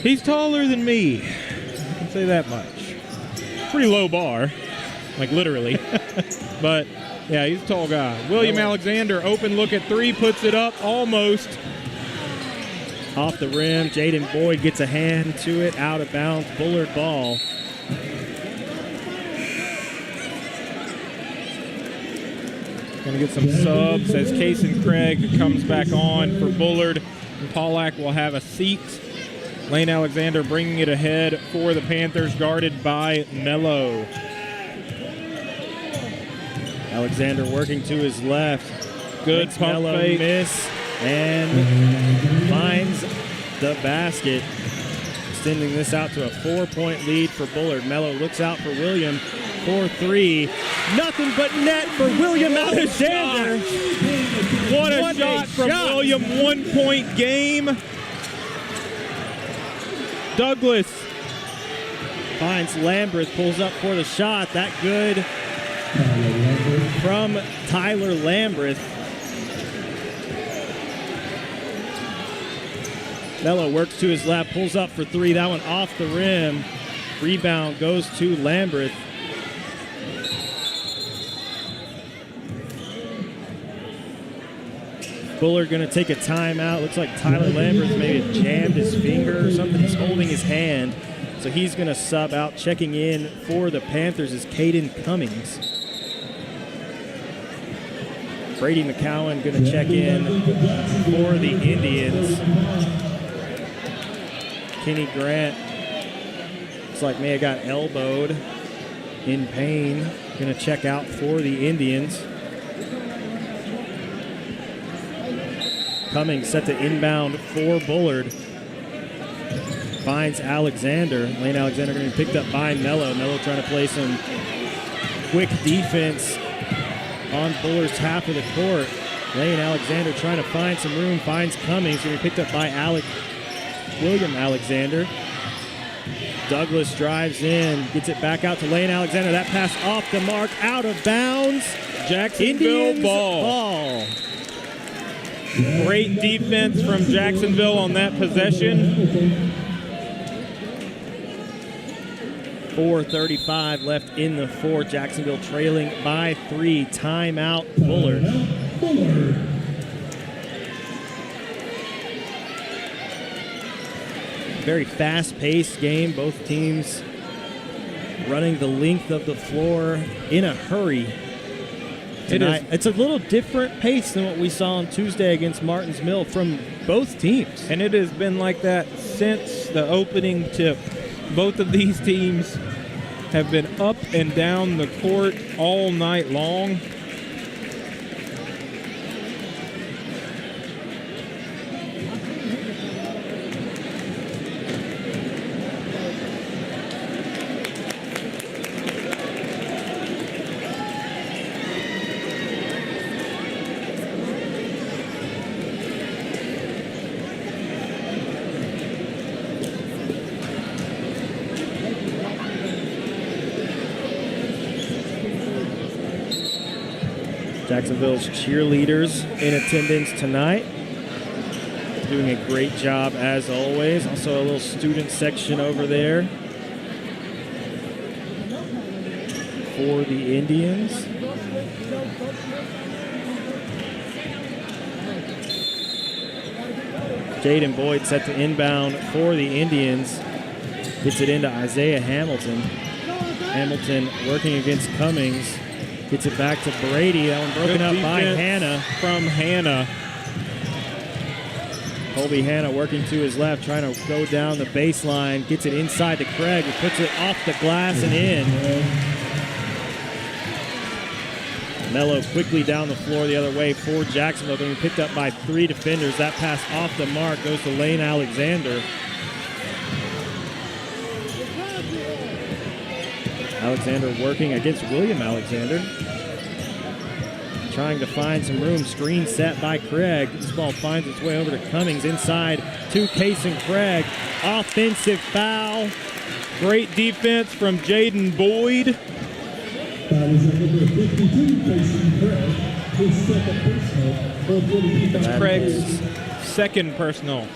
S2: He's taller than me. I can say that much. Pretty low bar, like literally. But, yeah, he's a tall guy. William Alexander, open look at 3, puts it up almost.
S5: Off the rim, Jaden Boyd gets a hand to it, out of bounds, Bullard ball.
S2: Going to get some subs as Kason Craig comes back on for Bullard. And Pollack will have a seat. Lane Alexander bringing it ahead for the Panthers, guarded by Mello.
S5: Alexander working to his left.
S2: Good
S5: Makes
S2: pump
S5: Mello
S2: fake.
S5: miss and finds the basket. Extending this out to a 4-point lead for Bullard. Mello looks out for William for 3. Nothing but net for William Alexander.
S2: What a shot from William. 1-point game. Douglas
S5: finds Lambreth, pulls up for the shot. That good from Tyler Lambreth. Mello works to his left, pulls up for 3. That one off the rim. Rebound goes to Lambreth. Bullard going to take a timeout. Looks like Tyler Lambreth maybe jammed his finger or something. He's holding his hand. So he's going to sub out. Checking in for the Panthers is Caden Cummings. Brady McCowan going to check in for the Indians. Kenny Grant looks like may have got elbowed in pain. Going to check out for the Indians. Cummings set to inbound for Bullard. Finds Alexander. Lane Alexander going to be picked up by Mello. Mello trying to play some quick defense on Bullard's half of the court. Lane Alexander trying to find some room. Finds Cummings. Going to be picked up by William Alexander. Douglas drives in. Gets it back out to Lane Alexander. That pass off the mark. Out of bounds.
S2: Jacksonville
S5: Indians
S2: ball. Great defense from Jacksonville on that possession.
S5: 4:35 left in the 4th. Jacksonville trailing by 3. Timeout, Bullard. Very fast-paced game. Both teams running the length of the floor in a hurry. Tonight. It's a little different pace than what we saw on Tuesday against Martins Mill from both teams.
S2: And it has been like that since the opening tip. Both of these teams have been up and down the court all night long.
S5: Jacksonville's cheerleaders in attendance tonight. Doing a great job as always. Also a little student section over there for the Indians. Jaden Boyd set to inbound for the Indians. Gets it into Isaiah Hamilton. Hamilton working against Cummings. Gets it back to Brady. That one broken up by Hannah.
S2: From Hannah.
S5: Colby Hannah working to his left, trying to go down the baseline. Gets it inside to Craig, who puts it off the glass and in. Mello quickly down the floor the other way for Jacksonville, being picked up by 3 defenders. That pass off the mark goes to Lane Alexander. Alexander working against William Alexander. Trying to find some room. Screen set by Craig. This ball finds its way over to Cummings inside to Kason Craig. Offensive foul.
S2: Great defense from Jaden Boyd.
S1: That was number 52, Jason Craig, his second personal.
S2: That's Craig's second personal.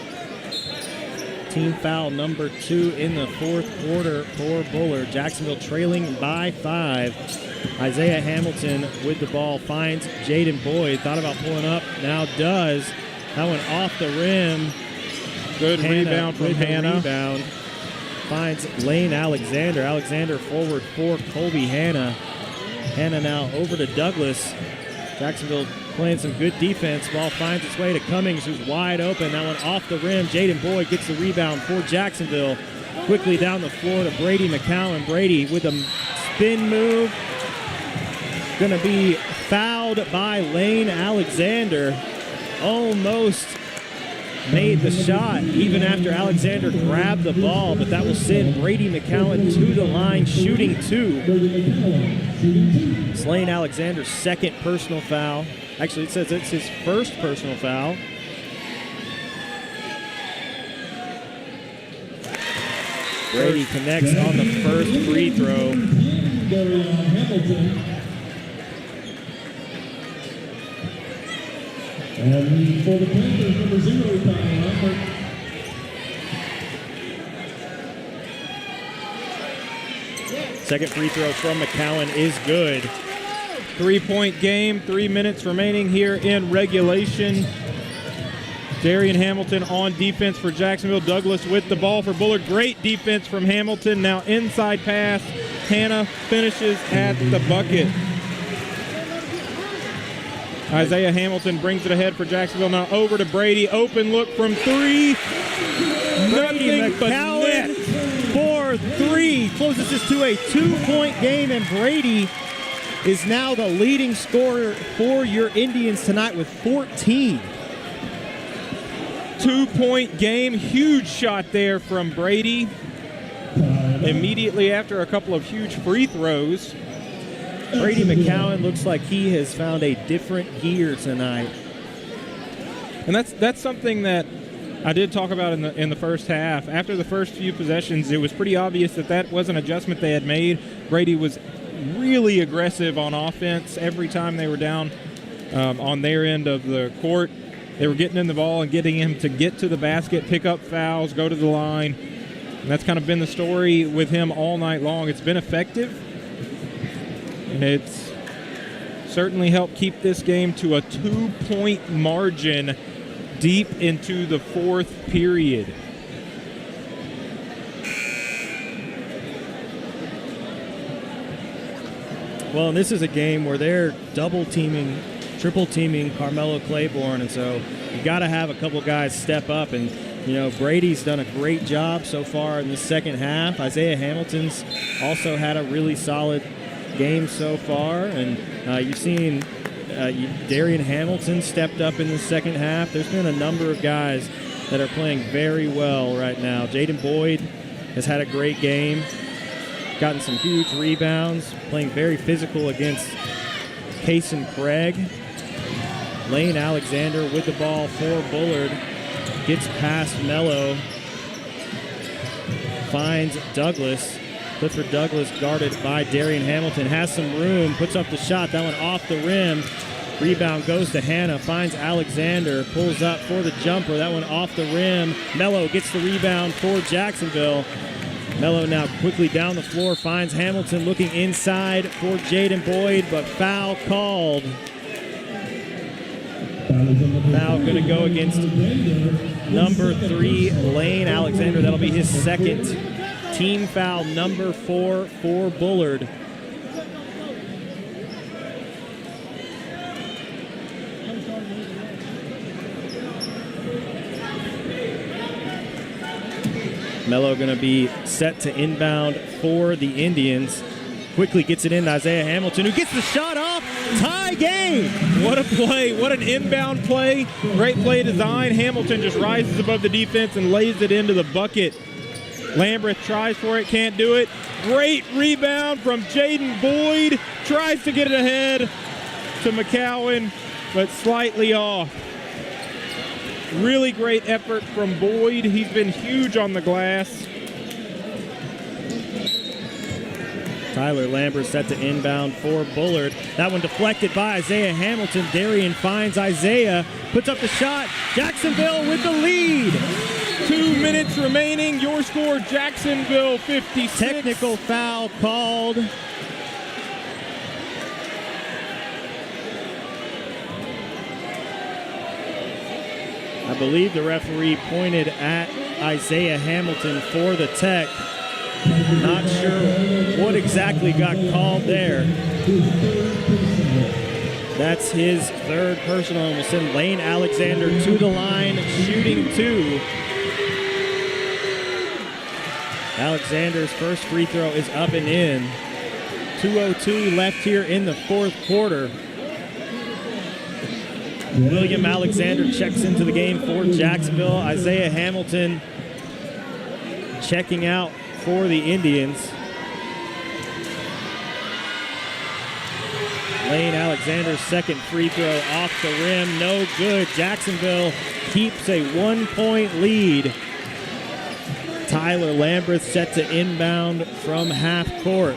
S5: Team foul number 2 in the fourth quarter for Bullard. Jacksonville trailing by 5. Isaiah Hamilton with the ball finds Jaden Boyd. Thought about pulling up, now does. That one off the rim.
S2: Good rebound from Hannah.
S5: Rebound. Finds Lane Alexander. Alexander forward for Colby Hannah. Hannah now over to Douglas. Jacksonville playing some good defense. Ball finds its way to Cummings, who's wide open. That one off the rim. Jaden Boyd gets the rebound for Jacksonville. Quickly down the floor to Brady McCowan. Brady with a spin move. Going to be fouled by Lane Alexander. Almost made the shot even after Alexander grabbed the ball, but that will send Brady McCowan to the line, shooting 2. It's Lane Alexander's second personal foul. Actually, it says it's his first personal foul. Brady connects on the first free throw.
S1: And for the Panthers, number 0, Kyle Lambert.
S5: Second free throw from McCowan is good.
S2: 3-point game, 3 minutes remaining here in regulation. Darian Hamilton on defense for Jacksonville. Douglas with the ball for Bullard. Great defense from Hamilton. Now inside pass. Hannah finishes at the bucket. Isaiah Hamilton brings it ahead for Jacksonville. Now over to Brady. Open look from 3. Nothing but net.
S5: For 3. Closes this to a 2-point game, and Brady is now the leading scorer for your Indians tonight with 14.
S2: 2-point game. Huge shot there from Brady. Immediately after a couple of huge free throws.
S5: Brady McCowan looks like he has found a different gear tonight.
S2: And that's something that I did talk about in the first half. After the first few possessions, it was pretty obvious that was an adjustment they had made. Brady was really aggressive on offense every time they were down on their end of the court. They were getting in the ball and getting him to get to the basket, pick up fouls, go to the line. And that's kind of been the story with him all night long. It's been effective. And it's certainly helped keep this game to a 2-point margin deep into the fourth period.
S5: Well, and this is a game where they're double teaming, triple teaming Carmelo Claiborne, and so you got to have a couple guys step up. And Brady's done a great job so far in the second half. Isaiah Hamilton's also had a really solid game so far, and you've seen Darian Hamilton stepped up in the second half. There's been a number of guys that are playing very well right now. Jaden Boyd has had a great game, gotten some huge rebounds, playing very physical against Kason Craig. Lane Alexander with the ball for Bullard, gets past Mello, finds Douglas. Clifford Douglas guarded by Darian Hamilton, has some room, puts up the shot. That one off the rim. Rebound goes to Hannah, finds Alexander, pulls up for the jumper. That one off the rim. Mello gets the rebound for Jacksonville. Mello now quickly down the floor, finds Hamilton looking inside for Jaden Boyd, but foul called. Foul going to go against number 3, Lane Alexander. That'll be his second. Team foul number 4 for Bullard. Mello going to be set to inbound for the Indians. Quickly gets it in to Isaiah Hamilton, who gets the shot off. Tie game.
S2: What a play. What an inbound play. Great play design. Hamilton just rises above the defense and lays it into the bucket. Lambreth tries for it, can't do it. Great rebound from Jaden Boyd. Tries to get it ahead to McCowan, but slightly off. Really great effort from Boyd. He's been huge on the glass.
S5: Tyler Lambert set to inbound for Bullard. That one deflected by Isaiah Hamilton. Darian finds Isaiah, puts up the shot. Jacksonville with the lead.
S2: 2 minutes remaining. Your score, Jacksonville 56.
S5: Technical foul called. I believe the referee pointed at Isaiah Hamilton for the tech. Not sure what exactly got called there. That's his third personal, and will send Lane Alexander to the line, shooting 2. Alexander's first free throw is up and in. 2:02 left here in the fourth quarter. William Alexander checks into the game for Jacksonville. Isaiah Hamilton checking out for the Indians. Lane Alexander's second free throw off the rim, no good. Jacksonville keeps a 1-point lead. Tyler Lambreth set to inbound from half court.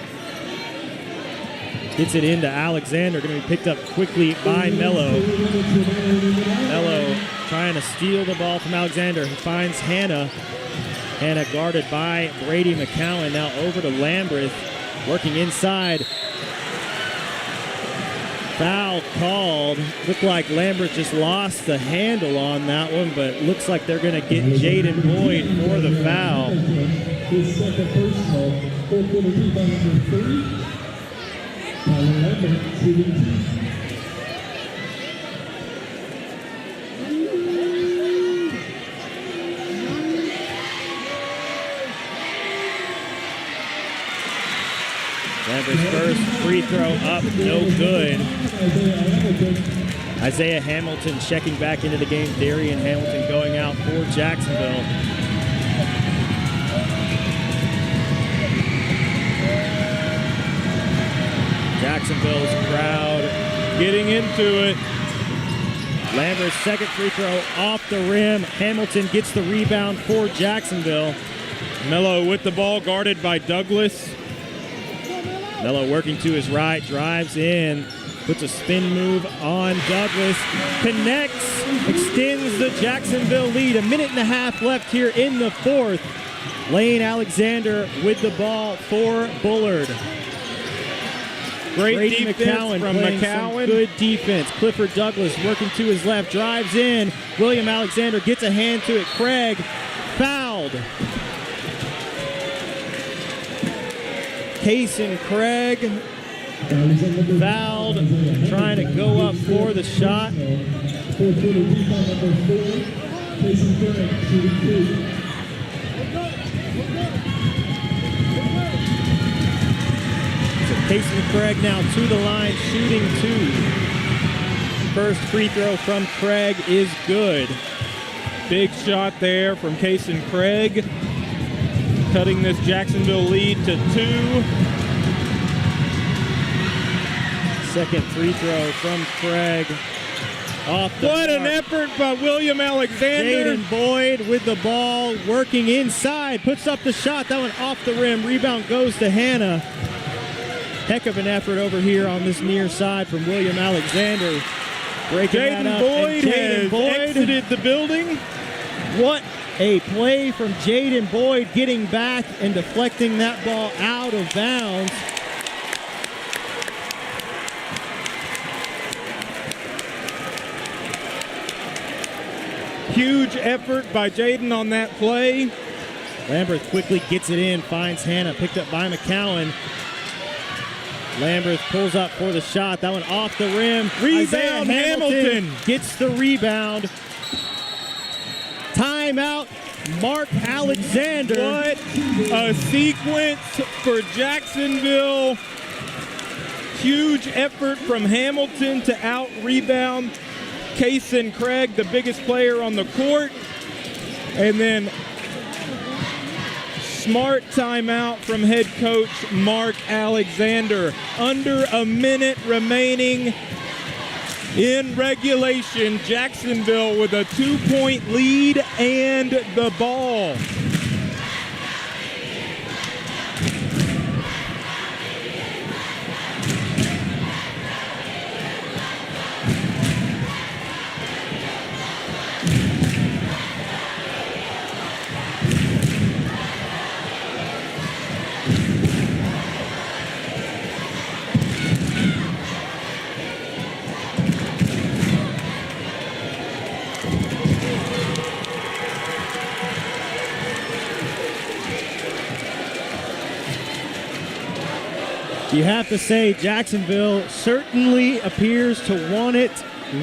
S5: Gets it into Alexander, going to be picked up quickly by Mello. Mello trying to steal the ball from Alexander. He finds Hannah. Hannah guarded by Brady McCowan. Now over to Lambreth, working inside. Foul called. Looked like Lambreth just lost the handle on that one, but looks like they're going to get Jaden Boyd for the foul.
S1: His second personal, 4-quarter rebound number 3. Lambreth shooting 2.
S5: Lambert's first free throw up, no good. Isaiah Hamilton checking back into the game. Darian Hamilton going out for Jacksonville. Jacksonville's crowd
S2: Getting into it.
S5: Lambert's second free throw off the rim. Hamilton gets the rebound for Jacksonville.
S2: Mello with the ball, guarded by Douglas.
S5: Mello working to his right, drives in, puts a spin move on Douglas, connects, extends the Jacksonville lead. 1.5 minutes left here in the fourth. Lane Alexander with the ball for Bullard.
S2: Great defense
S5: McCowan
S2: from
S5: playing
S2: McCowan.
S5: some good defense. Clifford Douglas working to his left, drives in. William Alexander gets a hand to it. Craig fouled. Kaysen Craig fouled, trying to go up for the shot.
S1: 4-quarter rebound number 4. Kaysen Craig shooting 2.
S5: Kaysen Craig now to the line, shooting 2. First free throw from Craig is good.
S2: Big shot there from Kaysen Craig, cutting this Jacksonville lead to 2.
S5: Second free throw from Craig. Off the
S2: What an
S5: mark.
S2: effort by William Alexander.
S5: Jaden Boyd with the ball, working inside, puts up the shot. That one off the rim. Rebound goes to Hannah. Heck of an effort over here on this near side from William Alexander. breaking that
S2: Jaden
S5: up.
S2: Boyd
S5: And
S2: has exited the building.
S5: What a play from Jaden Boyd, getting back and deflecting that ball out of bounds.
S2: Huge effort by Jaden on that play.
S5: Lamberth quickly gets it in, finds Hannah, picked up by McCowan. Lamberth pulls up for the shot. That one off the rim.
S2: Rebound,
S5: Isaiah
S2: Hamilton
S5: gets the rebound. Timeout, Mark Alexander.
S2: What a sequence for Jacksonville. Huge effort from Hamilton to out-rebound Kaysen Craig, the biggest player on the court. And then smart timeout from head coach Mark Alexander. Under a minute remaining in regulation. Jacksonville with a 2-point lead and the ball.
S5: You have to say Jacksonville certainly appears to want it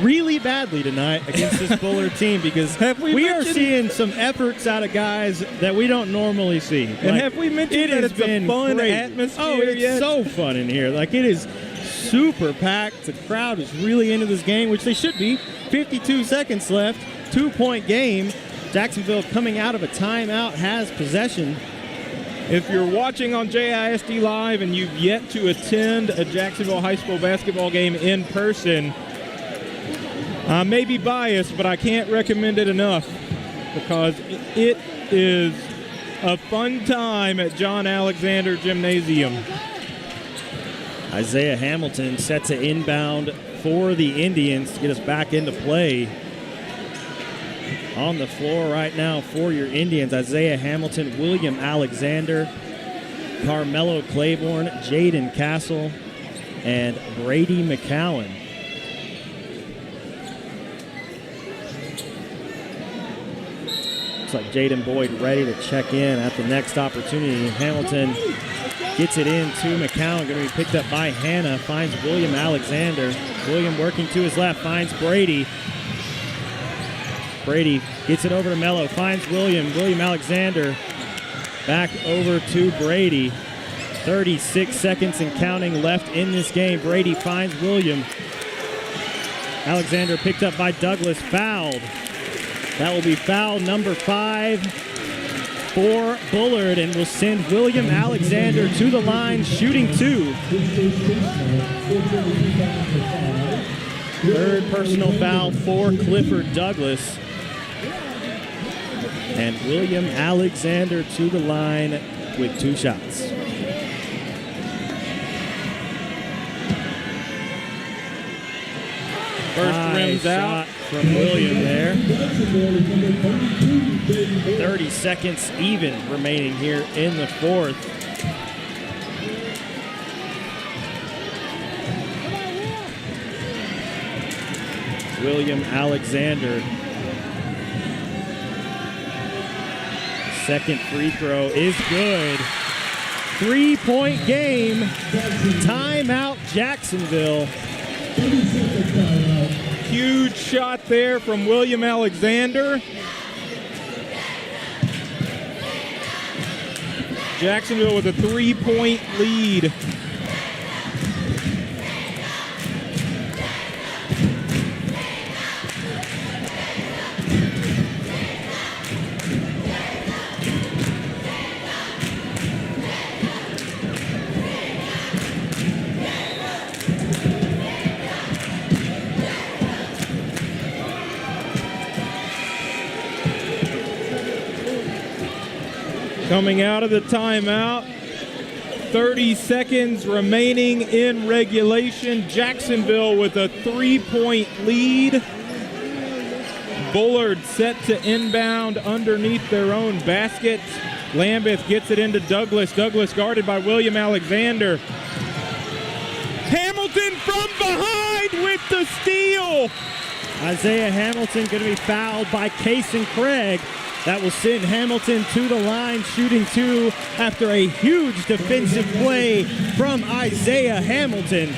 S5: really badly tonight against this Bullard team, because we are seeing some efforts out of guys that we don't normally see.
S2: And have we mentioned that it's a fun atmosphere?
S5: Oh, it's so fun in here. Like, it is super packed. The crowd is really into this game, which they should be. 52 seconds left, 2-point game. Jacksonville, coming out of a timeout, has possession.
S2: If you're watching on JISD Live and you've yet to attend a Jacksonville High School basketball game in person, I may be biased, but I can't recommend it enough, because it is a fun time at John Alexander Gymnasium.
S5: Isaiah Hamilton set to inbound for the Indians to get us back into play. On the floor right now for your Indians, Isaiah Hamilton, William Alexander, Carmelo Claiborne, Jaden Castle, and Brady McCowan. Looks like Jaden Boyd ready to check in at the next opportunity. Hamilton gets it in to McCowan, going to be picked up by Hannah, finds William Alexander. William working to his left, finds Brady. Brady gets it over to Mello, finds William. William Alexander back over to Brady. 36 seconds and counting left in this game. Brady finds William. Alexander picked up by Douglas, fouled. That will be foul number 5 for Bullard, and will send William Alexander to the line, shooting 2. Third personal foul for Clifford Douglas. And William Alexander to the line with 2 shots.
S2: First rims out
S5: from William there. 30 seconds even remaining here in the fourth. William Alexander. Second free throw is good. 3-point game. Timeout, Jacksonville.
S2: Huge shot there from William Alexander. Jacksonville with a 3-point lead. Coming out of the timeout, 30 seconds remaining in regulation. Jacksonville with a 3-point lead. Bullard set to inbound underneath their own basket. Lambeth gets it into Douglas. Douglas guarded by William Alexander. Hamilton from behind with the steal.
S5: Isaiah Hamilton going to be fouled by Kason Craig. That will send Hamilton to the line, shooting 2 after a huge defensive play from Isaiah Hamilton.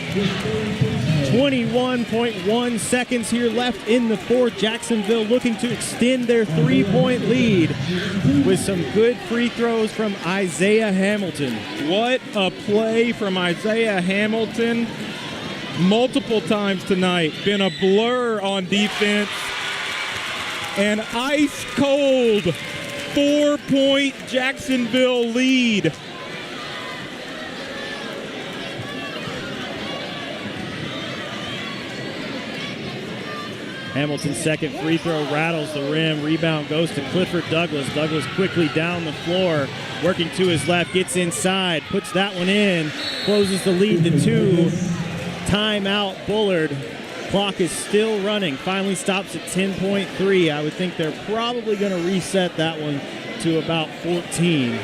S5: 21.1 seconds here left in the fourth. Jacksonville looking to extend their 3-point lead with some good free throws from Isaiah Hamilton.
S2: What a play from Isaiah Hamilton. Multiple times tonight, been a blur on defense. An ice-cold 4-point Jacksonville lead.
S5: Hamilton's second free throw rattles the rim. Rebound goes to Clifford Douglas. Douglas quickly down the floor, working to his left, gets inside, puts that one in, closes the lead to 2. Timeout Bullard. Clock is still running. Finally stops at 10.3. I would think they're probably going to reset that one to about 14.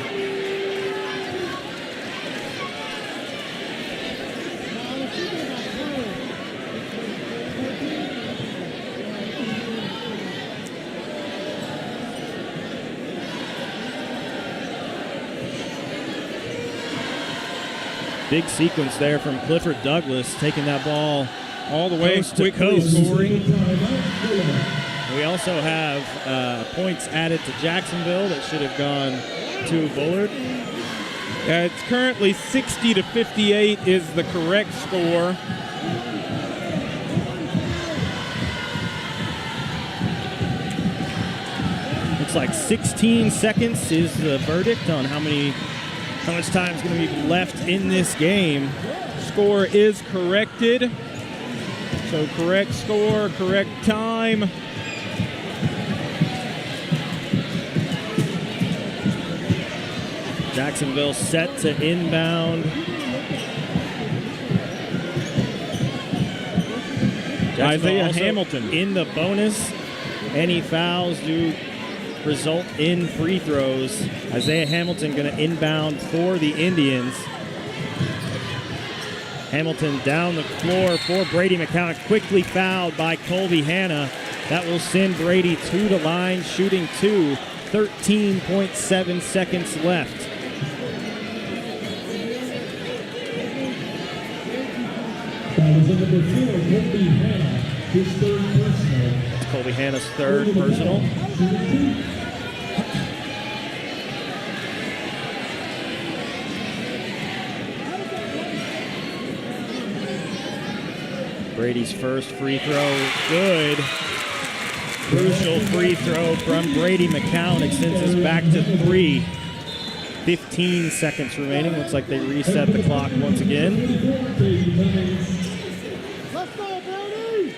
S5: Big sequence there from Clifford Douglas, taking that ball
S2: all the way
S5: coast to
S2: quickly
S5: coast.
S2: scoring.
S5: We also have points added to Jacksonville that should have gone to Bullard.
S2: It's currently 60-58 is the correct score.
S5: Looks like 16 seconds is the verdict on how much time is going to be left in this game.
S2: Score is corrected. So correct score, correct time.
S5: Jacksonville set to inbound.
S2: Isaiah Hamilton
S5: in the bonus. Any fouls do result in free throws. Isaiah Hamilton going to inbound for the Indians. Hamilton down the floor for Brady McCown, quickly fouled by Colby Hanna. That will send Brady to the line, shooting 2. 13.7 seconds left.
S1: That was number 4, Colby Hanna, his third personal.
S5: That's Colby Hanna's third personal. Brady's first free throw, good. Crucial free throw from Brady McCown, extends us back to 3. 15 seconds remaining. Looks like they reset the clock once again.
S6: Let's go, Brady!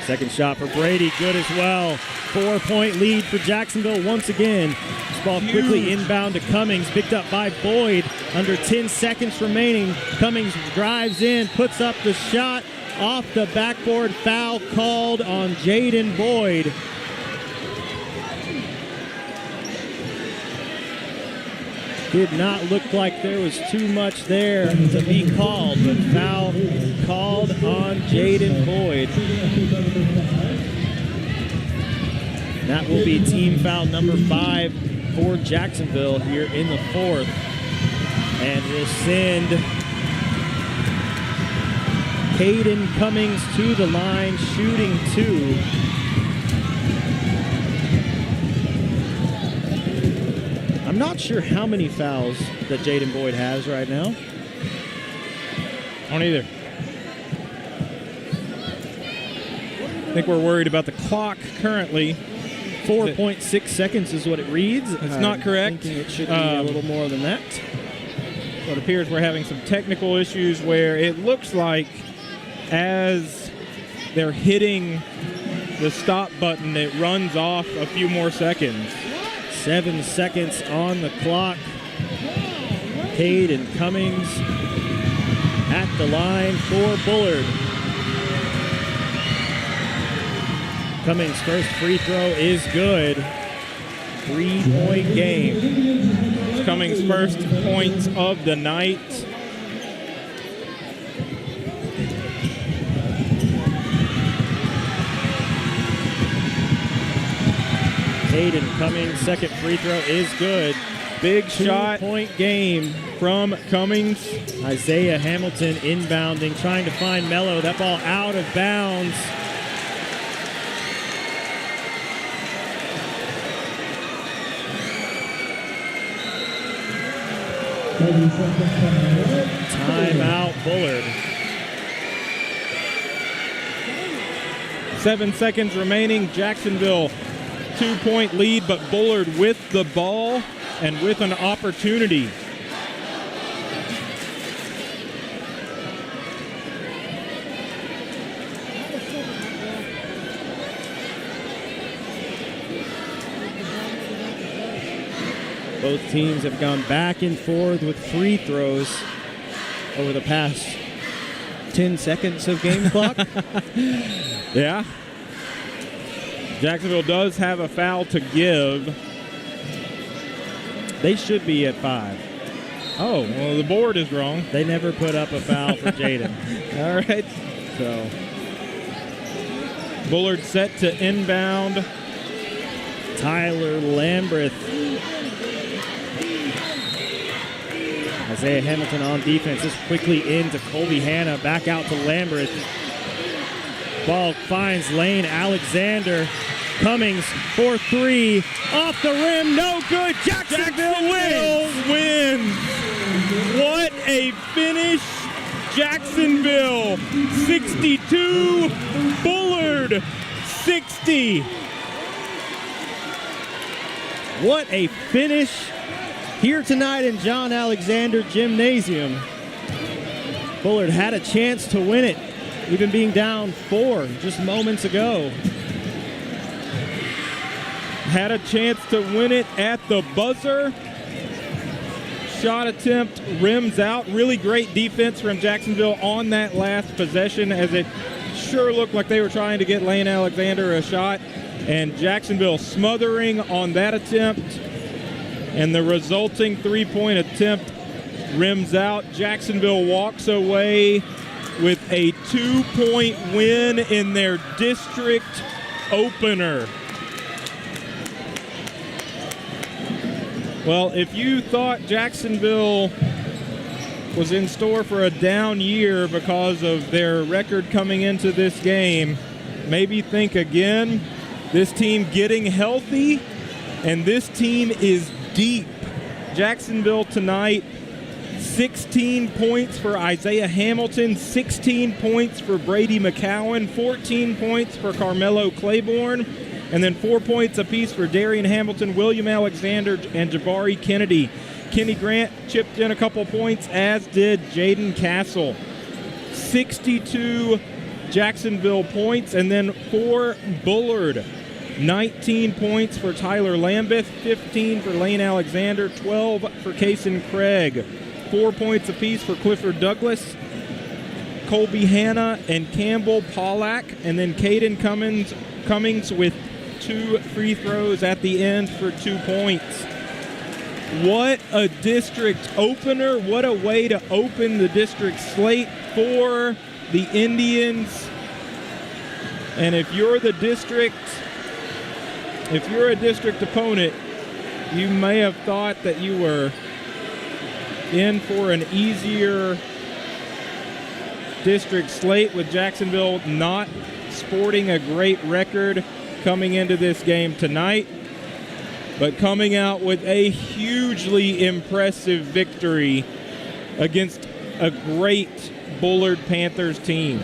S5: Second shot for Brady, good as well. 4-point lead for Jacksonville once again. This ball quickly inbound to Cummings, picked up by Boyd. Under 10 seconds remaining. Cummings drives in, puts up the shot. Off the backboard, foul called on Jaden Boyd. Did not look like there was too much there to be called, but foul called on Jaden Boyd. That will be team foul number 5 for Jacksonville here in the fourth. And will send Caden Cummings to the line, shooting 2. I'm not sure how many fouls that Jaden Boyd has right now.
S2: I don't either. I think we're worried about the clock currently.
S5: 4.6 seconds is what it reads.
S2: It's not correct.
S5: Thinking it should be a little more than that.
S2: So it appears we're having some technical issues where it looks like as they're hitting the stop button, it runs off a few more seconds.
S5: 7 seconds on the clock. Cade and Cummings at the line for Bullard. Cummings' first free throw is good. 3-point game.
S2: It's Cummings' first points of the night.
S5: Cade and Cummings' second free throw is good.
S2: Big shot.
S5: 2-point game
S2: From Cummings.
S5: Isaiah Hamilton inbounding, trying to find Mello. That ball out of bounds. Timeout, Bullard.
S2: 7 seconds remaining. Jacksonville 2-point lead, but Bullard with the ball and with an opportunity.
S5: Both teams have gone back and forth with free throws over the past 10 seconds of game clock.
S2: Yeah. Jacksonville does have a foul to give.
S5: They should be at 5.
S2: Oh, well, the board is wrong.
S5: They never put up a foul for Jaden.
S2: All right.
S5: So
S2: Bullard set to inbound.
S5: Tyler Lambreth. Isaiah Hamilton on defense. Just quickly into Colby Hanna. Back out to Lambreth. Ball finds Lane Alexander. Cummings for 3. Off the rim. No good. Jacksonville wins.
S2: What a finish. Jacksonville 62. Bullard 60.
S5: What a finish here tonight in John Alexander Gymnasium. Bullard had a chance to win it, even being down 4 just moments ago.
S2: Had a chance to win it at the buzzer. Shot attempt rims out. Really great defense from Jacksonville on that last possession, as it sure looked like they were trying to get Lane Alexander a shot. And Jacksonville smothering on that attempt. And the resulting 3-point attempt rims out. Jacksonville walks away with a 2-point win in their district opener. Well, if you thought Jacksonville was in store for a down year because of their record coming into this game, maybe think again. This team getting healthy, and this team is deep. Jacksonville tonight, 16 points for Isaiah Hamilton, 16 points for Brady McCowan, 14 points for Carmelo Claiborne, and then 4 points apiece for Darian Hamilton, William Alexander, and Jabari Kennedy. Kenny Grant chipped in a couple points, as did Jaden Castle. 62 Jacksonville points, and then for Bullard, 19 points for Tyler Lambeth, 15 for Lane Alexander, 12 for Kason Craig. 4 points apiece for Clifford Douglas, Colby Hanna, and Campbell Pollack, and then Caden Cummings with 2 free throws at the end for 2 points. What a district opener. What a way to open the district slate for the Indians. And if you're a district opponent, you may have thought that you were in for an easier district slate with Jacksonville not sporting a great record coming into this game tonight, but coming out with a hugely impressive victory against a great Bullard Panthers team.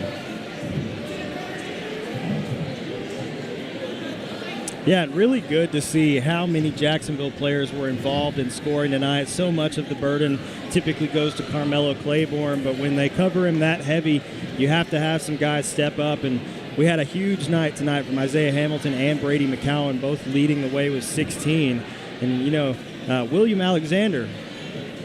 S5: Yeah, really good to see how many Jacksonville players were involved in scoring tonight. So much of the burden typically goes to Carmelo Claiborne, but when they cover him that heavy, you have to have some guys step up. And we had a huge night tonight from Isaiah Hamilton and Brady McCowan, both leading the way with 16. And, William Alexander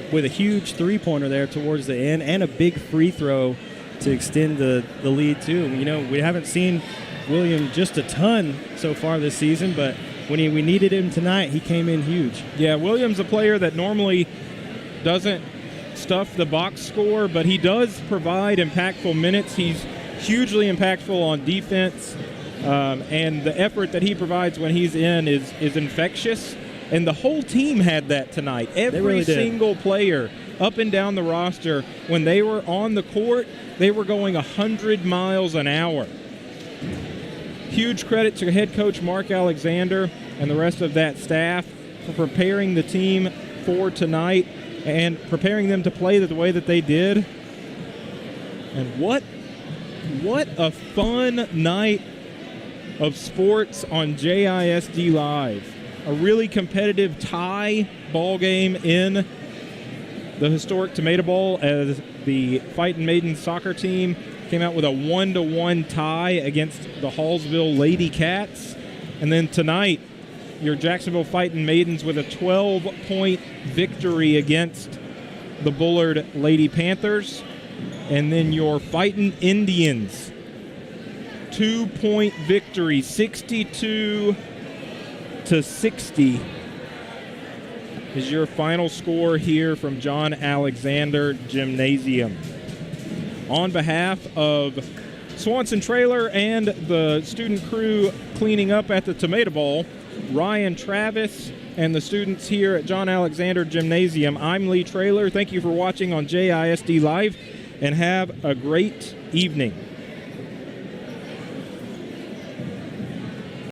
S5: with a huge three-pointer there towards the end and a big free throw to extend the lead, too. We haven't seen William just a ton so far this season, but when we needed him tonight, he came in huge.
S2: Yeah, William's a player that normally doesn't stuff the box score, but he does provide impactful minutes. He's hugely impactful on defense, and the effort that he provides when he's in is infectious. And the whole team had that tonight. Every
S5: really
S2: single player up and down the roster, when they were on the court, they were going 100 miles an hour. Huge credit to head coach Mark Alexander and the rest of that staff for preparing the team for tonight and preparing them to play the way that they did. And what a fun night of sports on JISD Live. A really competitive tie ball game in the historic Tomato Bowl as the Fightin' Maidens soccer team came out with a 1-1 tie against the Hallsville Lady Cats. And then tonight, your Jacksonville Fightin' Maidens with a 12-point victory against the Bullard Lady Panthers. And then your Fightin' Indians, 2-point victory, 62-60 is your final score here from John Alexander Gymnasium. On behalf of Swanson Trailer and the student crew cleaning up at the Tomato Bowl, Ryan Travis, and the students here at John Alexander Gymnasium, I'm Lee Trailer. Thank you for watching on JISD Live, and have a great evening.